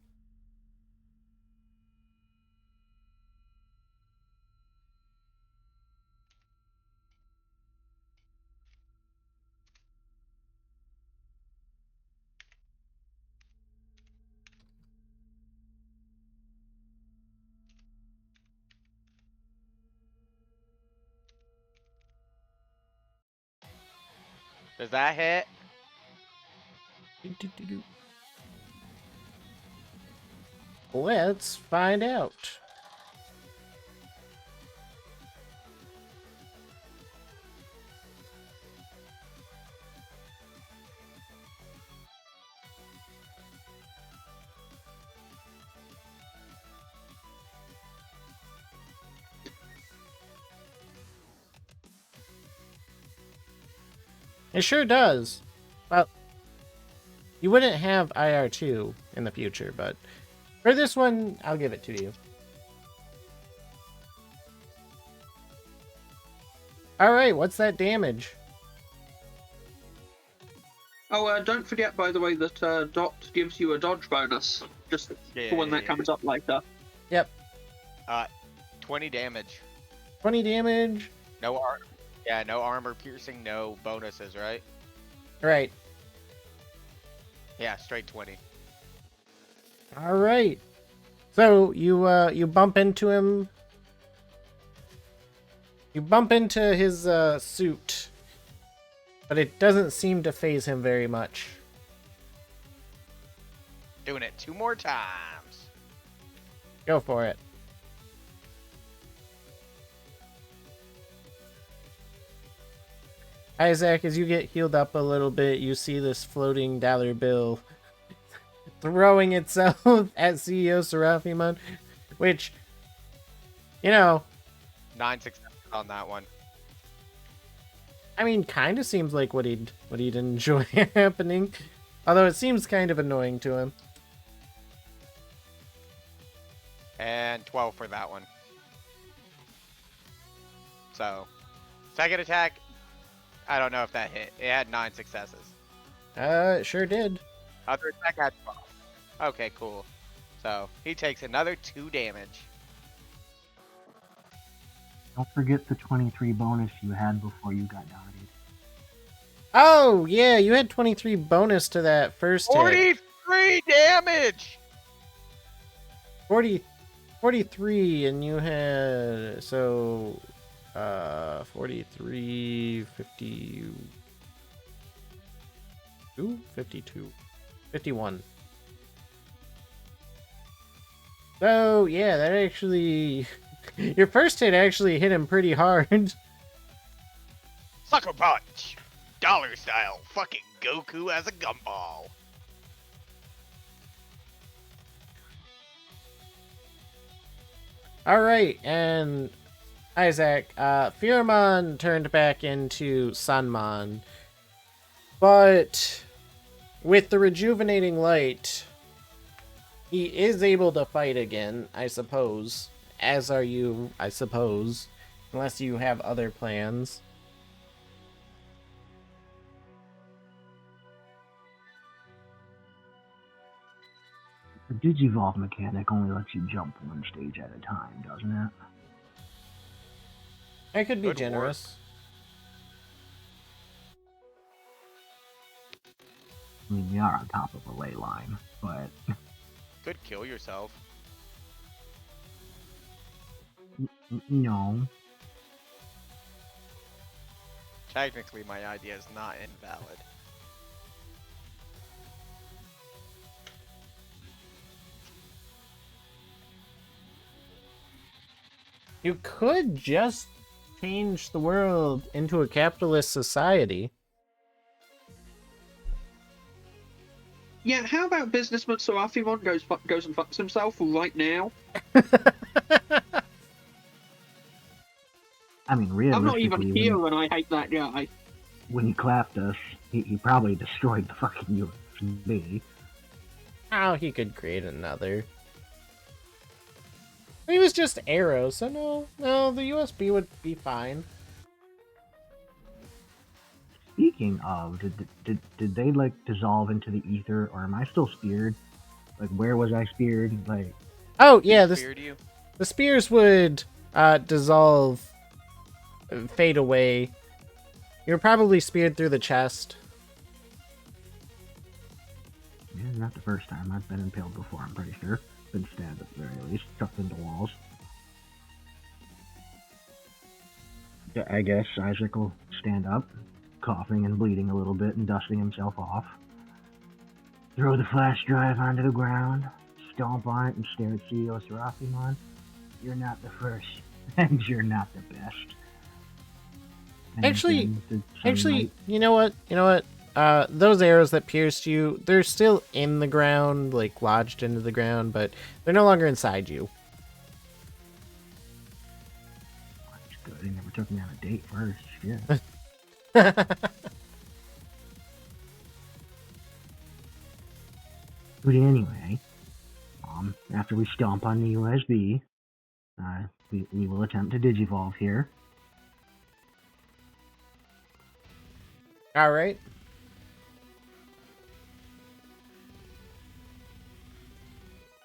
Does that hit? Let's find out. It sure does. Well, you wouldn't have IR2 in the future, but for this one, I'll give it to you. Alright, what's that damage? Oh, don't forget, by the way, that Dot gives you a dodge bonus, just for when that comes up later. Yep, 20 damage. 20 damage. No no armor piercing, no bonuses, right? Right. Yeah, straight 20. Alright. So, you bump into him. You bump into his suit. But it doesn't seem to faze him very much. Doing it 2 more times. Go for it. Isaac, as you get healed up a little bit, you see this floating dollar bill throwing itself at CEOSeraphimon, which, you know, 9 successes on that one. I mean, kind of seems like what he'd enjoy happening, although it seems kind of annoying to him. And 12 for that one. So, second attack, I don't know if that hit. It had 9 successes. It sure did. Other attack had 12. Okay, cool. So, he takes another 2 damage. Don't forget the 23 bonus you had before you got dotted. Oh, yeah, you had 23 bonus to that first hit. 43 damage! 43, and you had, so, 43, 52, 52, 51. So, yeah, that actually, your first hit actually hit him pretty hard. Sucker punch! Dollar style, fucking Goku as a gumball. Alright, and Isaac, Pheromon turned back into Sunmon. But with the rejuvenating light, he is able to fight again, I suppose. As are you, I suppose. Unless you have other plans. The Digivolve mechanic only lets you jump one stage at a time, doesn't it? I could be Good generous. I mean, we are on top of a ley line, but Could kill yourself. no. Technically, my idea is not invalid. You could just change the world into a capitalist society. Yeah, how about businessman Seraphimon goes and fucks himself right now? I mean, I'm not even realistically, here and I hate that guy. when he clapped us, he probably destroyed the fucking USB. Oh, he could create another. It was just arrows, so no, the USB would be fine. Speaking of, did they like dissolve into the ether, or am I still speared? Like, where was I speared? Like, Oh yeah, Speared you? the spears would dissolve, fade away. You're probably speared through the chest. yeah, not the first time I've been impaled before. I'm pretty sure. Been stabbed at the very least, chucked into walls. I guess Isaac will stand up, coughing and bleeding a little bit and dusting himself off. Throw the flash drive onto the ground, stomp on it and stare at CEOSeraphimon. You're not the first, and you're not the best. And Actually, then the Actually, sunlight- you know what? Those arrows that pierced you, they're still in the ground, like lodged into the ground, but they're no longer inside you. That's good. He never took me on a date first. Yeah. But anyway, after we stomp on the USB, we will attempt to digivolve here. All right.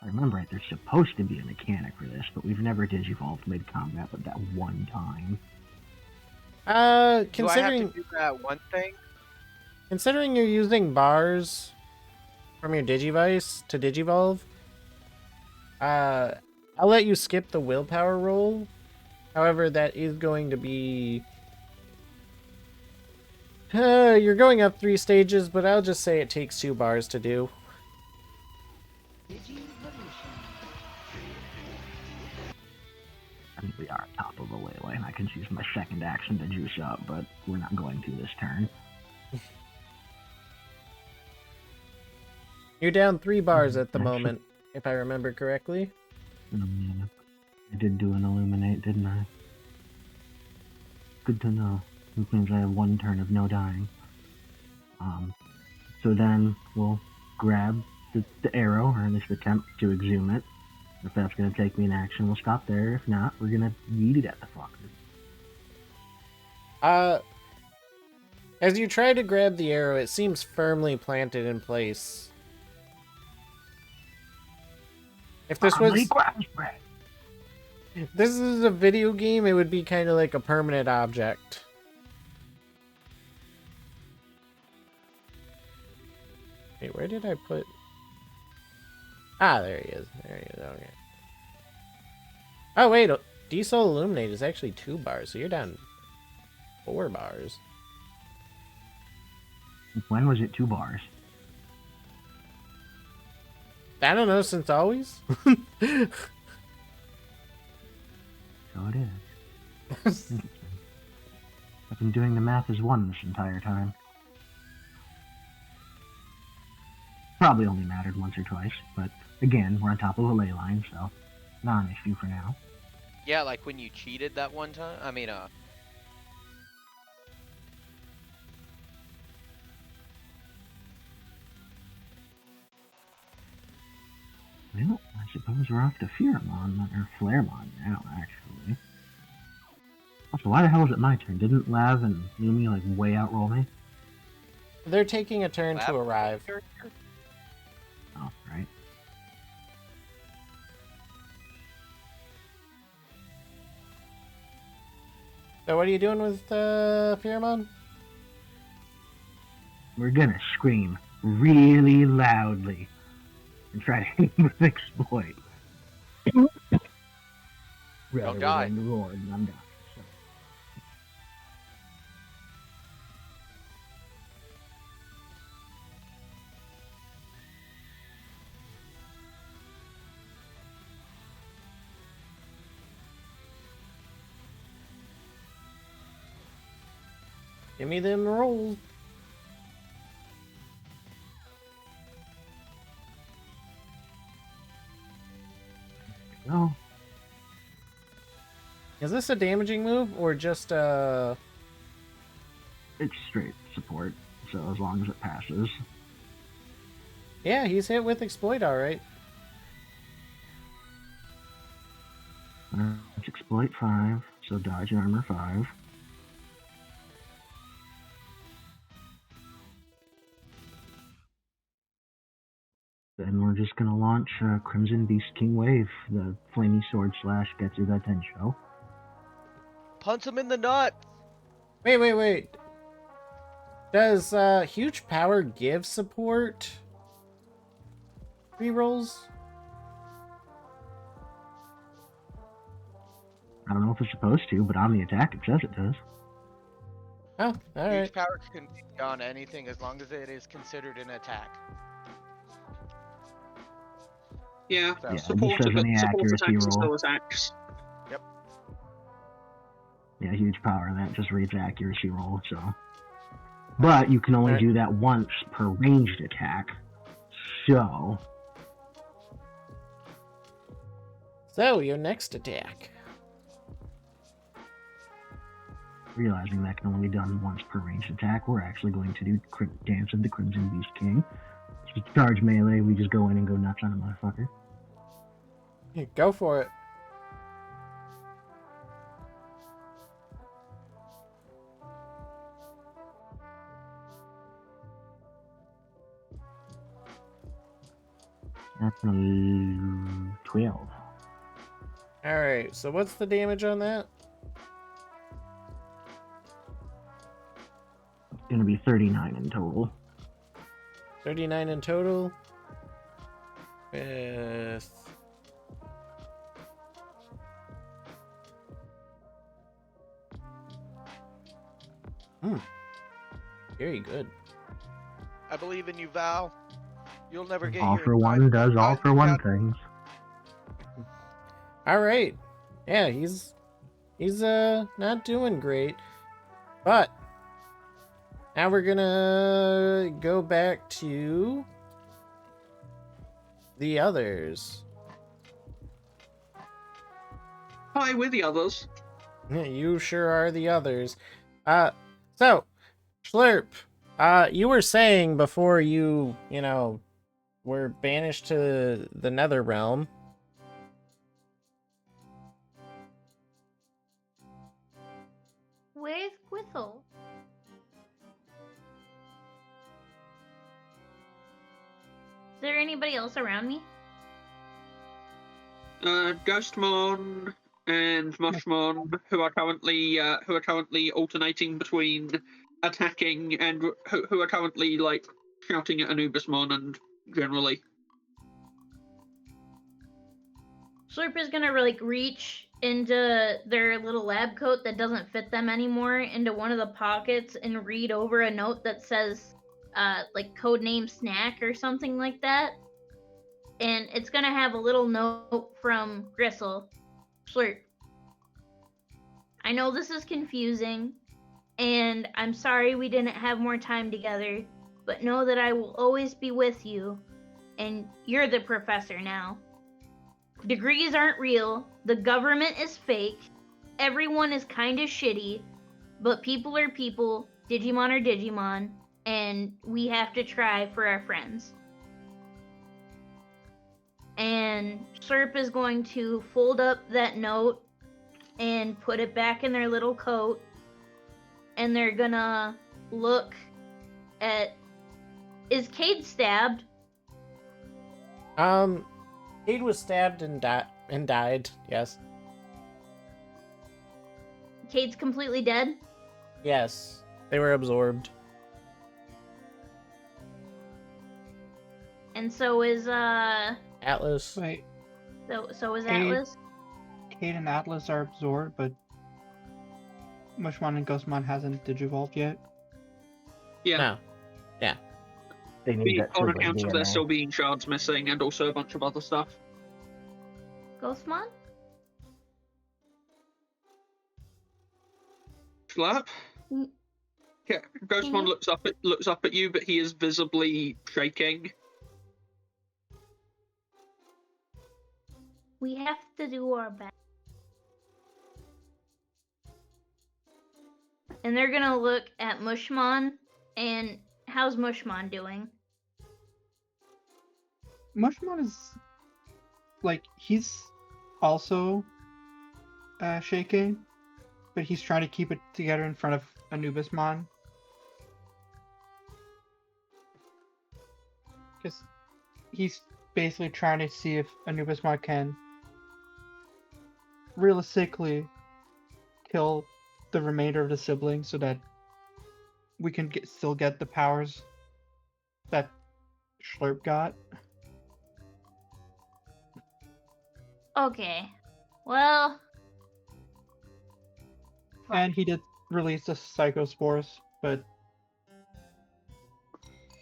I remember right, there's supposed to be a mechanic for this, but we've never digivolved mid-combat but that one time. Do I have Considering to do that one thing? considering you're using bars from your Digivice to Digivolve, I'll let you skip the willpower roll. However, that is going to be you're going up 3 stages, but I'll just say it takes 2 bars to do. I mean, we are on top of a ley line. I can use my second action to juice up, but we're not going to this turn. You're down 3 bars at the Actually- moment, if I remember correctly. Yeah. I did do an illuminate, didn't I? Good to know. Which means I have 1 turn of no dying. So then we'll grab the arrow, or at least attempt to exhume it. If that's going to take me in action, we'll stop there. If not, we're going to yeet it at the fucker. As you try to grab the arrow, it seems firmly planted in place. If this was if this is a video game, it would be kind of like a permanent object. Wait, where did I put? Ah, there he is. There he is. Okay. Oh wait, D-Soul Illuminate is actually 2 bars, so you're down 4 bars. When was it 2 bars? I don't know, since always. So it is. Interesting. I've been doing the math as 1 this entire time. Probably only mattered once or twice, but again, we're on top of a ley line, so not an issue for now. Yeah, like when you cheated that one time. I mean, Well, I suppose we're off to Fearmon, or Flaremon now, actually. Also, why the hell is it my turn? Didn't Lav and Lumi, like, way outroll me? They're taking a turn to Lab arrive. character? Oh, right. So what are you doing with Pheromone? We're gonna scream really loudly and try to hit him with exploit. Rather die. than roar and I'm down. So. Give me them rolls. No, Is this a damaging move or just it's straight support, so as long as it passes. Yeah, he's hit with exploit, all right. It's exploit 5, so dodge and armor 5. Then we're just gonna launch Crimson Beast King Wave, the flamey sword slash Getsuga Tensho. Punch him in the nuts. Wait. Does huge power give support rerolls? I don't know if it's supposed to, but on the attack it says it does. Oh, all right. Huge power can be on anything as long as it is considered an attack. Yeah, So- Yeah, it just support, says any support accuracy attacks roll. still attacks. Yeah, huge power, that just reads accuracy roll, so. But you can only Alright. do that once per ranged attack. So, So, your next attack. realizing that can only be done once per ranged attack, we're actually going to do Dance of the Crimson Beast King. Just charge melee, we just go in and go nuts on a motherfucker. Yeah, go for it. That's a 12. All right. So what's the damage on that? It's gonna be 39 in total. 39 in total. With very good. I believe in you, Val. You'll never get All your for one does all for one advisement things. All right. Yeah, he's not doing great. But now we're gonna go back to the others. Hi, we're the others. You sure are the others. So, Schlurp, you were saying before you were banished to the Nether Realm. Where's Whistle? Is there anybody else around me? Ghostmon and Mushmon, who are currently alternating between attacking and who are currently like shouting at Anubismon and generally. Slurp is gonna like reach into their little lab coat that doesn't fit them anymore into one of the pockets and read over a note that says like codename snack or something like that. And it's gonna have a little note from Gristle. Slurp, I know this is confusing, and I'm sorry we didn't have more time together, but know that I will always be with you, and you're the professor now. degrees aren't real, the government is fake, everyone is kind of shitty, but people are people, Digimon are Digimon, and we have to try for our friends. And Slurp is going to fold up that note and put it back in their little coat, and they're gonna look at. Is Cade stabbed? Cade was stabbed and died. Yes. Cade's completely dead? Yes. They were absorbed. And so is Atlas. Wait, so is Cade- Atlas? Cade and Atlas are absorbed, but Mushmon and Ghostmon hasn't digivolved yet. Yeah. No. Yeah. They need that On sibling account of there DNA. still being shards missing and also a bunch of other stuff. Ghostmon? Slap. Mm. Yeah, Ghostmon Mhm. looks up at you, but he is visibly shaking. We have to do our best. And they're gonna look at Mushmon, and how's Mushmon doing? Mushmon is like he's also shaking, but he's trying to keep it together in front of Anubismon. Because he's basically trying to see if Anubismon can realistically kill the remainder of the siblings so that we can still get the powers that Schlurp got. Okay. Well. And he did release the Psychospores, but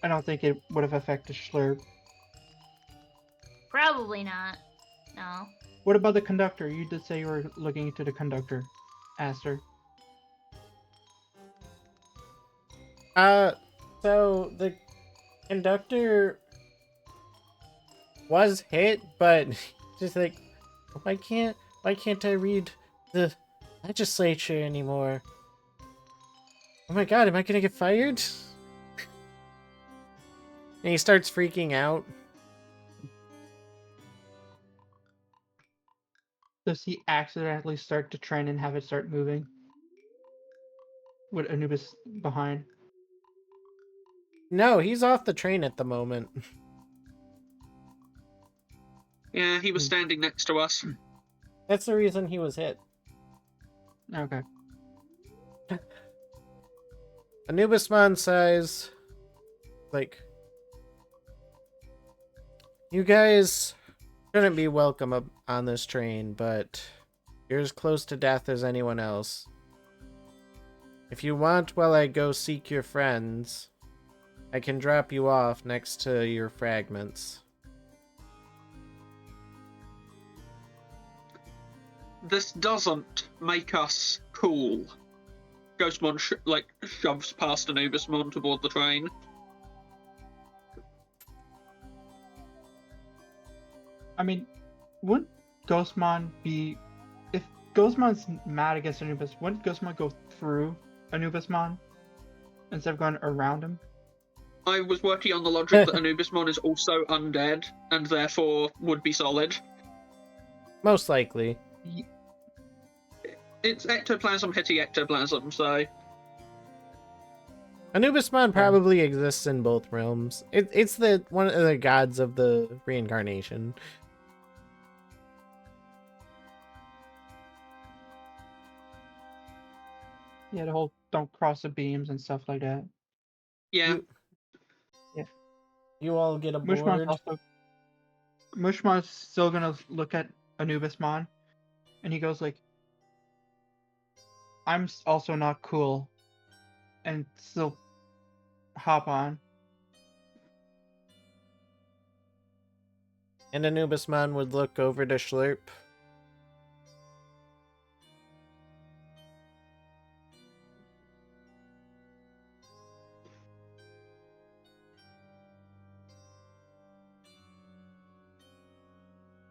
I don't think it would have affected Schlurp. Probably not. No. What about the conductor? You did say you were looking into the conductor, Aster. So the conductor was hit, but just like, why can't I read the legislature anymore? Oh my god, am I gonna get fired? And he starts freaking out. Does he accidentally start the train and have it start moving? With Anubis behind? No, he's off the train at the moment. Yeah, he was standing next to us. That's the reason he was hit. Okay. Anubismon says, like, you guys shouldn't be welcome on this train, but you're as close to death as anyone else. If you want while I go seek your friends, I can drop you off next to your fragments. This doesn't make us cool. Ghostmon shoves past Anubismon toward the train. I mean, wouldn't Ghostmon be... If Ghostmon's mad against Anubis, wouldn't Ghostmon go through Anubismon instead of going around him? I was working on the logic that Anubismon is also undead, and therefore would be solid. Most likely. It's ectoplasm hitting ectoplasm, so... Anubismon probably exists in both realms. It's the one of the gods of the reincarnation. Yeah, the whole don't cross the beams and stuff like that. Yeah. You all get aboard. Mushmon's still gonna look at Anubismon, and he goes like, I'm also not cool, and still hop on. And Anubismon would look over to Schlurp.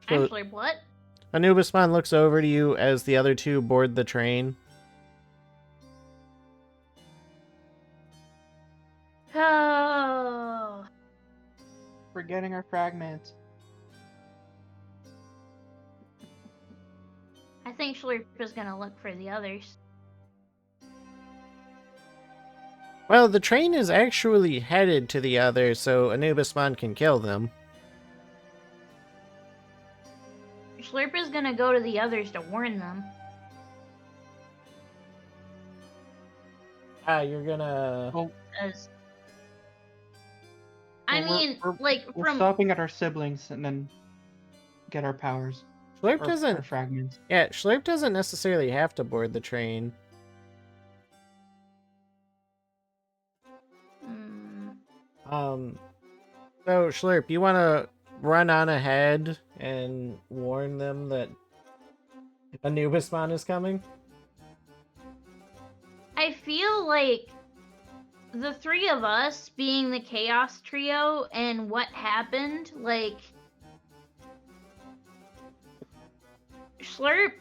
So Actually, what? Anubismon looks over to you as the other two board the train. Oh. We're getting our fragments. I think Slurp is gonna look for the others. Well, the train is actually headed to the others, so Anubismon can kill them. Slurp is gonna go to the others to warn them. You're gonna... Well, As well, I mean, like we're from stopping at our siblings and then get our powers. Slurp Our doesn't... fragments. Yeah, Slurp doesn't necessarily have to board the train. So Slurp, you want to run on ahead and warn them that Anubismon is coming? I feel like the three of us being the Chaos Trio and what happened, like Slurp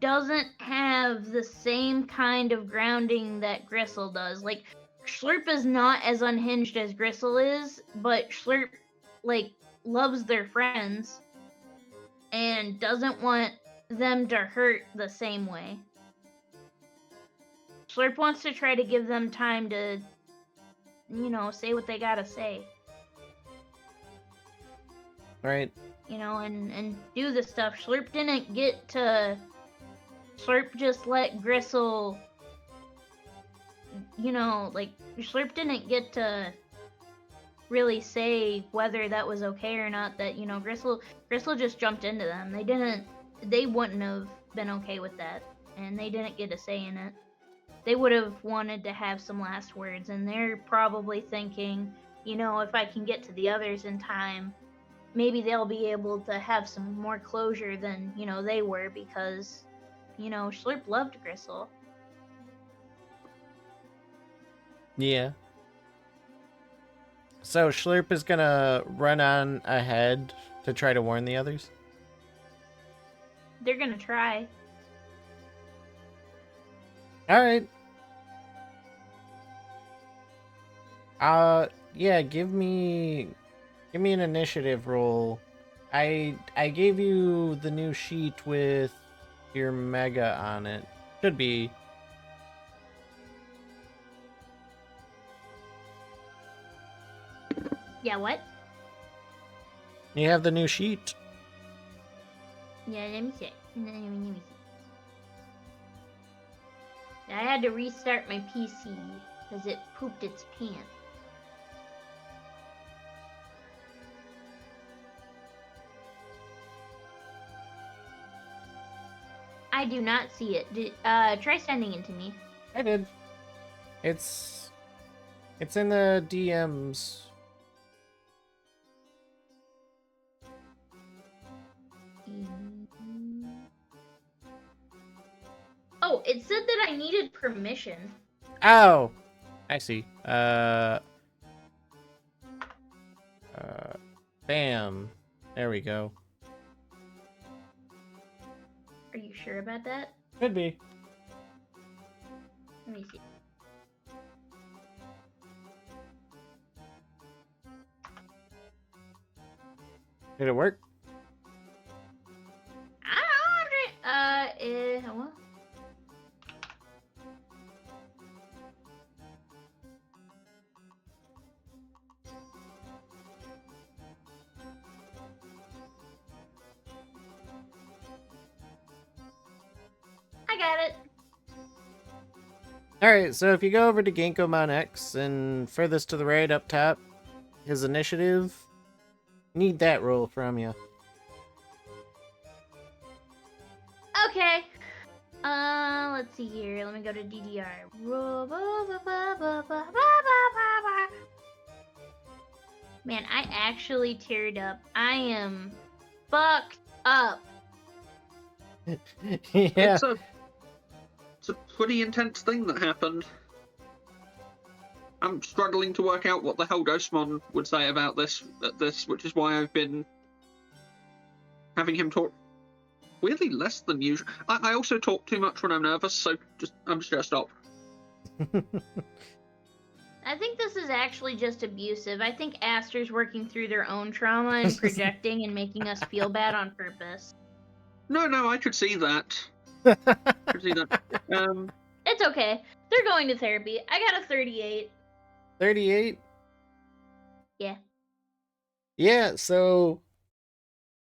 doesn't have the same kind of grounding that Gristle does. Like Slurp is not as unhinged as Gristle is, but Slurp like loves their friends and doesn't want them to hurt the same way. Slurp wants to try to give them time to, you know, say what they gotta say. Right. You know, and do the stuff. Slurp didn't get to... Slurp just let Gristle... You know, like, Slurp didn't get to really say whether that was okay or not. That, you know, Gristle just jumped into them. They wouldn't have been okay with that. And they didn't get a say in it. They would have wanted to have some last words, and they're probably thinking, you know, if I can get to the others in time, maybe they'll be able to have some more closure than, you know, they were, because, you know, Slurp loved Gristle. Yeah. So Slurp is gonna run on ahead to try to warn the others? They're gonna try. Alright. Yeah, give me an initiative roll. I gave you the new sheet with your mega on it. Should be. Yeah, what? You have the new sheet. Yeah, let me see. Let me see. I had to restart my PC because it pooped its pants. I do not see it. Try sending it to me. I did. It's in the DMs. Oh, it said that I needed permission. Oh, I see. Bam. There we go. Are you sure about that? Could be. Let me see. Did it work? I don't know. What? I got it. Alright, so if you go over to Genkomon X and furthest to the right up top, his initiative, need that roll from you. Okay. Let's see here. Let me go to DDR. Man, I actually teared up. I am fucked up. Yeah. It's a pretty intense thing that happened. I'm struggling to work out what the hell Ghostmon would say about this, which is why I've been having him talk weirdly less than usual. I also talk too much when I'm nervous, so I'm just gonna stop. I think this is actually just abusive. I think Aster's working through their own trauma and projecting and making us feel bad on purpose. No, I could see that. Could see that. It's okay. They're going to therapy. I got a 38. 38? Yeah. Yeah, so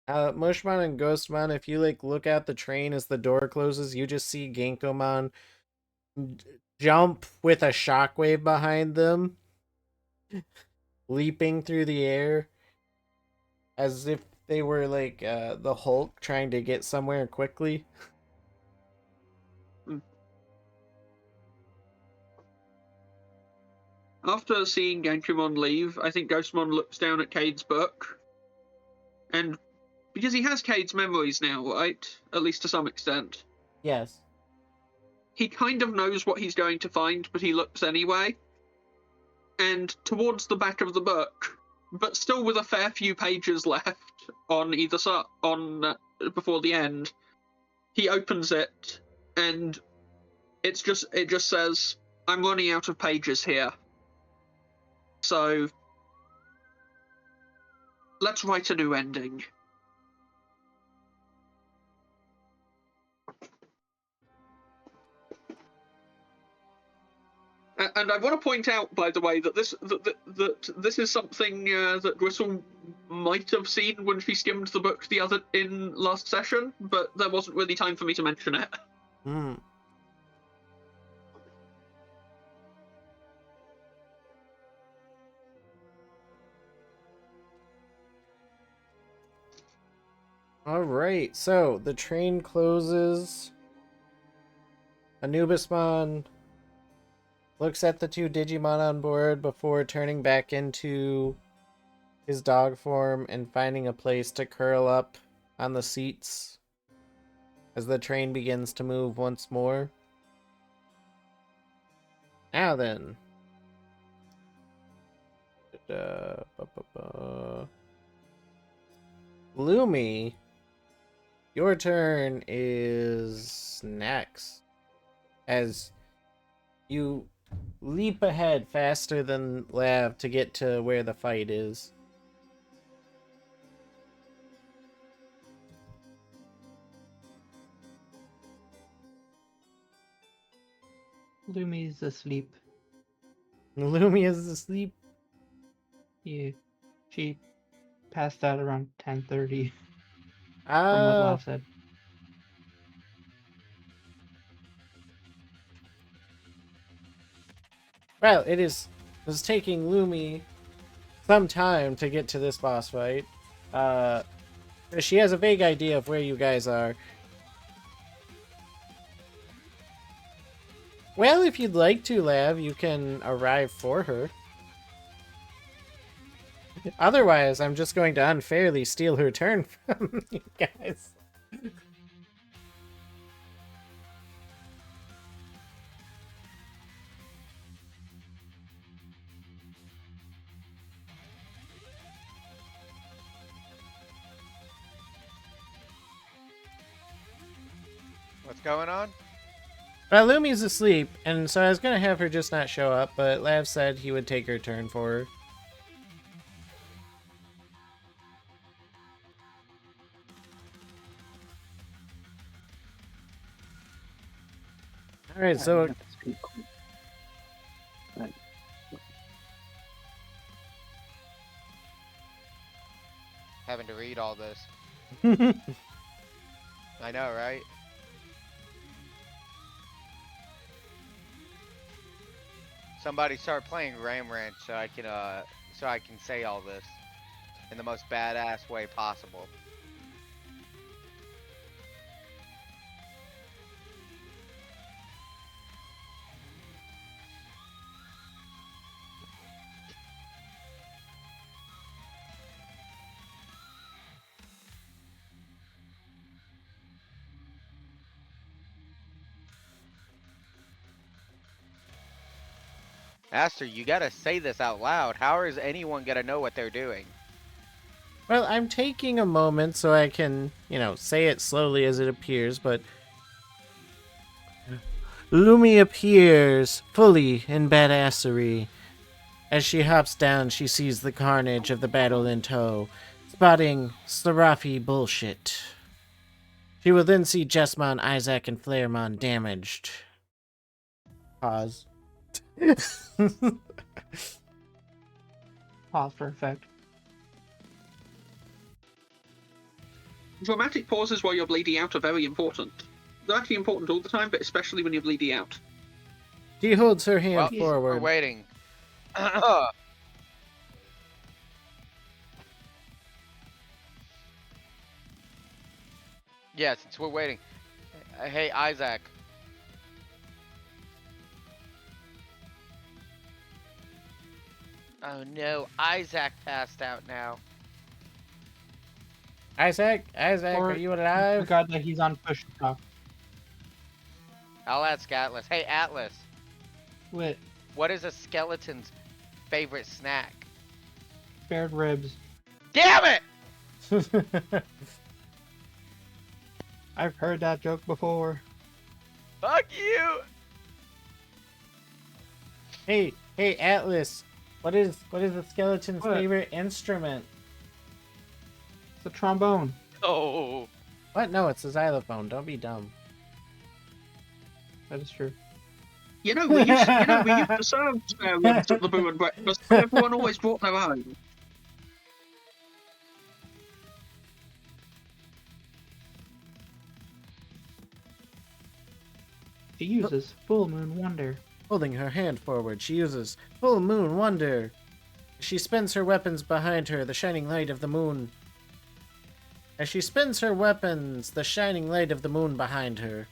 Mushmon and Ghostmon, if you like look out the train as the door closes, you just see Genkomon jump with a shockwave behind them, leaping through the air as if they were like the Hulk trying to get somewhere quickly. After seeing Gankumon leave, I think Ghostmon looks down at Cade's book, and because he has Cade's memories now, right? At least to some extent. Yes. He kind of knows what he's going to find, but he looks anyway. And towards the back of the book, but still with a fair few pages left on either side, before the end, he opens it, and it just says, "I'm running out of pages here. So let's write a new ending." And I want to point out, by the way, that this is something that Gristle might have seen when she skimmed the book in last session, but there wasn't really time for me to mention it. Hmm. Alright, so the train closes. Anubismon looks at the two Digimon on board before turning back into his dog form and finding a place to curl up on the seats as the train begins to move once more. Now then. Lumi, your turn is next. As you leap ahead faster than Lav to get to where the fight is. Lumi's asleep. Lumi is asleep. Yeah, she passed out around 10:30 from what Lav said. Well, it's taking Lumi some time to get to this boss fight. She has a vague idea of where you guys are. Well, if you'd like to, Lav, you can arrive for her. Otherwise, I'm just going to unfairly steal her turn from you guys. What's going on? Well, Lumi's asleep, and so I was going to have her just not show up, but Lav said he would take her turn for her. Alright, so... Having to read all this. I know, right? Somebody start playing Ram Ranch so I can say all this in the most badass way possible. Aster, you gotta say this out loud. How is anyone gonna know what they're doing? Well, I'm taking a moment so I can, say it slowly as it appears, but Lumi appears fully in badassery. As she hops down, she sees the carnage of the battle in tow, spotting Seraphi bullshit. She will then see Jesmon, Isaac, and Flairmon damaged. Pause. Pause for effect. Dramatic pauses while you're bleeding out are very important. They're actually important all the time, but especially when you're bleeding out. She holds her hand Well, forward. we're waiting. Yeah, since we're waiting. Hey, Isaac. Oh no, Isaac passed out now. Isaac, Or are you I alive? forgot that he's on push talk. I'll ask Atlas. Hey, Atlas. With What is a skeleton's favorite snack? spared ribs. Damn it! I've heard that joke before. Fuck you! Hey, Atlas. What is the skeleton's What? favorite instrument? It's a trombone. Oh. What? No, it's a xylophone. Don't be dumb. That is true. We used to serve spare ribs at the Boo and Breakfast, but everyone always brought their own. She uses full moon wonder. Holding her hand forward, she uses Full Moon Wonder. She spins her weapons behind her, the shining light of the moon. As she spins her weapons, the shining light of the moon behind her.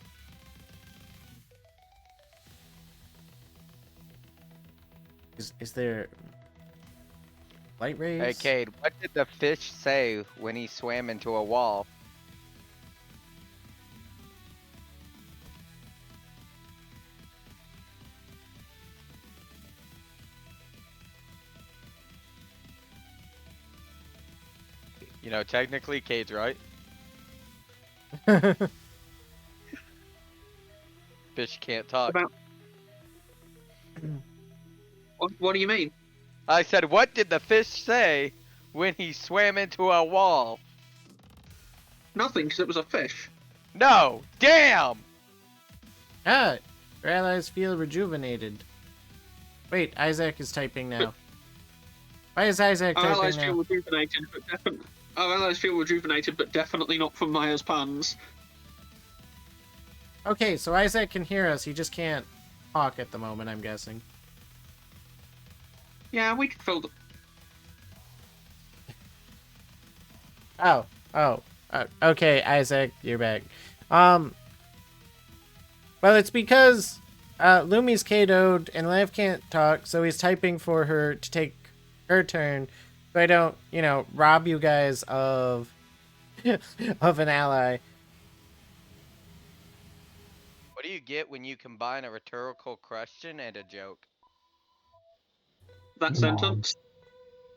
Is there light rays? Hey, Cade, what did the fish say when he swam into a wall? You know, technically, Cade's right. Fish can't talk. About what do you mean? I said, what did the fish say when he swam into a wall? Nothing, because it was a fish. No! Damn! Ah, your allies feel rejuvenated. Wait, Isaac is typing now. Why is Isaac Our typing allies now? feel rejuvenated, but definitely not from Maya's puns. Okay, so Isaac can hear us. He just can't talk at the moment, I'm guessing. Yeah, we could fill the... Okay, Isaac, you're back. Well, it's because Lumi's KO'd and Lav can't talk, so he's typing for her to take her turn, so I don't, rob you guys of of an ally. What do you get when you combine a rhetorical question and a joke? that sentence.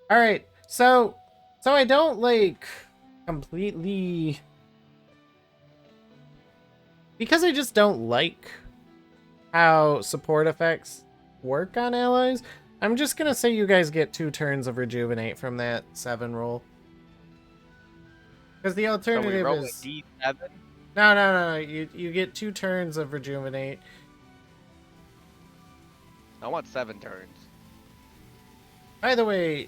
All right, so I don't completely, because I just don't like how support effects work on allies. I'm just gonna say you guys get 2 turns of rejuvenate from that 7 roll, because the So we alternative roll is a D7? no. You get 2 turns of rejuvenate. I want 7 turns. By the way,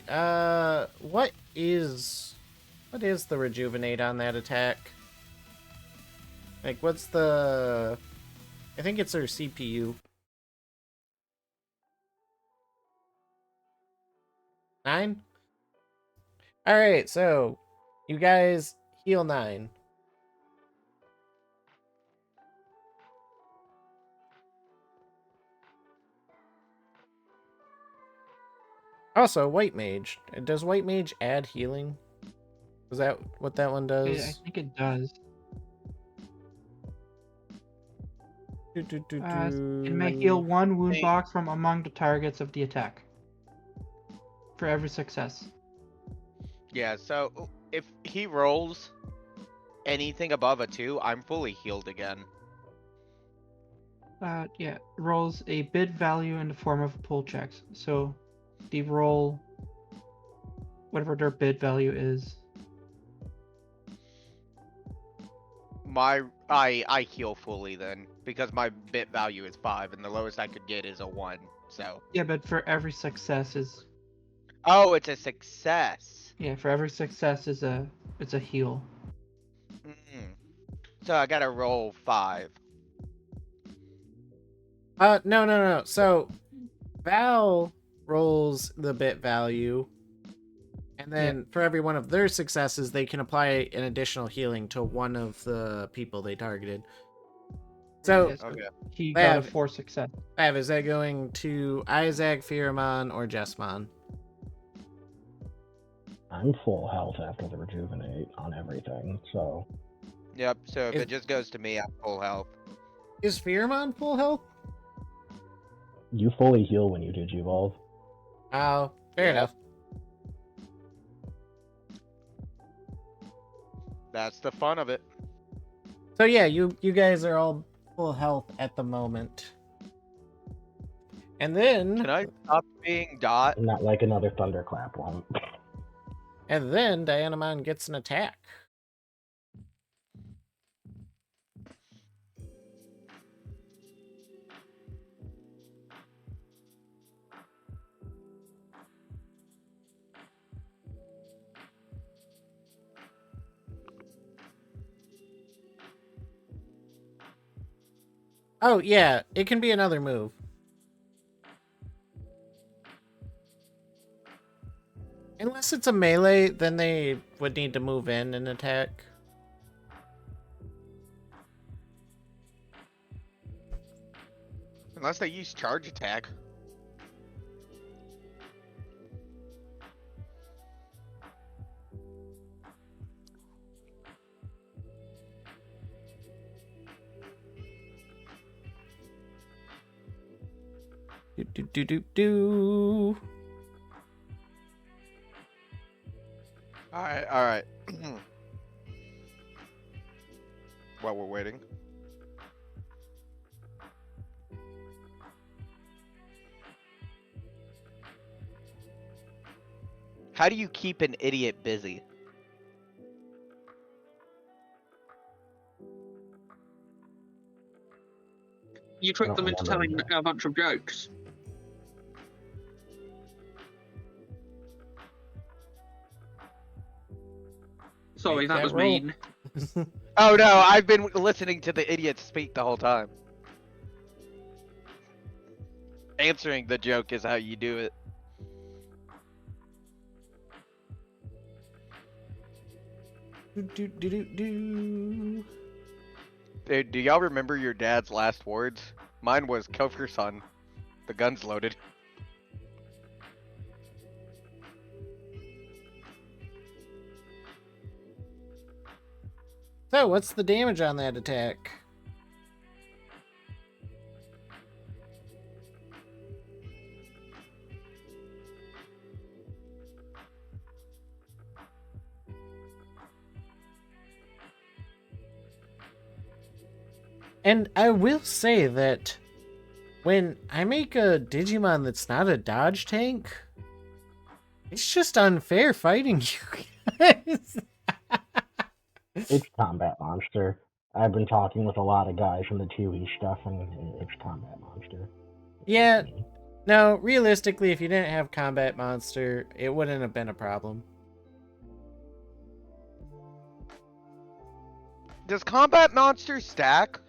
what is the rejuvenate on that attack? Like, what's the... I think it's her CPU. 9? Alright, so you guys heal 9. Also, White Mage. Does White Mage add healing? Is that what that one I does? think it does. It may heal 1 wound box from among the targets of the attack. For every success. Yeah, so if he rolls anything above a 2, I'm fully healed again. Yeah, rolls a bid value in the form of pull checks. So they roll whatever their bid value is. I heal fully then because my bit value is 5 and the lowest I could get is a 1. So Yeah, but for every success is oh, it's a success. for every success is it's a heal. Mm. So I gotta roll 5. No. So Val rolls the bit value, and then for every one of their successes, they can apply an additional healing to one of the people they targeted. So, Okay. He got a Lav, 4 success. is that going to Isaac, Pheromon, or Jessmon? I'm full health after the rejuvenate on everything, so Yep. So if it just goes to me, I'm full health. Is Pheromon full health? you fully heal when you digivolve. Oh, fair enough. That's the fun of it. So yeah, you guys are all full health at the moment. And then Can I stop being Dot? Not like another thunderclap one. Dianamon gets an attack. Oh yeah, it can be another move. Unless it's a melee, then they would need to move in and attack. Unless they use charge attack. Do. Alright. While we're waiting. How do you keep an idiot busy? You I trick don't them into remember telling a bunch of jokes. Sorry, Make that that was roll. mean. Oh no, I've been listening to the idiot speak the whole time. Answering the joke is how you do it. Do. Dude, do y'all remember your dad's last words? Mine was, "Kill your son. The gun's loaded." So, what's the damage on that attack? And I will say that when I make a Digimon that's not a dodge tank, it's just unfair fighting you guys. It's Combat Monster. I've been talking with a lot of guys from the 2E stuff, and it's Combat Monster. Yeah, no, realistically, if you didn't have Combat Monster, it wouldn't have been a problem. Does Combat Monster stack?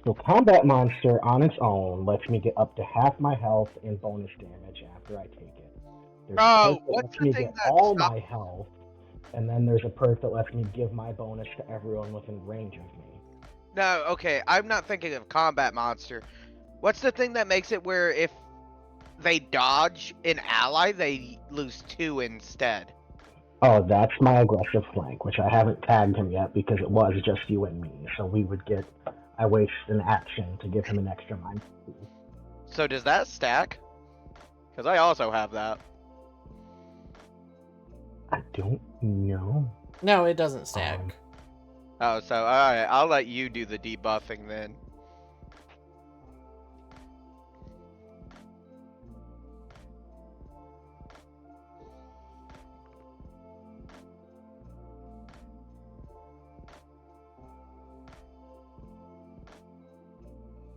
So Combat Monster on its own lets me get up to half my health and bonus damage after I take it. There's Oh, a perk that what's lets the me thing get that all stops- my health, and then there's a perk that lets me give my bonus to everyone within range of me. No, okay, I'm not thinking of Combat Monster. What's the thing that makes it where if they dodge an ally, they lose 2 instead? Oh, that's my aggressive flank, which I haven't tagged him yet because it was just you and me. So we would get. I waste an action to give him an extra mind. So does that stack? Because I also have that. I don't No. No, it doesn't stack. Oh, so alright, I'll let you do the debuffing then.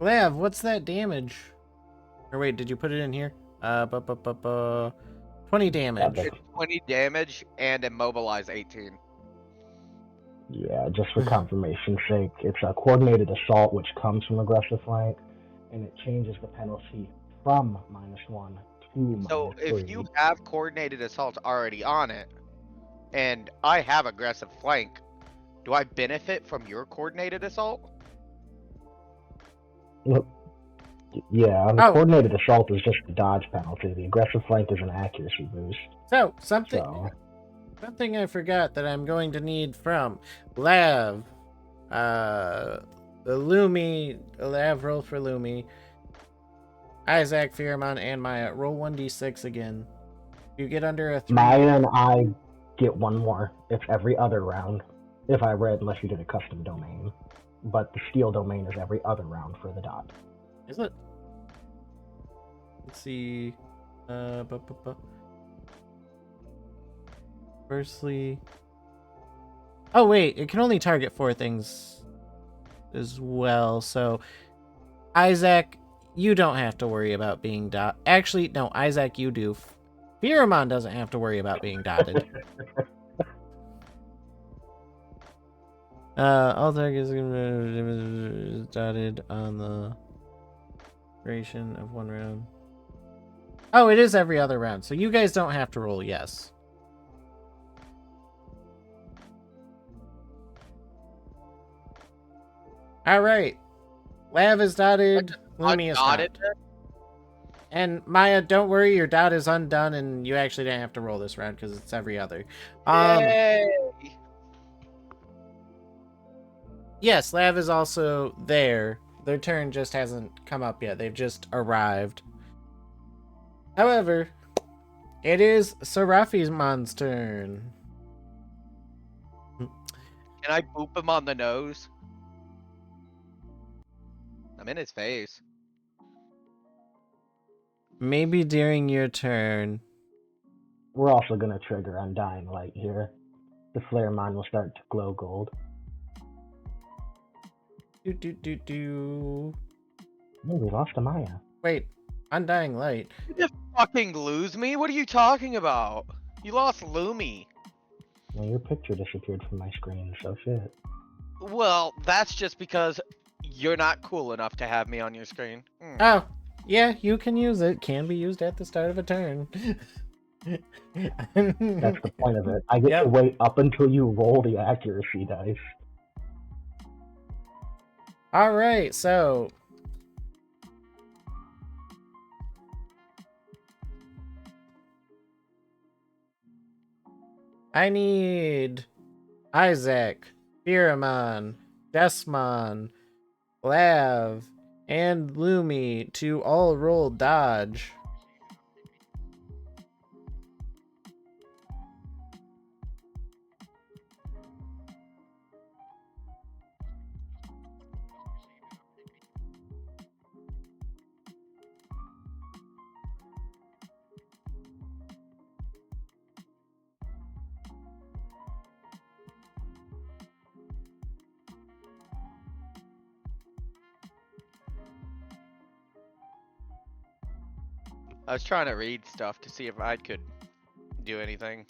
Lav, what's that damage? Or wait, did you put it in here? 20 damage. Yeah, It's 20 damage and immobilize 18. Yeah, just for confirmation's sake, it's a coordinated assault which comes from aggressive flank, and it changes the penalty from -1 to So -3. if you have coordinated assault already on it, and I have aggressive flank, do I benefit from your coordinated assault? Look, yeah, the Oh. coordinated assault is just a dodge penalty. The aggressive flank is an accuracy boost. So, something I forgot that I'm going to need from Lav. The Lumi, Lav roll for Lumi. Isaac, Pheromon, and Maya. Roll 1d6 again. You get under a 3. Maya and I get one more. It's every other round. If I read, unless you did a custom domain. But the steel domain is every other round for the dot. Is it? Let's see. Firstly. Oh, wait. It can only target 4 things as well. So, Isaac, you don't have to worry about being dot. Actually, no, Isaac, you do. Pheromon doesn't have to worry about being dotted. All targets dotted on the duration of 1 round. Oh, it is every other round, so you guys don't have to roll yes. Alright. Lav is dotted. Lumi is not. And Maya, don't worry, your dot is undone, and you actually didn't have to roll this round because it's every other. Yay! Yes, Lav is also there. Their turn just hasn't come up yet. They've just arrived. However, it is Seraphimon's turn. Can I boop him on the nose? I'm in his face. Maybe during your turn. We're also going to trigger Undying Light here. The flare mine will start to glow gold. Do. Oh, we lost a Maya. Wait, Undying Light. You just fucking lose me? What are you talking about? You lost Lumi. Well, your picture disappeared from my screen, so shit. Well, that's just because you're not cool enough to have me on your screen. Oh, yeah, you can use it. Can be used at the start of a turn. That's the point of it. I get to wait up until you roll the accuracy dice. Alright, so I need Isaac, Pheromon, Desmon, Lav, and Lumi to all roll dodge. I was trying to read stuff to see if I could do anything.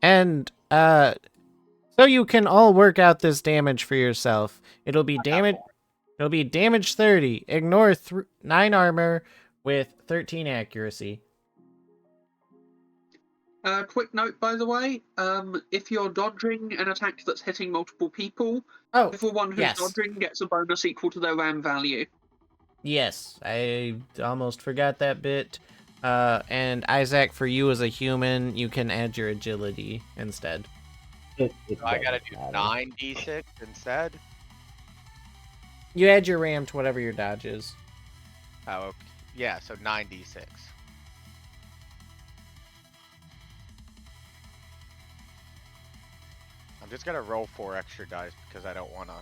And, so you can all work out this damage for yourself. It'll be damage 30. Ignore 9 armor with 13 accuracy. Quick note, by the way, if you're dodging an attack that's hitting multiple people, everyone who's dodging gets a bonus equal to their RAM value. Yes, I almost forgot that bit. And Isaac, for you as a human, you can add your agility instead. So I gotta do 9d6 instead? You add your RAM to whatever your dodge is. Oh, Yeah, so 9d6. I'm just gonna roll 4 extra dice because I don't want to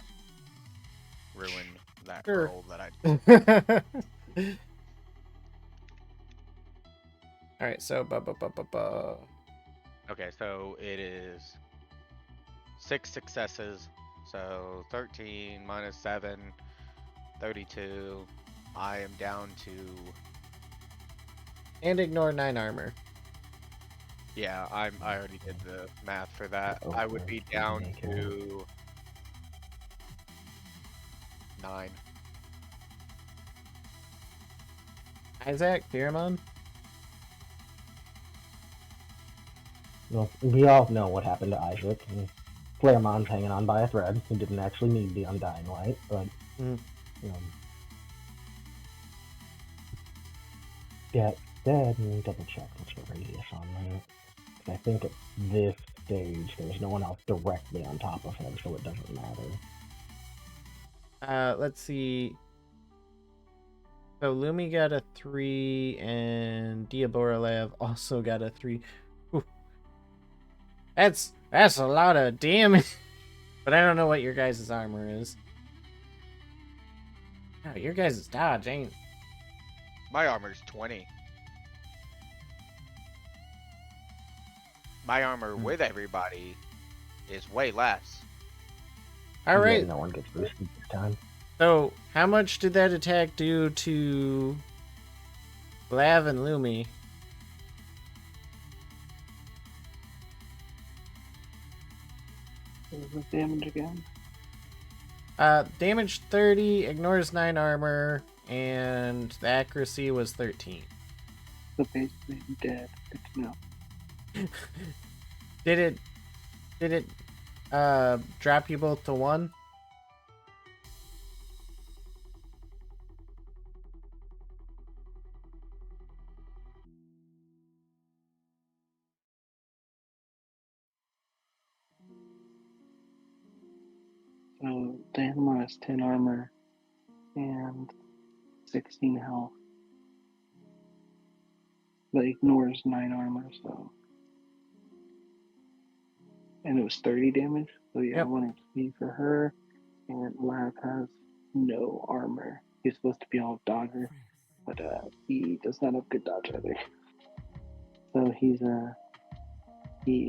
ruin that Sure. roll that I. All right, so Okay, so it is 6 successes. So 13 minus 7, 32. I am down to. and ignore 9 armor. Yeah, I already did the math for that. Oh, I would be okay, down make it. to 9. Isaac, Pheromone? Well, we all know what happened to Isaac. Claremont's hanging on by a thread. He didn't actually need the Undying Light, but Mm. Get dead. Let me double check what's the radius on that. 'Cause I think at this stage there's no one else directly on top of him, so it doesn't matter. Let's see. So Lumi got a 3, and Diaboralev also got a 3. Ooh. That's a lot of damage. But I don't know what your guys' armor is. Oh, your guys' dodge ain't. My armor's 20. My armor with everybody is way less. All Yeah, right. no one gets boosted this time. So, how much did that attack do to Lav and Lumi? What was the damage again? Damage 30, ignores 9 armor, and the accuracy was 13. So basically, I'm dead. Good to know. Did it drop you both to 1? So Diamond has 10 armor and 16 health, but ignores 9 armor, so. And it was 30 damage, so yeah, Yep. 1 HP for her. And Lav has no armor. He's supposed to be all dodger, but he does not have good dodge either. So he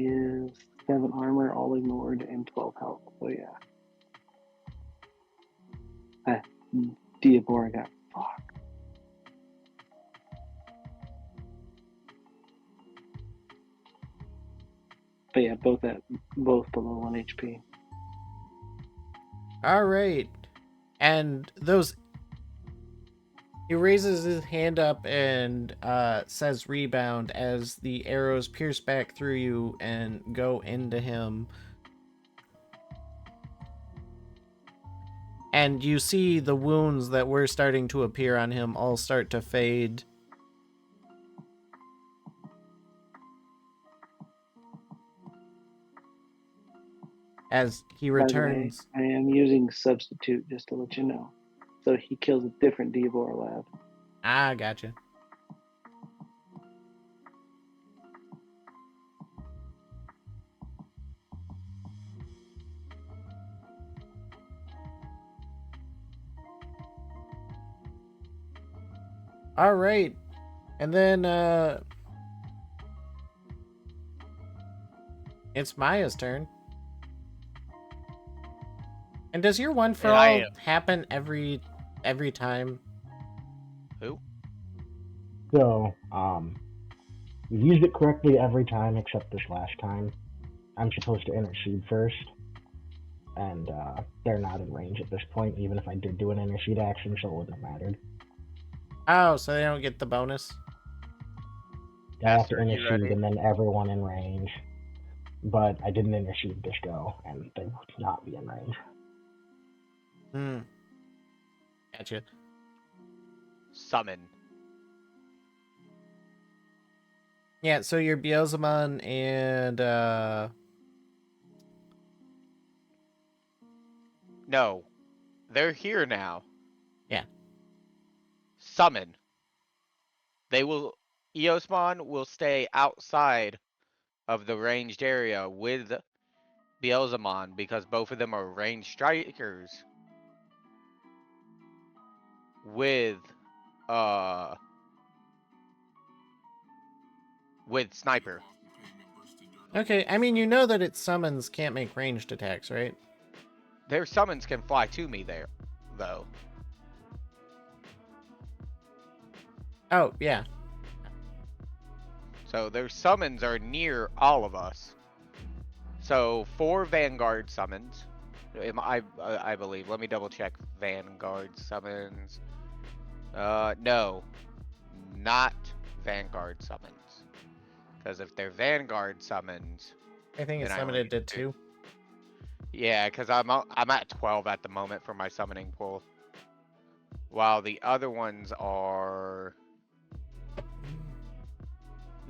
is 7 armor, all ignored, and 12 health. So yeah. Diabora got fucked. But yeah, both below 1 HP. All right. And those. He raises his hand up and says rebound as the arrows pierce back through you and go into him. And you see the wounds that were starting to appear on him all start to fade. As he returns. By the way, I am using substitute just to let you know. So he kills a different Diabora lab. Ah, gotcha. All right. And then it's Maya's turn. And does your one for And I all am. happen every time? Who? So, we used it correctly every time except this last time. I'm supposed to intercede first, and they're not in range at this point, even if I did do an intercede action, so it wouldn't have mattered. Oh, so they don't get the bonus? I have to Esther, you intercede ready? and then everyone in range. But I didn't intercede this go, and they would not be in range. Hmm. Gotcha. Summon. Yeah, so you're Beelzemon and No. They're here now. Yeah. Summon. They will. Eosmon will stay outside of the ranged area with Beelzemon because both of them are ranged strikers with uh with sniper. Okay, I mean, you know that its summons can't make ranged attacks, right? Their summons can fly to me there, though. Oh, yeah. So their summons are near all of us. So 4 Vanguard summons. I believe. Let me double check Vanguard summons. No. Not Vanguard summons. Because if they're Vanguard summons, I think it's then I only limited to need 2. Yeah, because I'm at 12 at the moment for my summoning pool. While the other ones are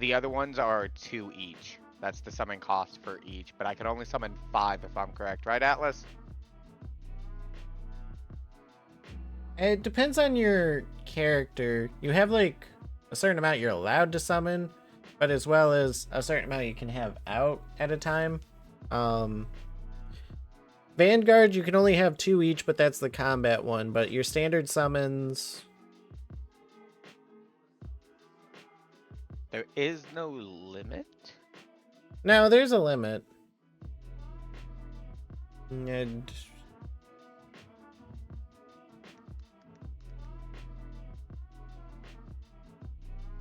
2 each. That's the summon cost for each, but I can only summon 5 if I'm correct, right, Atlas? It depends on your character. You have, like, a certain amount you're allowed to summon, but as well as a certain amount you can have out at a time. Vanguard, you can only have 2 each, but that's the combat one. But your standard summons... There is no limit? No, there's a limit. And...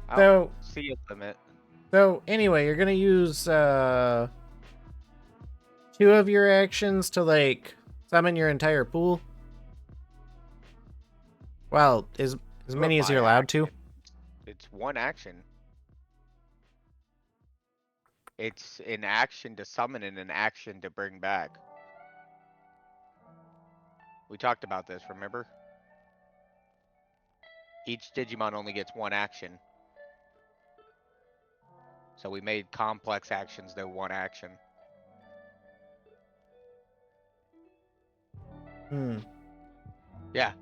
I So, don't see a limit. so anyway, you're gonna use 2 of your actions to, like, summon your entire pool. Well, as many as you're allowed to. It's 1 action. It's an action to summon and an action to bring back. We talked about this, remember? Each Digimon only gets 1 action. So we made complex actions their 1 action. Yeah.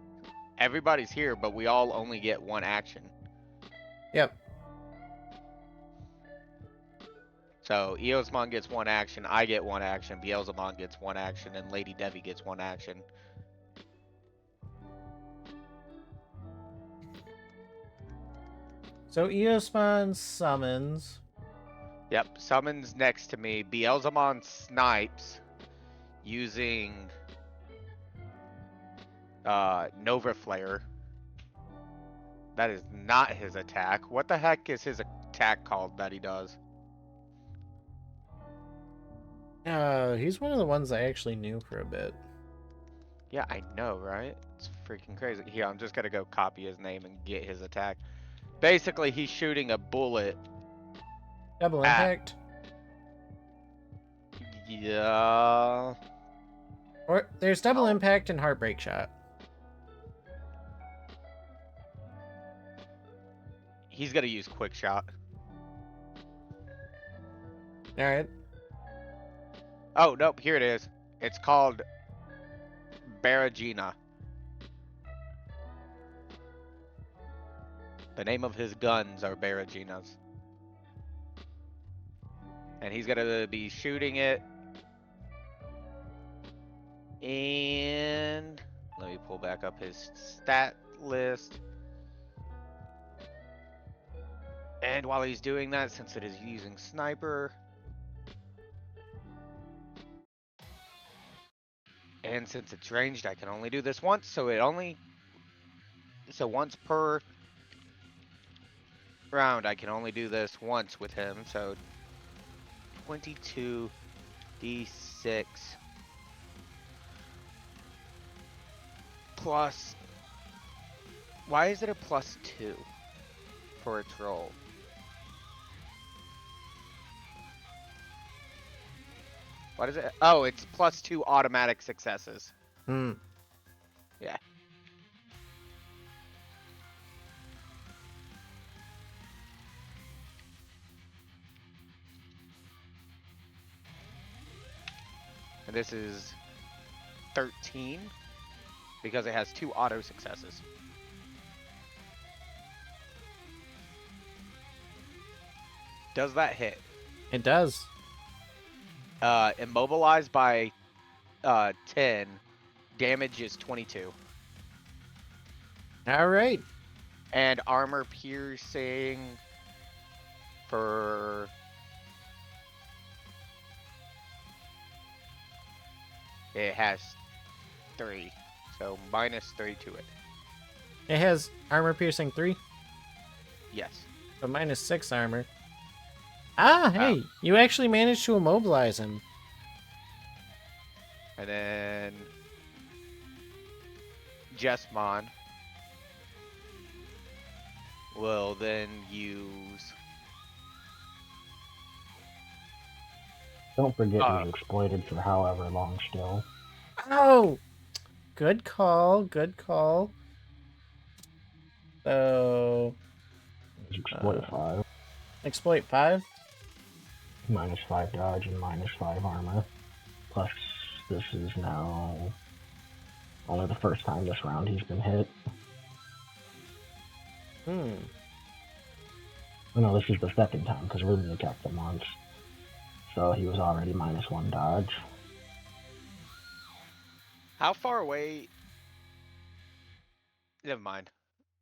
Everybody's here, but we all only get 1 action. Yep. So Eosmon gets 1 action, I get 1 action, Beelzemon gets 1 action, and Lady Debbie gets 1 action. So Eosmon summons. Yep, summons next to me. Beelzemon snipes using Nova Flare. That is not his attack. What the heck is his attack called that he does? He's one of the ones I actually knew for a bit. Yeah, I know, right? It's freaking crazy. Here, I'm just gonna go copy his name and get his attack. Basically, he's shooting a bullet. Double impact? Yeah. Or there's double impact and heartbreak shot. He's gonna use quick shot. Alright. Oh, nope, here it is. It's called Baragina. The name of his guns are Baraginas. And he's gonna be shooting it. And let me pull back up his stat list. And while he's doing that, since it is using sniper, and since it's ranged, I can only do this once, so once per round, I can only do this once with him, so 22 d6 plus, why is it a +2 for its roll? What is it? Oh, it's +2 automatic successes. Hmm. Yeah. And this is 13 because it has 2 auto successes. Does that hit? It does. Immobilized by 10. Damage is 22. All right. And armor piercing for... It has 3. So -3 to it. It has armor piercing 3, Yes. but -6 armor. Ah, hey, you actually managed to immobilize him. And then... Jesmon will then use... Don't forget he's exploited for however long still. Oh! Good call, good call. So... He's exploit 5. Exploit 5? -5 dodge and -5 armor. Plus, this is now only the first time this round he's been hit. Hmm. Oh, no, this is the second time because Ruby attacked him once. So he was already -1 dodge. How far away... Never mind.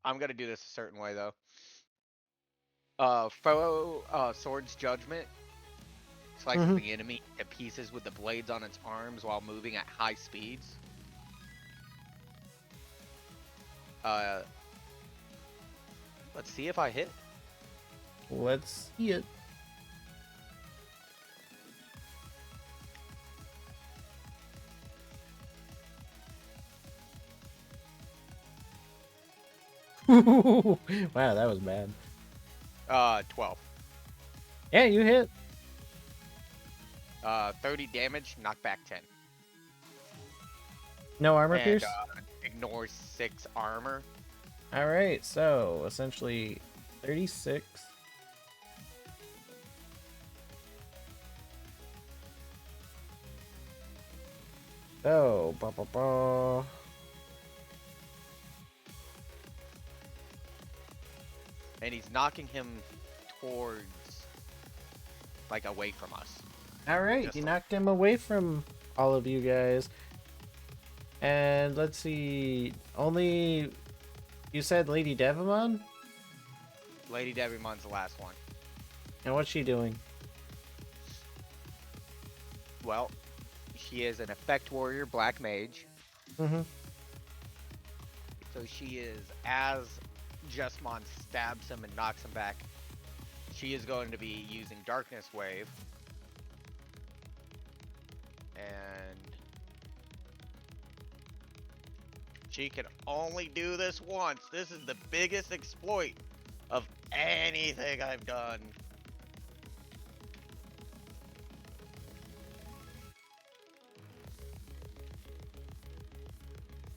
I'm gonna do this a certain way, though. Foe Sword's Judgment slices the enemy to pieces with the blades on its arms while moving at high speeds. Let's see if I hit. Let's see it. Wow, that was bad. 12. Yeah, you hit. 30 damage, knockback 10. No armor And, pierce? ignore 6 armor. Alright, so essentially 36. So, And he's knocking him towards, like, away from us. Alright, Just you like- knocked him away from all of you guys. And let's see, only, you said Lady Devimon? Lady Devimon's the last one. And what's she doing? Well, she is an effect warrior black mage. Mm-hmm. So she is, as Jesmon stabs him and knocks him back, she is going to be using Darkness Wave. And she can only do this once. This is the biggest exploit of anything I've done.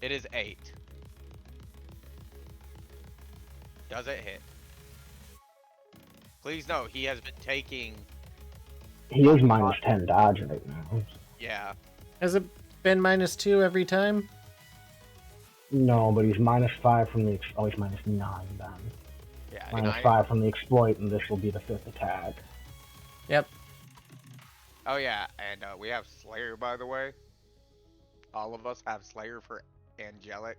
It is 8. Does it hit? Please no, he has been taking... He is -10 dodge right now. Yeah. Has it been -2 every time? No, but he's -5 from the... Oh, he's -9 then. Yeah. -5 from the exploit, and this will be the 5th attack. Yep. Oh yeah, and we have Slayer, by the way. All of us have Slayer for angelic,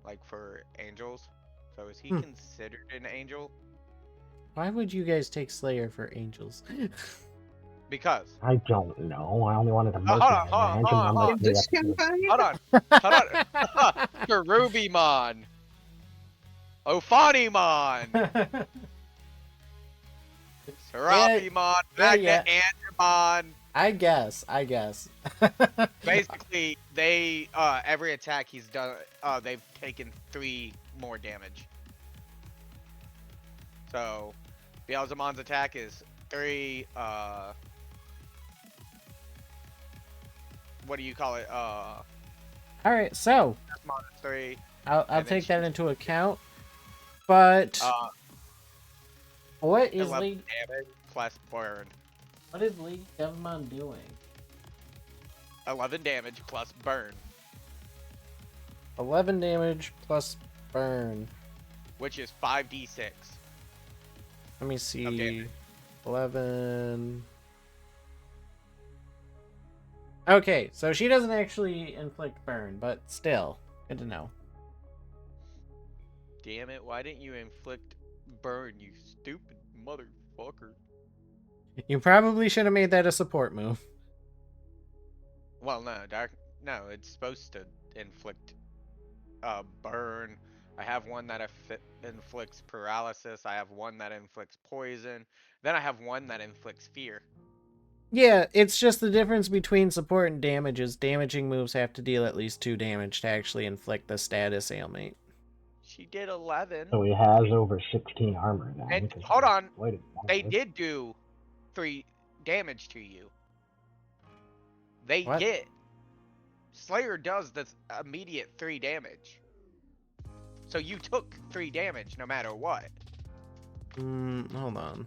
like for angels. So is he considered an angel? Why would you guys take Slayer for angels? Because. I don't know. I only wanted to hold on. This campaign? Hold on. Cherubimon. Ophanimon. Seraphimon. Magna Angemon. I guess. Basically, they every attack he's done, they've taken 3 more damage. So, Beelzemon's attack is 3. What do you call it? All right, so Jesmon is 3. I'll take that into account. But what is 11 Lady damage plus burn. What is Lady Devimon doing? 11 damage plus burn. 11 damage plus burn. Which is 5d6. Let me see. damage. 11. Okay, so she doesn't actually inflict burn, but still, good to know. Damn it! Why didn't you inflict burn, you stupid motherfucker? You probably should have made that a support move. Well, no, No, it's supposed to inflict burn. I have one that inflicts paralysis. I have one that inflicts poison. Then I have one that inflicts fear. Yeah, it's just the difference between support and damage is damaging moves have to deal at least 2 damage to actually inflict the status ailment. She did 11. So he has over 16 armor now. And because hold he's on, quite they aggressive. did do 3 damage to you. They What? get Slayer does this immediate 3 damage. So you took 3 damage no matter what. Hold on.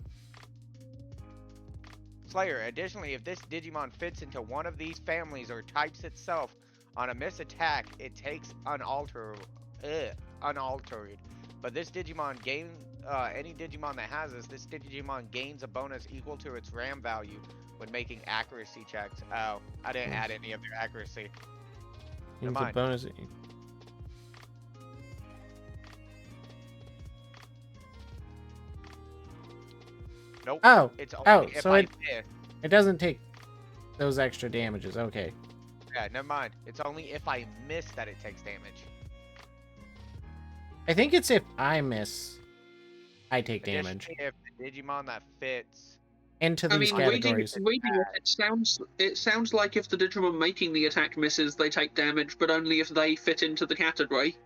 Slayer, additionally, if this Digimon fits into one of these families or types itself on a miss attack, it takes unaltered. But this Digimon any Digimon that has this Digimon gains a bonus equal to its RAM value when making accuracy checks. Oh, I didn't add any of their accuracy. Never It's a mind. bonus. Nope. Oh, It's only if so I it miss. it doesn't take those extra damages. Okay. Yeah, never mind. It's only if I miss that it takes damage. I think it's if I miss, I take damage. Additionally, if the Digimon that fits Into I these mean, categories. reading it sounds like if the Digimon making the attack misses, they take damage, but only if they fit into the category.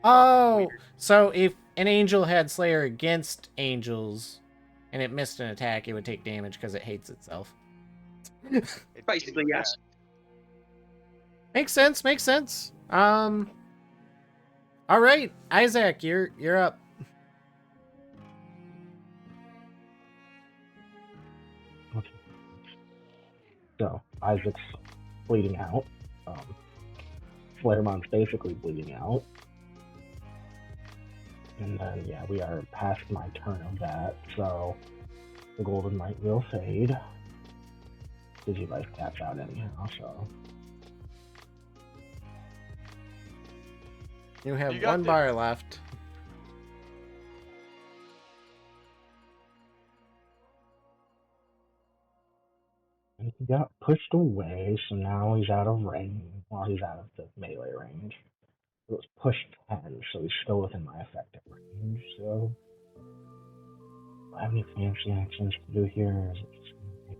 Oh, so if an angel had Slayer against angels and it missed an attack, it would take damage because it hates itself. Basically, yes. Makes sense, makes sense. All right, Isaac, you're up. Okay. So Isaac's bleeding out. Flaremon's basically bleeding out. And then, yeah, we are past my turn of that, so the golden light will fade. Digivice taps out anyhow, so. You have You got one this. bar left. And he got pushed away, so now he's out of range. Well, he's out of the melee range. It was pushed 10, so he's still within my effective range, so. Do I have any fancy actions to do here, or is it just gonna be...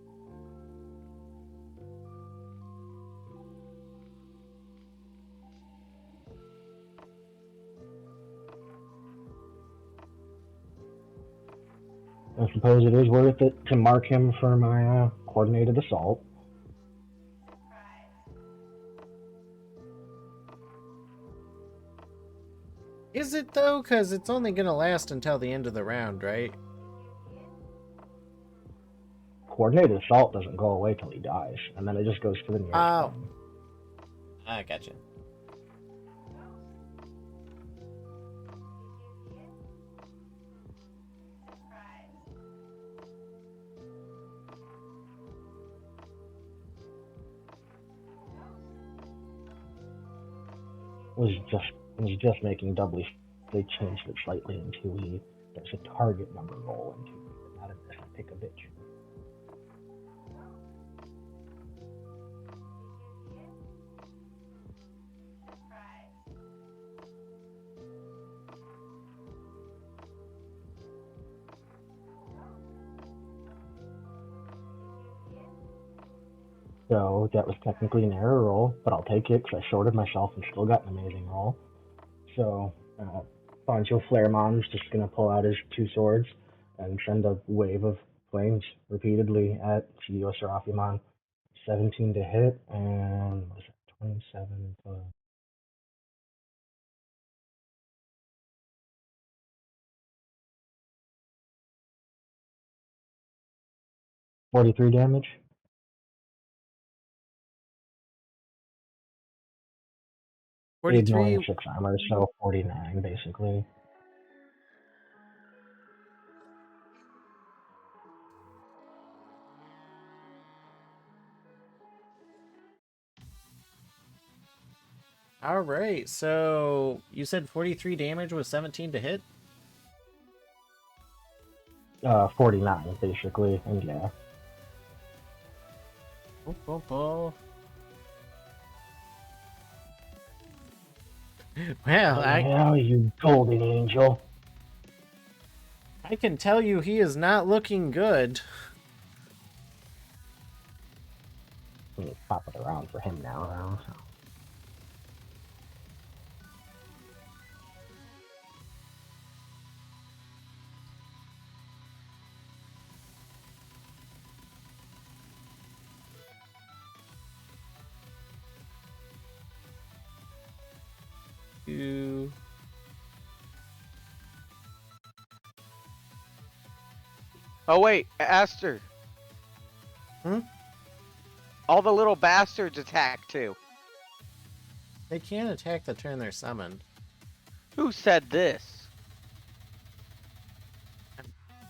I suppose it is worth it to mark him for my coordinated assault. Is it though? Because it's only gonna last until the end of the round, right? Coordinated assault doesn't go away till he dies, and then it just goes to the nearest Oh. one. I gotcha. Was just making doubly. They changed it slightly into there's a target number roll into it, not a pick a bitch. So that was technically an error roll, but I'll take it because I shorted myself and still got an amazing roll. So Banjo Flaremon's just gonna pull out his two swords and send a wave of flames repeatedly at CEOSeraphimon. 17 to hit, and what is it, 27 plus... 43 damage. Ignoring 6 armor, so 49 basically. All right, so you said 43 damage with 17 to hit? 49 basically, and yeah. Oh, oh, oh. Well, Yeah, you golden angel. I can tell you he is not looking good. Let me pop it around for him now, though. So. You... Oh wait, Aster. Hmm? All the little bastards attack too. They can't attack the turn they're summoned. Who said this?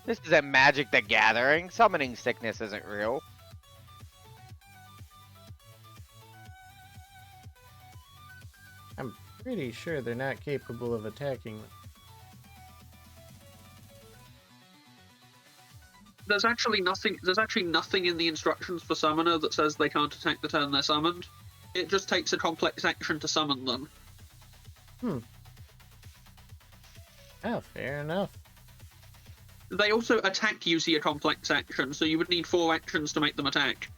This isn't Magic the Gathering. Summoning sickness isn't real. I'm pretty sure they're not capable of attacking. There's actually nothing. There's actually nothing in the instructions for summoner that says they can't attack the turn they're summoned. It just takes a complex action to summon them. Oh, fair enough. They also attack using a complex action, so you would need 4 actions to make them attack.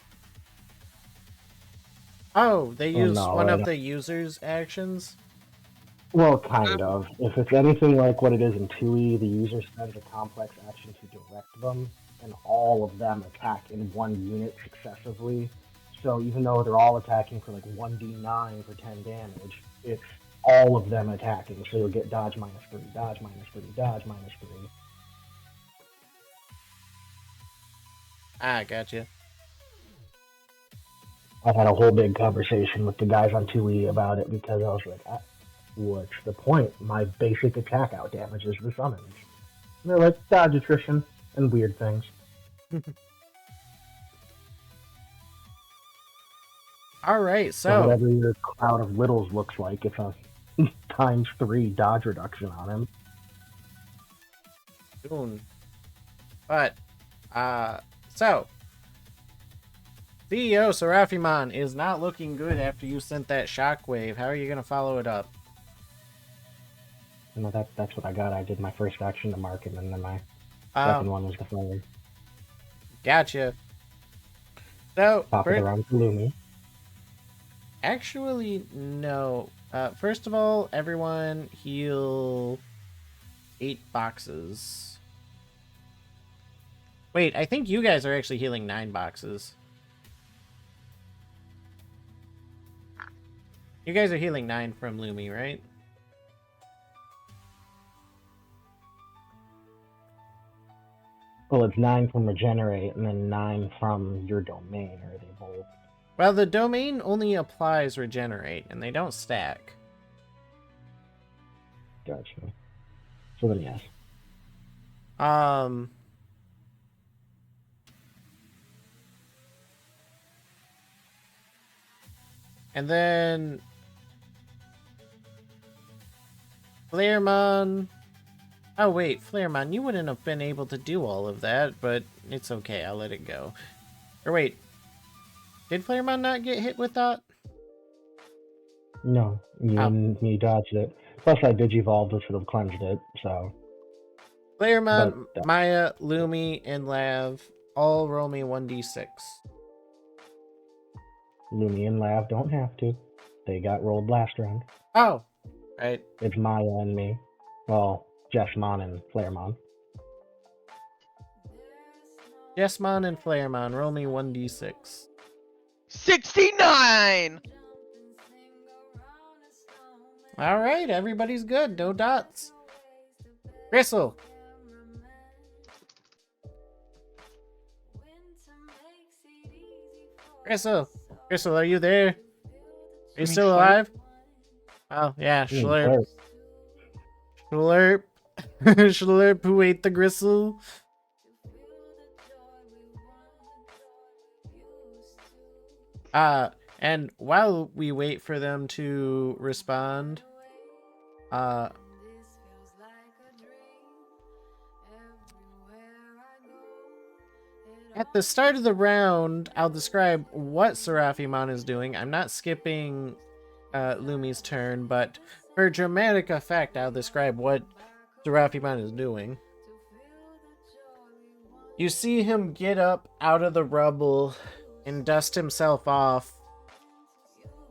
Oh, they use no, one of the user's actions? Well, kind of. If it's anything like what it is in 2E, the user spends a complex action to direct them, and all of them attack in one unit successively. So even though they're all attacking for like 1d9 for 10 damage, it's all of them attacking. So you'll get dodge -3, dodge -3, dodge -3. Ah, gotcha. I had a whole big conversation with the guys on 2E about it because I was like, what's the point? My basic attack out damages the summons. And they're like, dodge attrition and weird things. Alright, So so... whatever your cloud of littles looks like, it's a ×3 dodge reduction on him. Soon. But, so... CEOSeraphimon is not looking good after you sent that shockwave. How are you going to follow it up? You know, that's what I got. I did my first action to mark him, and then my second one was the fire. Gotcha. So, Pop it around to Lumi. Actually, no. First of all, everyone heal 8 boxes. Wait, I think you guys are actually healing 9 boxes. You guys are healing 9 from Lumi, right? Well, it's 9 from Regenerate, and then 9 from your domain, or are they both? Well, the domain only applies Regenerate, and they don't stack. Gotcha. So then, yes. And then... Flaremon... Oh wait, Flaremon, you wouldn't have been able to do all of that, but it's okay, I'll let it go. Or wait, did Flaremon not get hit with that? No, you dodged it. Plus, I Digivolved, which would have cleansed it, so... Flaremon, Maya, Lumi, and Lav all roll me 1d6. Lumi and Lav don't have to. They got rolled last round. Oh, right. It's Maya and me. Well, Jessmon and Flaremon. Jessmon and Flaremon, roll me 1d6. 69! Alright, everybody's good. No dots. Gristle. Gristle, are you there? Are you still alive? Oh, yeah, Schlurp. Schlurp. Schlurp, who ate the gristle? And while we wait for them to respond, at the start of the round, I'll describe what Seraphimon is doing. I'm not skipping Lumi's turn, but for dramatic effect, I'll describe what Seraphimon is doing. You see him get up out of the rubble and dust himself off.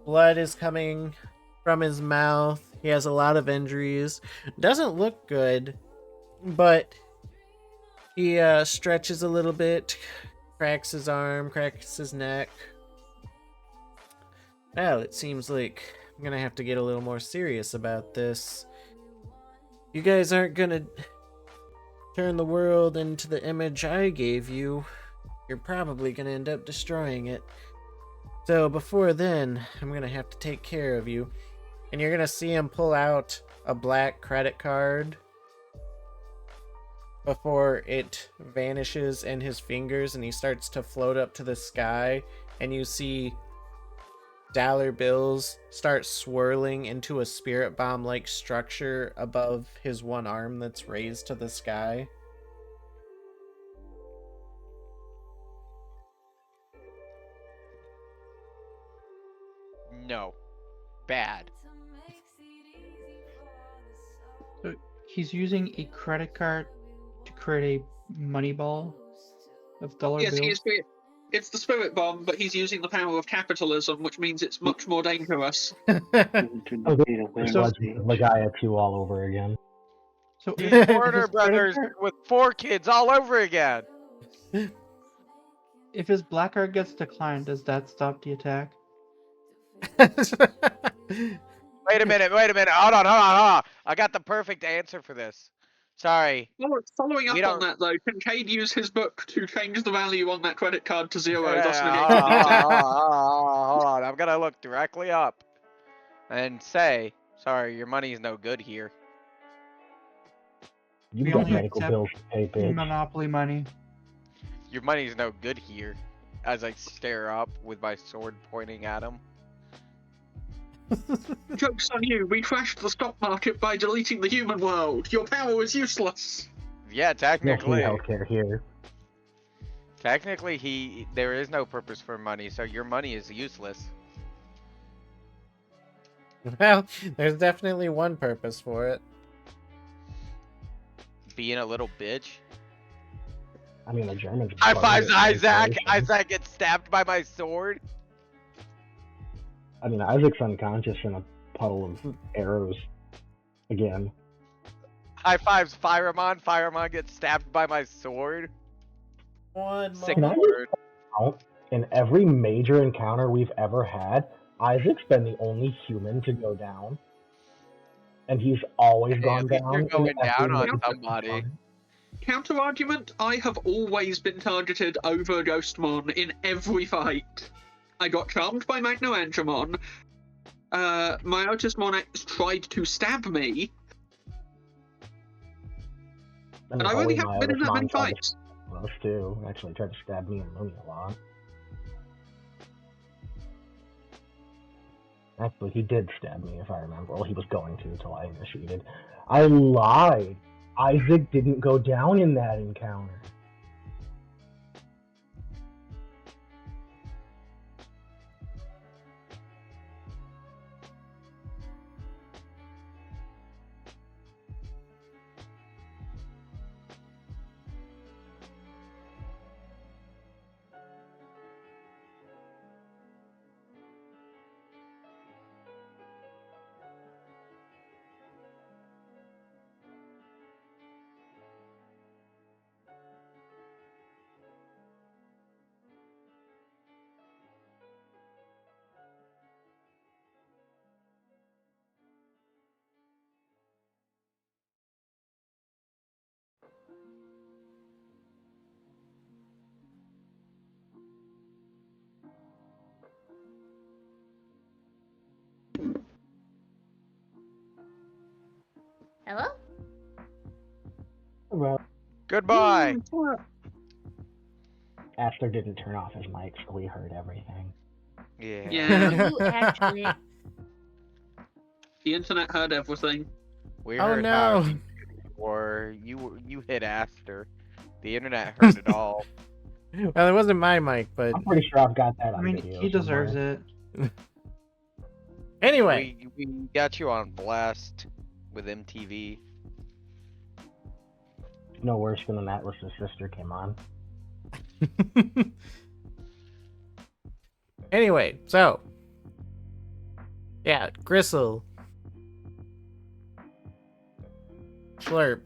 Blood is coming from his mouth. He has a lot of injuries. Doesn't look good, but he stretches a little bit, cracks his arm, cracks his neck. Well, it seems like I'm gonna have to get a little more serious about this. You guys aren't gonna turn the world into the image I gave you. You're probably gonna end up destroying it. So before then, I'm gonna have to take care of you. And you're gonna see him pull out a black credit card before it vanishes in his fingers and he starts to float up to the sky, and you see dollar bills start swirling into a spirit bomb like structure above his one arm that's raised to the sky. No. Bad. So he's using a credit card to create a money ball of dollar Yes, bills. it's the spirit bomb, but he's using the power of capitalism, which means it's much more dangerous. Oh, this was Legaia 2 all over again. So These if Warner his credit Brothers card, with 4 kids all over again. if his black card gets declined, does that stop the attack? Wait a minute. Hold on. I got the perfect answer for this. Sorry. Following We up on don't- that, though, Kincaid used his book to change the value on that credit card to 0, Yeah, thus hold negating the attack. on. I'm gonna look directly up and say, sorry, your money's no good here. You We got only medical accept bills to pay, bitch. Monopoly money. Your money's no good here. As I stare up with my sword pointing at him. Joke's on you, we crashed the stock market by deleting the human world. Your power was useless. Yeah, No free technically. healthcare here. Technically, there is no purpose for money, so your money is useless. Well, there's definitely one purpose for it. Being a little bitch. I mean, the Germans. High fives, funded Isaac! inflation. Isaac gets stabbed by my sword. I mean, Isaac's unconscious in a puddle of arrows. Again. High fives, Firemon. Firemon gets stabbed by my sword. One Sick Can I just sword. point out, in every major encounter we've ever had, Isaac's been the only human to go down. And he's always Hey, gone at least down. you're in going every down on major somebody. encounter. Counter argument, I have always been targeted over Ghostmon in every fight. I got charmed by Magno-Angemon. Myotis Monax tried to stab me, and I really haven't been in that many fights. Us too. Actually tried to stab me and Lumi a lot. Actually, he did stab me, if I remember. Well, he was going to until I initiated. I lied. Isaac didn't go down in that encounter. Hello? Well, Goodbye. Aster didn't turn off his mic, so we heard everything. Yeah. Yeah. You actually. The internet heard everything. We Oh heard how no. you hit after. The internet heard it all. Well, it wasn't my mic, but I'm pretty sure I've got that I on mean, video he deserves somewhere. it. anyway. We got you on blast with MTV. No worse than that was his sister came on. Anyway, so yeah, Gristle. Slurp.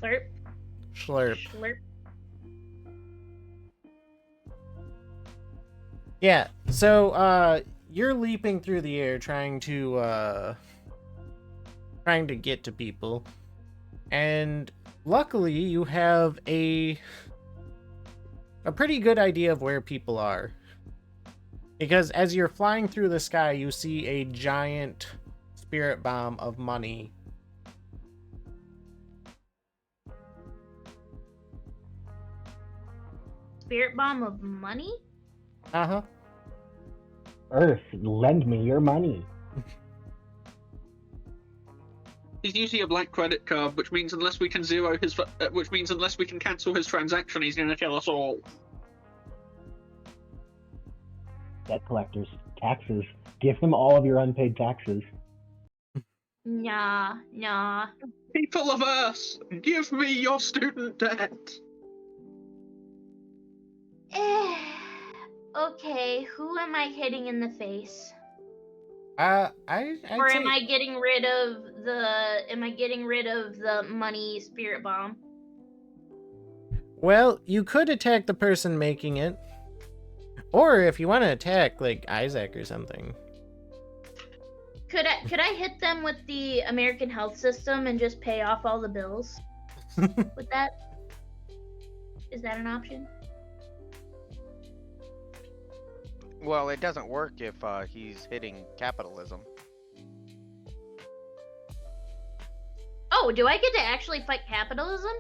Slurp, Slurp. slurp. Yeah, so you're leaping through the air trying to get to people. And luckily you have a pretty good idea of where people are. Because as you're flying through the sky, you see a giant spirit bomb of money. Spirit bomb of money? Uh-huh. Earth, lend me your money. He's using a black credit card, which means unless we can cancel his transaction, he's going to kill us all. Debt collectors, taxes. Give him all of your unpaid taxes. Nah. People of Earth, give me your student debt. Okay, who am I hitting in the face? I'd Or say, am I getting rid of the money spirit bomb? well, you could attack the person making it. Or if you want to attack, like, Isaac or something. Could I hit them with the American health system and just pay off all the bills with that? Is that an option? Well, it doesn't work if he's hitting capitalism. Oh, do I get to actually fight capitalism?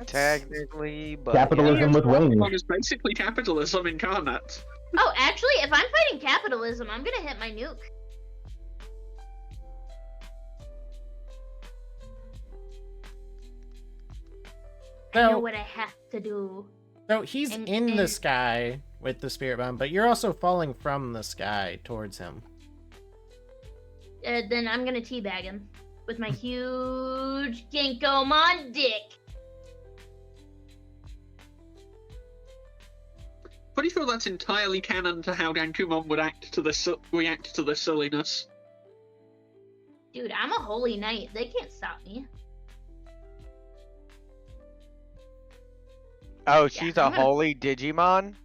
Technically, but Capitalism with wings. Pokemon is basically capitalism incarnate. Oh, actually, if I'm fighting capitalism, I'm gonna hit my nuke. I know what I have to do. So he's And- in the and- sky with the spirit bomb, but you're also falling from the sky towards him. Then I'm gonna teabag him with my huge Ginkomon dick. Pretty sure that's entirely canon to how Gankumon would react to this silliness. Dude, I'm a holy knight. They can't stop me. oh, she's a I'm gonna- holy Digimon.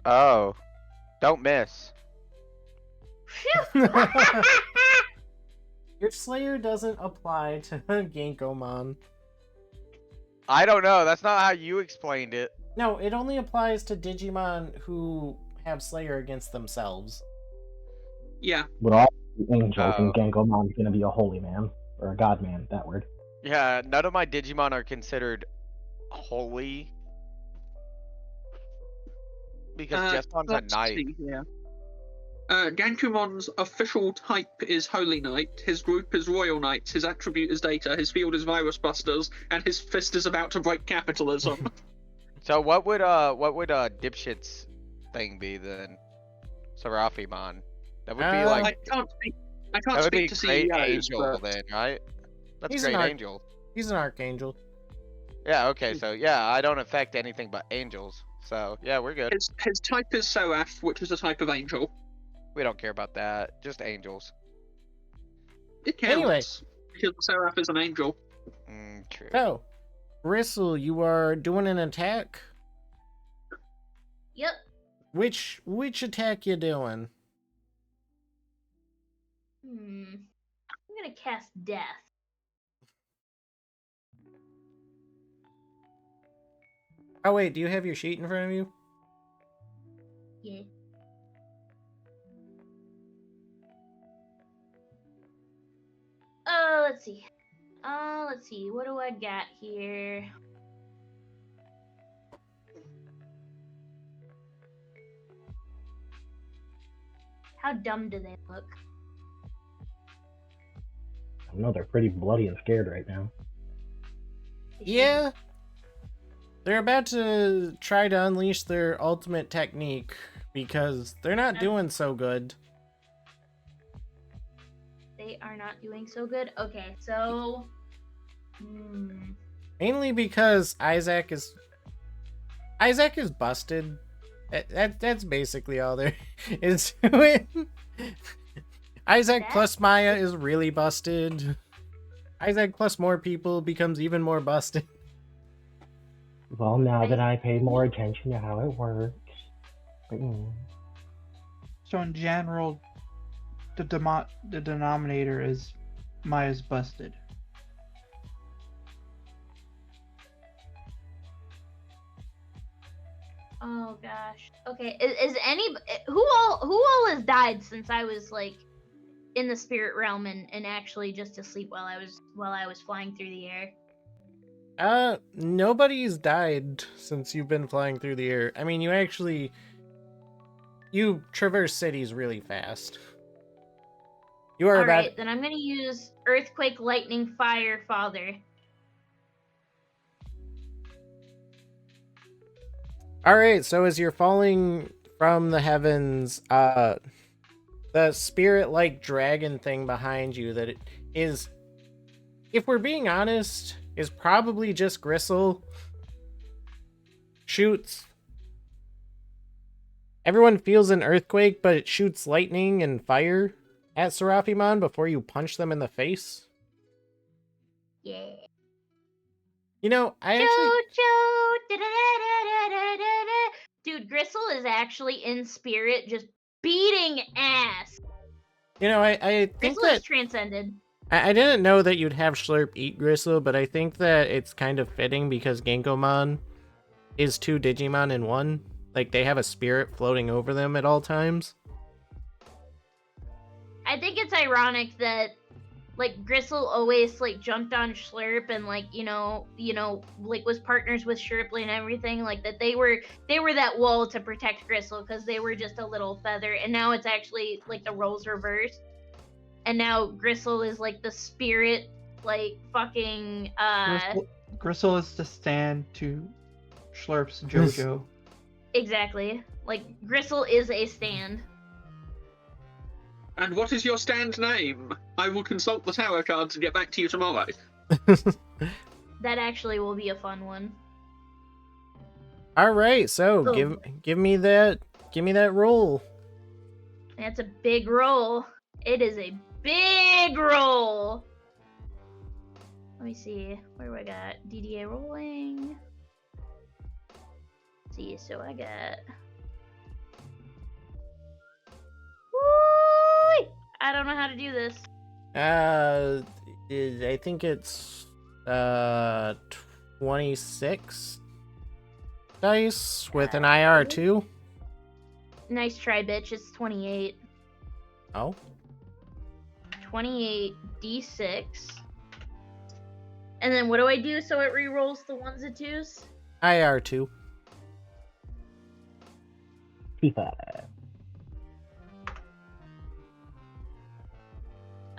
Oh, don't miss. Your Slayer doesn't apply to Gankomon. I don't know. That's not how you explained it. No, it only applies to Digimon who have Slayer against themselves. Yeah. But all the angels Oh. and Gangomon's gonna be a holy man. Or a god man, that word. Yeah, none of my Digimon are considered holy because Jespon's a let's knight. see here. Gankumon's official type is Holy Knight, his group is Royal Knights, his attribute is Data, his field is Virus Busters, and his fist is about to break capitalism. So what would dipshit's thing be then? Seraphimon. That would be Uh, like I can't that speak would be to Great CEOs, Angel but then, right? That's He's Great an Angel. He's an Archangel. Yeah, okay, so yeah, I don't affect anything but angels. So yeah, we're good. his type is Seraph, which is a type of angel. We don't care about that. Just angels. It counts. Anyway. Because Seraph is an angel. True. So, Gristle, you are doing an attack? Yep. Which attack you doing? I'm gonna cast Death. Oh wait, do you have your sheet in front of you? Yeah. Let's see. Let's see. What do I got here? How dumb do they look? I know they're pretty bloody and scared right now. They should be. Yeah. They're about to try to unleash their ultimate technique because they're not doing so good. They are not doing so good. Okay, so. Mainly because Isaac is busted. That's basically all there is to it. Isaac plus Maya is really busted. Isaac plus more people becomes even more busted. Well, now that I pay more attention to how it works. So in general, the denominator is Maya's busted. Oh gosh. Okay. Is any who all has died since I was like in the spirit realm and actually just asleep while I was flying through the air? Nobody's died since you've been flying through the air. I mean, you traverse cities really fast. You are about. Alright, then I'm gonna use Earthquake, Lightning, Fire, Father. Alright, so as you're falling from the heavens, the spirit-like dragon thing behind you that it is, if we're being honest, is probably just Gristle. Shoots. Everyone feels an earthquake, but it shoots lightning and fire at Seraphimon before you punch them in the face. Yeah. You know, I actually... Dude, Gristle is actually in spirit just beating ass. You know, I think Gristle that... is transcended. I didn't know that you'd have Slurp eat Gristle, but I think that it's kind of fitting because Genkomon is 2 Digimon in 1. Like, they have a spirit floating over them at all times. I think it's ironic that, like, Gristle always, like, jumped on Slurp and, like, you know, like, was partners with Sherpley and everything. Like, that they were that wall to protect Gristle because they were just a little feather. And now it's actually, like, the roles reversed. And now Gristle is, like, the spirit, like, fucking, Gristle is the stand to Slurp's JoJo. Exactly. Like, Gristle is a stand. And what is your stand name? I will consult the tarot cards and get back to you tomorrow. That actually will be a fun one. All right, so give me that roll. That's a big roll. It is a big roll. Let me see. Where do I got? DDA rolling. Let's see, so I got. Woo! I don't know how to do this. I think it's 26 dice with an IR 2. Nice try, bitch. It's 28. Oh. 28 d6. And then what do I do so it re-rolls the ones and twos? IR 2. P5.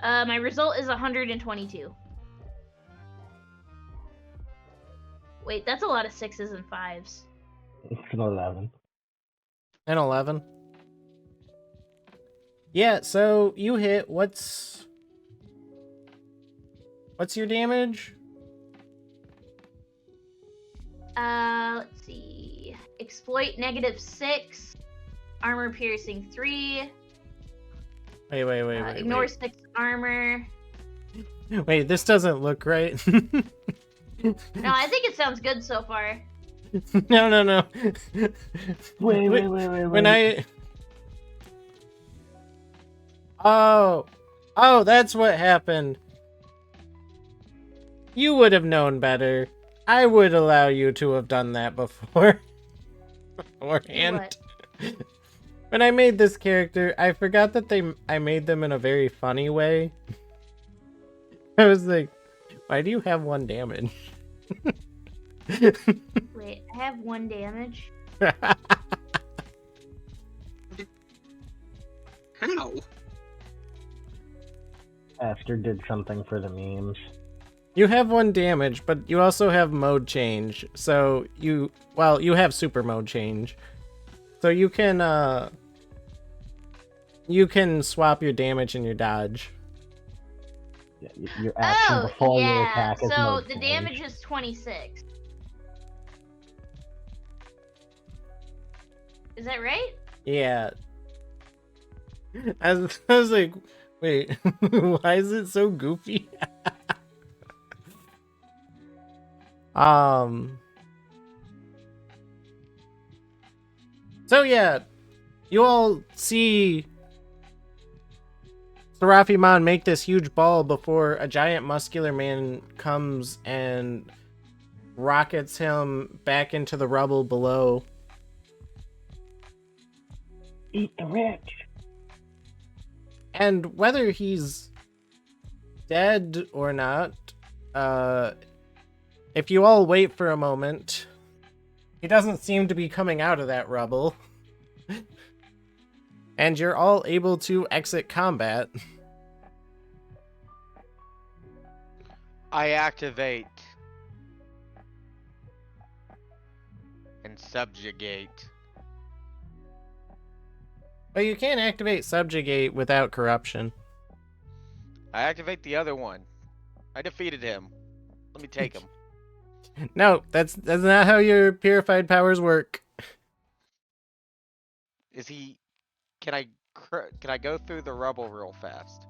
My result is 122. Wait, that's a lot of 6s and 5s. It's an 11. An 11. Yeah, so you hit. What's your damage? Let's see. Exploit -6. Armor piercing 3. Wait. Ignore 6 armor. Wait, this doesn't look right. No, I think it sounds good so far. No. Wait. When I... Oh, that's what happened. You would have known better. I would allow you to have done that before. Beforehand. When I made this character, I forgot that I made them in a very funny way. I was like, why do you have 1 damage? Wait, I have 1 damage? How? Aster did something for the memes. You have 1 damage, but you also have mode change. So you have super mode change. So you can swap your damage and your dodge. Yeah, your action Oh, before your yeah. attack is So mode the change. damage is 26. Is that right? Yeah. I was like, wait, why is it so goofy? So yeah, you all see Seraphimon make this huge ball before a giant muscular man comes and rockets him back into the rubble below. Eat the rich. And whether he's dead or not, if you all wait for a moment, he doesn't seem to be coming out of that rubble. And you're all able to exit combat. I activate and subjugate. But you can't activate subjugate without corruption. I activate the other one. I defeated him. Let me take him. No, that's not how your purified powers work. Is he? Can I go through the rubble real fast?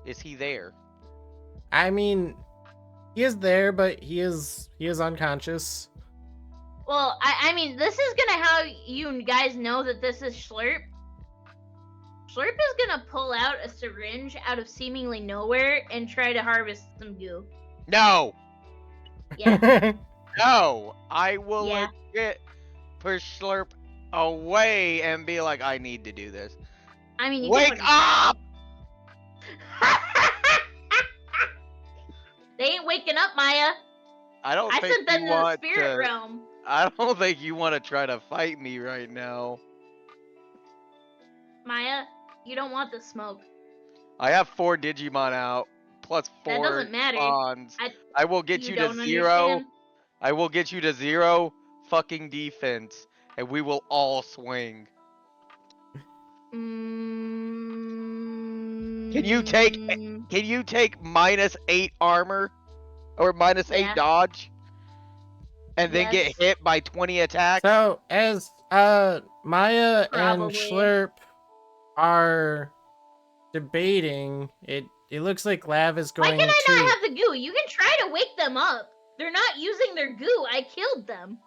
Is he there? I mean, he is there, but he is unconscious. Well, I mean, this is gonna how you guys know that this is Slurp. Slurp is gonna pull out a syringe out of seemingly nowhere and try to harvest some goo. No! Yeah. No! I will Yeah. legit push Slurp away and be like, I need to do this. I mean, you Wake can up! They ain't waking up, Maya. I don't I think sent them you to the want spirit to. realm. I don't think you want to try to fight me right now. Maya, you don't want the smoke. I have 4 Digimon out, plus 4 That doesn't matter. spawns. I will get You you to don't 0. understand? I will get you to 0 fucking defense, and we will all swing. Can you take -8 armor or -8 Yeah. dodge, and then Yes. get hit by 20 attacks? So as Maya and Probably. Schlurp are debating, it looks like Lav is Why going can I to. not have the goo? You can try to wake them up. They're not using their goo. I killed them.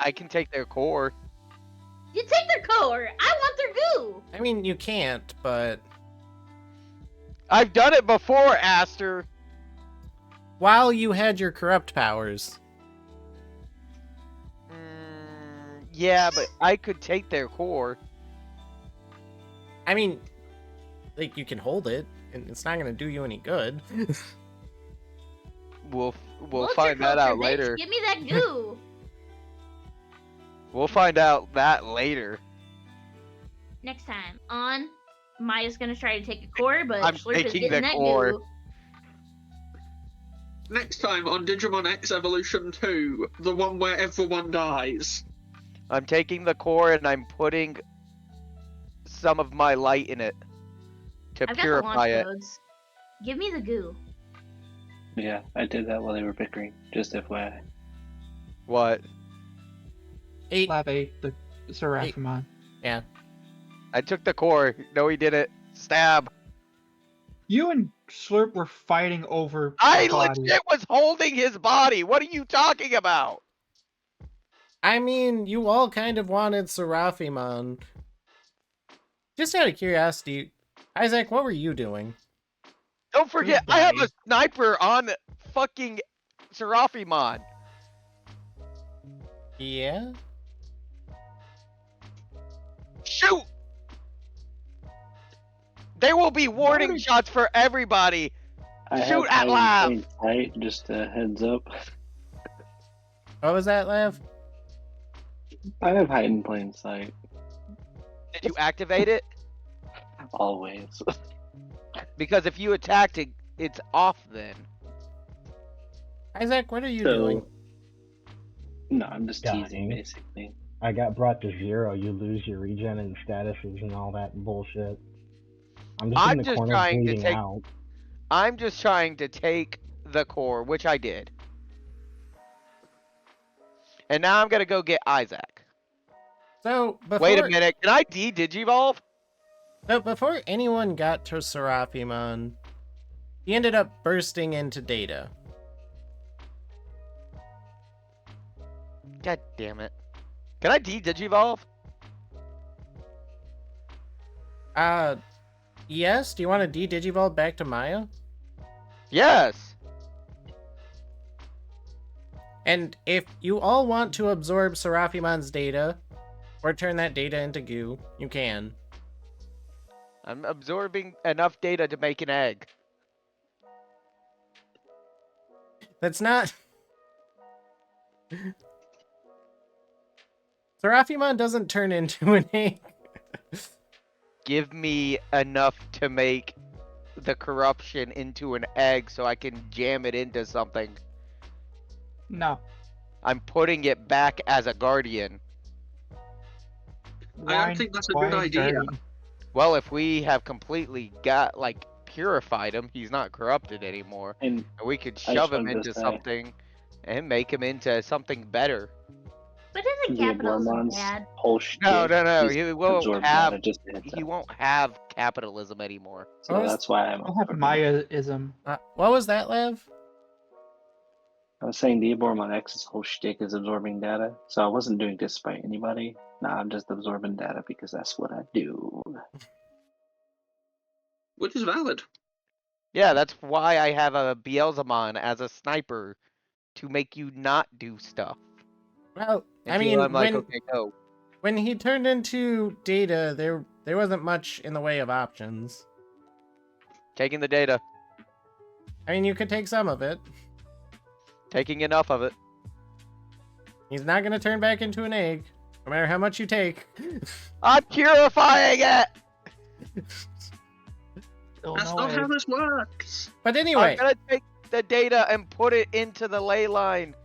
I can take their core. You take their core. I want their goo. I mean, you can't, but I've done it before, Aster. while you had your corrupt powers. Yeah, but I could take their core. I mean, like, you can hold it, and it's not going to do you any good. We'll Vulture find that culture, out bitch. later. Give me that goo. We'll find out that later. Next time on, Maya's gonna try to take a core, but I'm Slurp is taking getting the that core. goo. Next time on Digimon X Evolution 2, the one where everyone dies. I'm taking the core and I'm putting some of my light in it to I've got the purify launch it. codes. Give me the goo. Yeah, I did that while they were bickering. Just FYI. What? 8. Lab 8, the Seraphimon. Yeah. I took the core. No, he didn't. Stab. You and Slurp were fighting over I body. legit was holding his body. What are you talking about? I mean, you all kind of wanted Seraphimon. Just out of curiosity, Isaac, what were you doing? Don't forget, I have a Goodbye. sniper on fucking Seraphimon. Yeah? Shoot! There will be warning shots for everybody. I Shoot have at Lav. hide in plain sight, just a heads up. What was that, Lav? I have hide in plain sight. Did you activate it? Always. Because if you attacked it, it's off then. Isaac, what are you So, doing? no, I'm just Dying. teasing, basically. I got brought to 0. You lose your regen and statuses and all that bullshit. I'm just in I'm the just corner trying to bleeding take. out. I'm just trying to take the core, which I did. And now I'm gonna go get Isaac. So Wait a minute, can I Digivolve? before anyone got to Seraphimon, he ended up bursting into Data. God damn it. Can I Digivolve? Yes. Do you want to de-Digivolve back to Maya? Yes. And if you all want to absorb Seraphimon's data, or turn that data into goo, you can. I'm absorbing enough data to make an egg. That's not... Seraphimon doesn't turn into an egg. Give me enough to make the corruption into an egg so I can jam it into something. No. I'm putting it back as a guardian. I don't think that's a good idea. guardian? Well, if we have completely got, like, purified him, he's not corrupted anymore. And And we could I shove just him wanted to into say- something and make him into something better. But isn't capitalism Diablomon's bad? whole shtick No. is He won't absorb have. data just to hit He that. won't have capitalism anymore. So that's why I'm. I'll have Mayaism. What was that, Lev? I was saying Diabormon X's whole shtick is absorbing data, so I wasn't doing this by anybody. Nah, I'm just absorbing data because that's what I do. Which is valid. Yeah, that's why I have a Beelzemon as a sniper to make you not do stuff. Well, I Until mean, I'm like, okay, go. when he turned into Data, there wasn't much in the way of options. Taking the data. I mean, you could take some of it. Taking enough of it. He's not gonna turn back into an egg, no matter how much you take. I'm purifying it! That's not how this works. But anyway. I'm gonna take the data and put it into the ley line.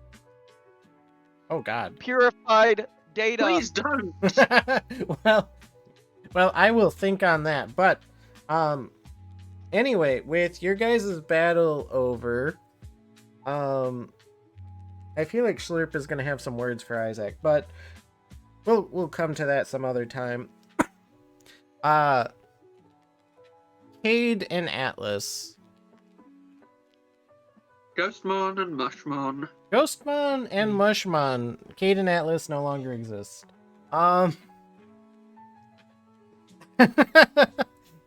Oh God. Purified data. Please don't. well, I will think on that. But, anyway, with your guys' battle over, I feel like Schlurp is gonna have some words for Isaac, but we'll come to that some other time. Cade and Atlas. Ghostmon and Mushmon. Ghostmon and Mushmon. Cade and Atlas no longer exist.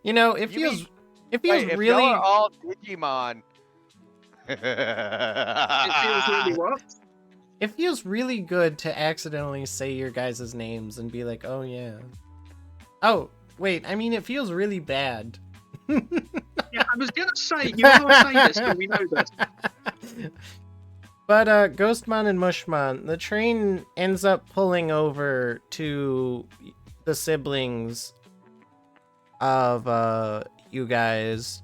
You know, it feels Wait, if really y'all are all Digimon. It feels really what? It feels really good to accidentally say your guys' names and be like, oh yeah. Oh, wait, I mean, it feels really bad. Yeah, I was gonna say, you all say this, so we know this. But, Ghostmon and Mushmon, the train ends up pulling over to the siblings of, you guys,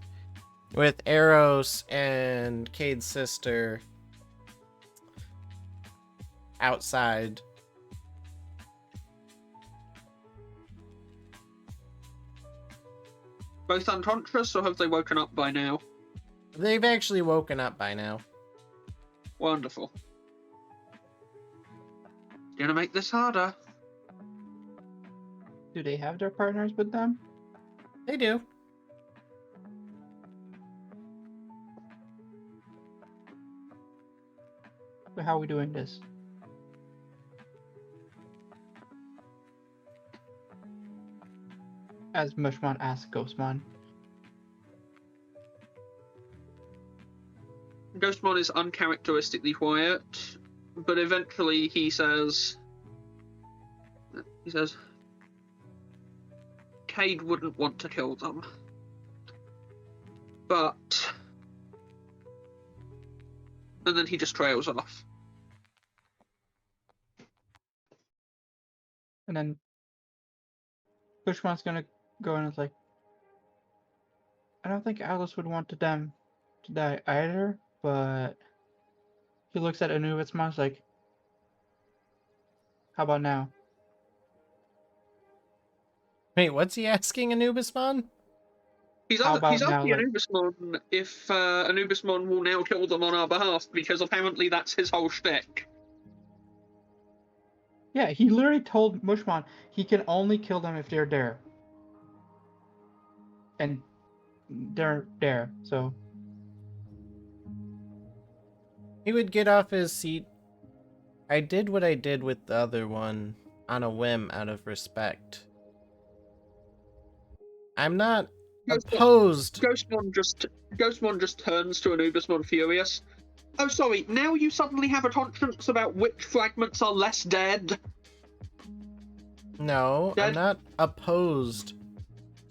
with Eros and Cade's sister outside. Both unconscious, or have they woken up by now? They've actually woken up by now. Wonderful. Gonna make this harder. Do they have their partners with them? They do. So how are we doing this? As Mushmon asked Ghostmon. Ghostmon is uncharacteristically quiet, but eventually he says, Cade wouldn't want to kill them. But... And then he just trails off. And then Bushman's gonna go and it's like, I don't think Alice would want them to die either, but he looks at Anubis Mon's like, how about now? Wait, what's he asking Anubismon? He's How about asking now, like- Anubismon if Anubismon will now kill them on our behalf, because apparently that's his whole shtick. Yeah, he literally told Mushmon he can only kill them if they're there. And they're there, so He would get off his seat. I did what I did with the other one on a whim out of respect. I'm not opposed. Ghostmon just turns to Anubismon furious. Oh, sorry, now you suddenly have a conscience about which fragments are less dead? No, I'm not opposed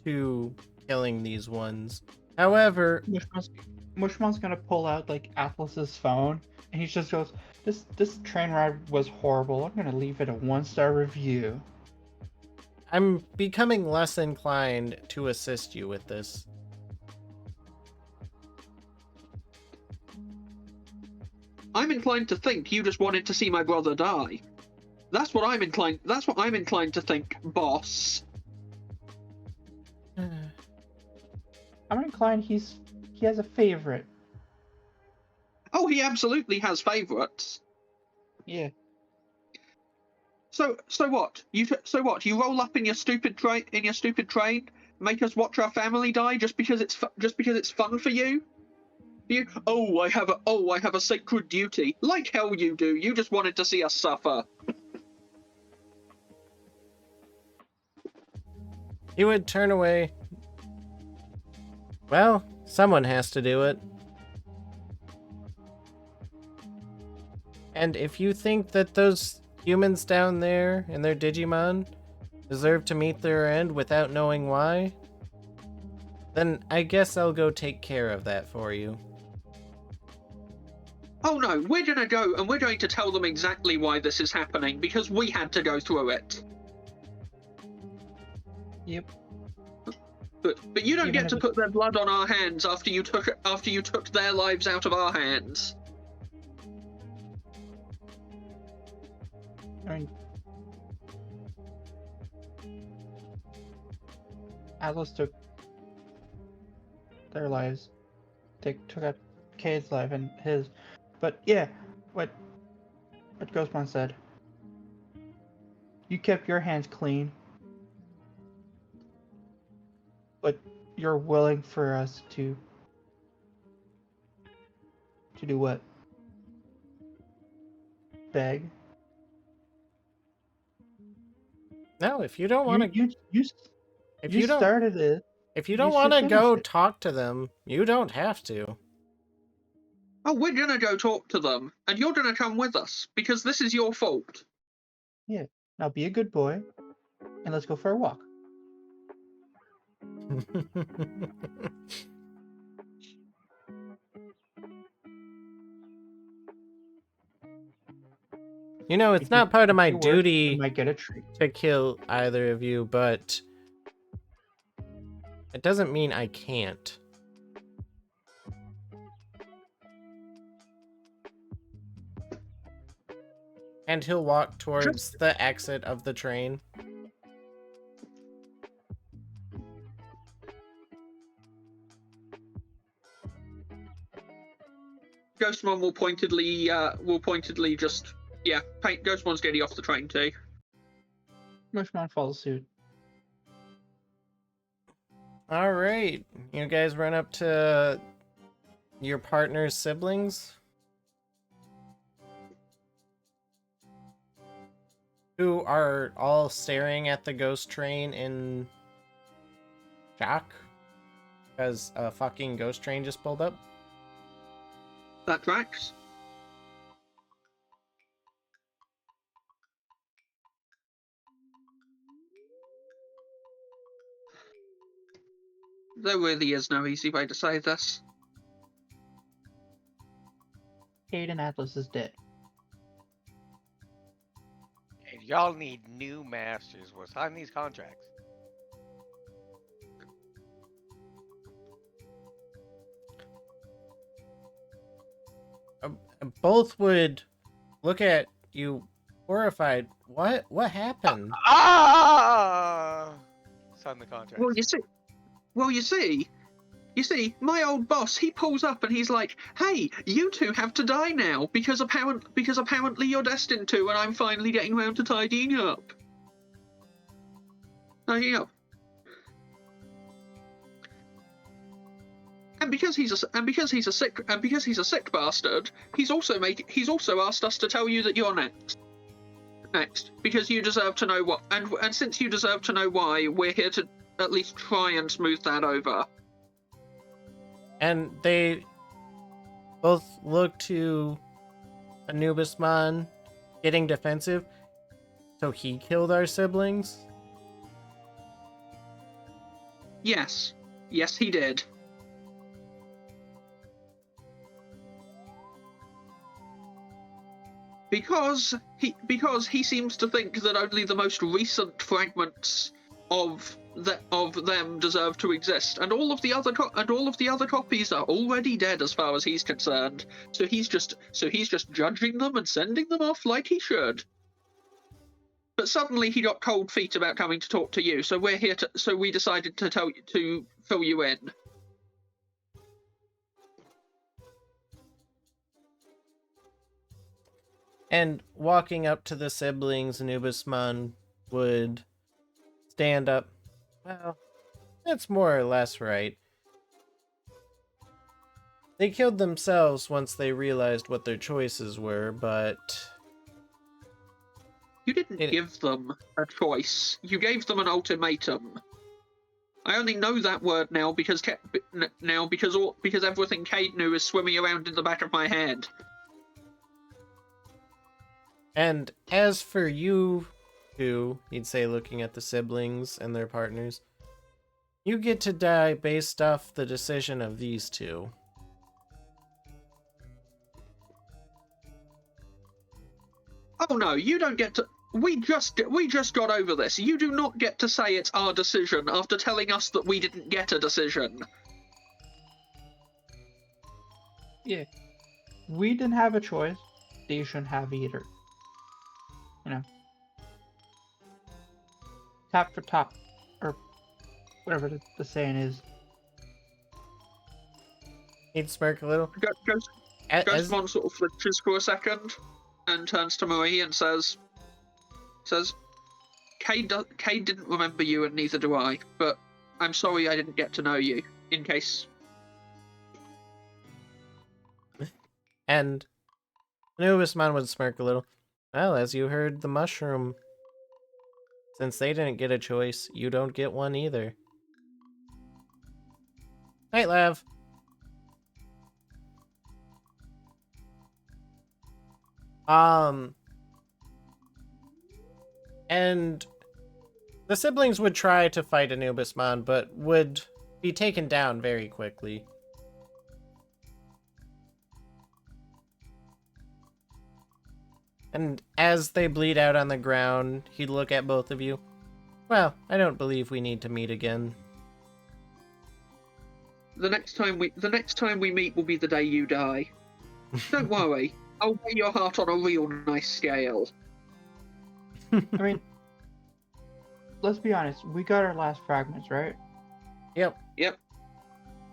to killing these ones. However, Mushmon's gonna pull out like Atlas's phone, and he just goes, "This train ride was horrible. I'm gonna leave it a 1-star review." I'm becoming less inclined to assist you with this. I'm inclined to think you just wanted to see my brother die. That's what I'm inclined to think, boss. I'm inclined he has a favorite. Oh, he absolutely has favorites. Yeah. So what? You roll up in your stupid train, make us watch our family die just because it's fun for you? I have a sacred duty. Like hell you do. You just wanted to see us suffer. He would turn away. Well, someone has to do it. And if you think that those humans down there and their Digimon deserve to meet their end without knowing why, then I guess I'll go take care of that for you. Oh no, we're gonna go and we're going to tell them exactly why this is happening, because we had to go through it. Yep. But you don't Even get to if put their blood on our hands after you took their lives out of our hands. I mean, Atlas took their lives. Took out Cade's life and his. But yeah, what Ghostmon said. You kept your hands clean, but you're willing for us to do what? Beg? No, if you don't want to, if you don't started it. If you don't want to go talk to them, you don't have to. Oh, we're gonna go talk to them, and you're gonna come with us, because this is your fault. Yeah. Now be a good boy, and let's go for a walk. You know, it's not part of my duty might get a treat. to kill either of you, but it doesn't mean I can't. And he'll walk towards the exit of the train. Ghostmon will pointedly just Ghostmon's getting off the train too. Mushmon follows suit. All right, you guys run up to your partner's siblings, who are all staring at the ghost train in shock because a fucking ghost train just pulled up. That tracks. There really is no easy way to say this. Cade Atlas is dead. If y'all need new masters, we'll sign these contracts. both would look at you horrified. What happened? Ah! Sign the contract. Well, you see, my old boss, he pulls up and he's like, "Hey, you two have to die now because apparently you're destined to, and I'm finally getting round to tidying up." Tidying up. And because he's a sick bastard, he's also asked us to tell you that you're next because you deserve to know what, and since you deserve to know why, we're here to at least try and smooth that over. And they both look to Anubismon getting defensive. So he killed our siblings? Yes, he did. Because he seems to think that only the most recent fragments of them deserve to exist, and all of the other copies are already dead as far as he's concerned. So he's just judging them and sending them off like he should. But suddenly he got cold feet about coming to talk to you, so we decided to fill you in. And walking up to the siblings, Anubismon would stand up. Well, that's more or less right. They killed themselves once they realized what their choices were, but... You didn't give them a choice. You gave them an ultimatum. I only know that word now because everything Cade knew is swimming around in the back of my head. And as for you two, he'd say, looking at the siblings and their partners, you get to die based off the decision of these two. Oh no, you don't get to. We just got over this. You do not get to say it's our decision after telling us that we didn't get a decision. Yeah. We didn't have a choice. They shouldn't have either. You know. Tap for top. Or whatever the saying is. He'd smirk a little. Ghostmon sort of flinches for a second and turns to Marie and says, Cade didn't remember you and neither do I, but I'm sorry I didn't get to know you, in case. And Anubismon would smirk a little. Well, as you heard the mushroom, since they didn't get a choice, you don't get one either. Night, Lav. And the siblings would try to fight Anubismon, but would be taken down very quickly. And as they bleed out on the ground, he'd look at both of you. Well, I don't believe we need to meet again. The next time we meet will be the day you die. Don't worry, I'll weigh your heart on a real nice scale. I mean, let's be honest. We got our last fragments, right? Yep.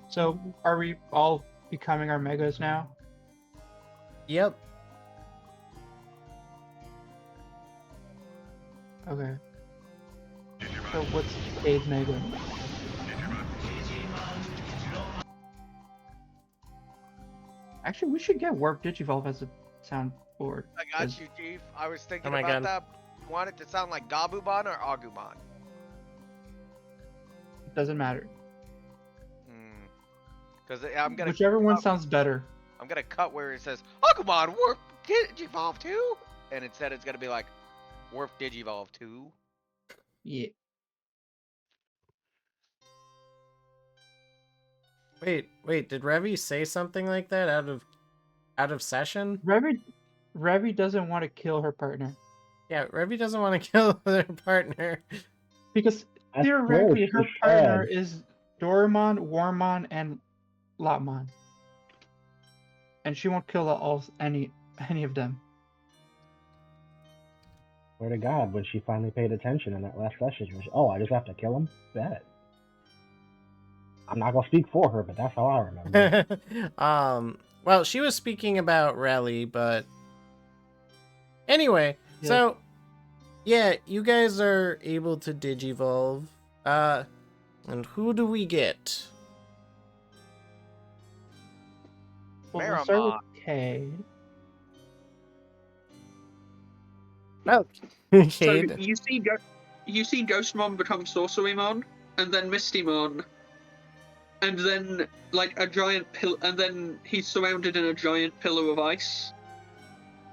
So, are we all becoming our megas now? Yep. Okay. So what's Cade's mega? Actually, we should get Warp Digivolve as a soundboard. I got you, Chief. I was thinking Oh my about God. that. You want it to sound like Gabumon or Agumon? It doesn't matter. Because I'm gonna Whichever one sounds better. I'm gonna cut where it says Agumon Warp Digivolve 2, and instead it's gonna be like Warp Digivolve 2. Yeah. Wait, did Revy say something like that out of session? Revy doesn't want to kill her partner. Yeah, Revy doesn't want to kill their partner. Because That's theoretically, gross, her it's partner sad. is Doramon, Warmon, and Lotmon. and she won't kill any of them. Swear to God, when she finally paid attention in that last session, she was, oh, I just have to kill him? Bet. I'm not gonna speak for her, but that's how I remember. Well, she was speaking about Rally, but anyway, Yeah. so yeah, you guys are able to digivolve. And who do we get? Well, we'll start with Miramon. Cade. Oh, So Cade. you see Ghostmon become Sorcerymon, and then Mistymon, and then like a giant and then he's surrounded in a giant pillar of ice,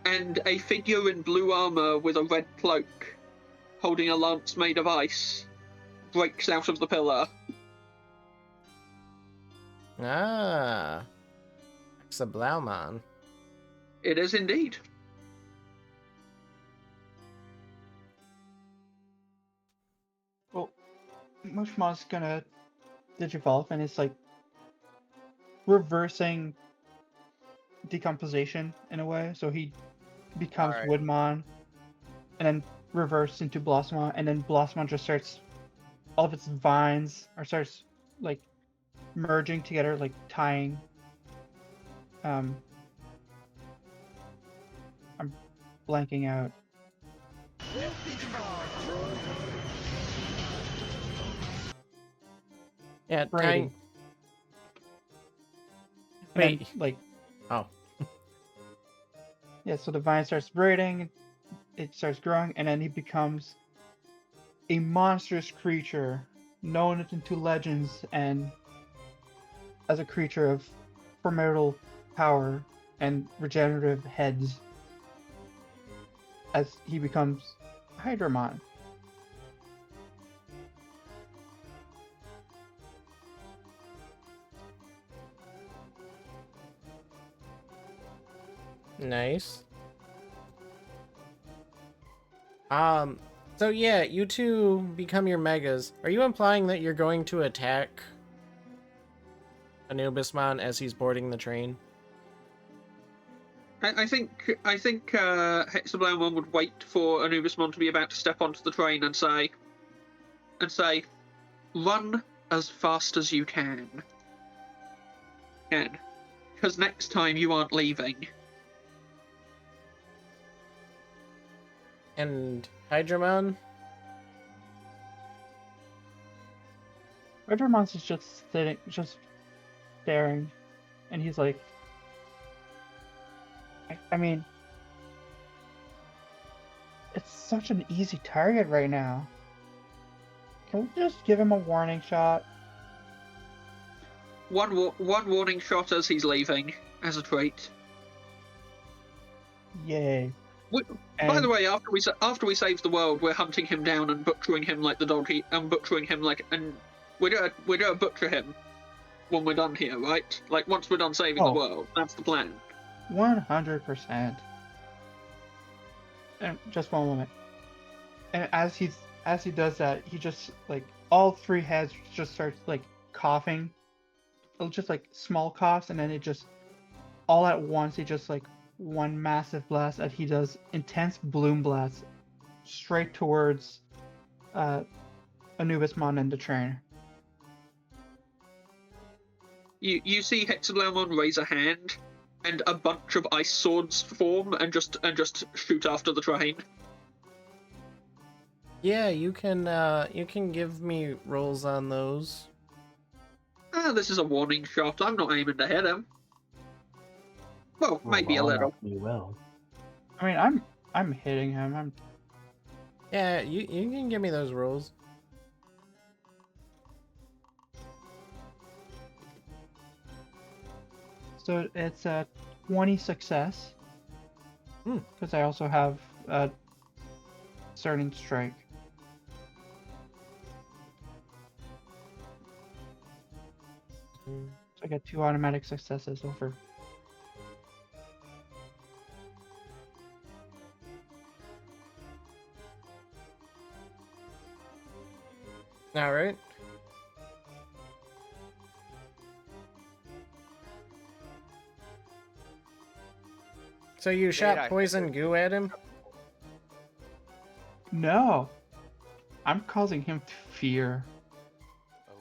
and a figure in blue armor with a red cloak, holding a lance made of ice, breaks out of the pillar. Ah, Exablaumon. It is indeed. Well, Mushmon's gonna digivolve, and it's like reversing decomposition in a way. So he becomes Alright. Woodmon, and then reverse into Blossomon, and then Blossomon just starts, all of its vines starts like merging together, like tying. I'm blanking out. Yeah, Braiding. tying. And Wait. then, like, Oh. yeah, so the vine starts braiding, it starts growing, and then he becomes a monstrous creature known into legends and as a creature of formidable power and regenerative heads as he becomes Hydramon. Nice. So yeah, you two become your megas. Are you implying that you're going to attack Anubismon as he's boarding the train? I think Hexablaumon would wait for Anubismon to be about to step onto the train and say, run as fast as you can. Because next time you aren't leaving. And Hydramon? Hydramon's is just sitting, just staring, and he's like, I mean, it's such an easy target right now. Can we just give him a warning shot? One warning shot as he's leaving, as a treat. Yay. By the way, after we save the world, we're hunting him down and butchering him like the dog and butchering him like, and we're gonna butcher him when we're done here, right? Like once we're done saving the world, that's the plan. 100%. And just one moment. And as he does that, he just like all three heads just starts like coughing, just like small coughs, and then it just all at once he just like one massive blast as he does intense bloom blasts straight towards Anubismon and the train. You see Hexablaumon raise a hand, and a bunch of ice swords form and just shoot after the train. Yeah, you can give me rolls on those. This is a warning shot. I'm not aiming to hit him. Well, maybe a little. You will. I mean, I'm hitting him. Yeah, you can give me those rolls. So it's a 20 success. Because I also have a starting strike. So I got 2 automatic successes over. All right. So you I shot poison goo at him? No. I'm causing him fear. Oh.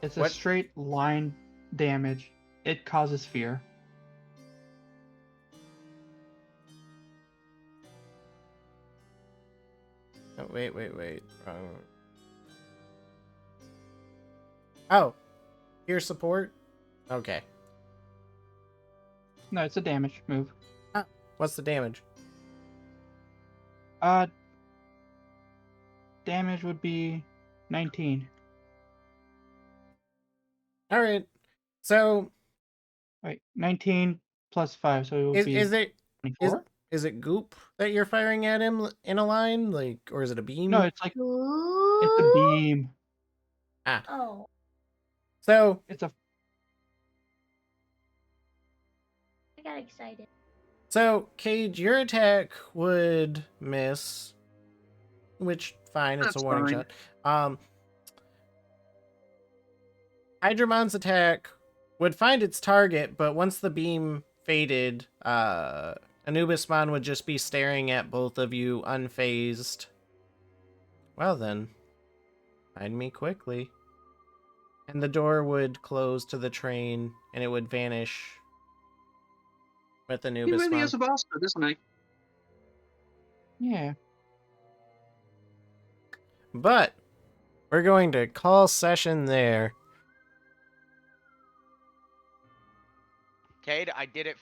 It's What? a straight line damage. It causes fear. Oh, wait. Oh, peer support? Okay. No, it's a damage move. What's the damage? Damage would be 19. Alright. So, Wait, 19 plus 5, so it would be is it 24? is it goop that you're firing at him in a line? Like, or is it a beam? No, it's a Ooh. beam. Ah. Oh. So, It's a I got excited. So, Cage, your attack would miss, which fine, it's That's a warning fine. shot. Hydramon's attack would find its target, but once the beam faded, Anubismon would just be staring at both of you unfazed. Well then, find me quickly. And the door would close to the train, and it would vanish with He really Anubismon. is a bastard, isn't he? yeah. But we're going to call session there. Cade, I did it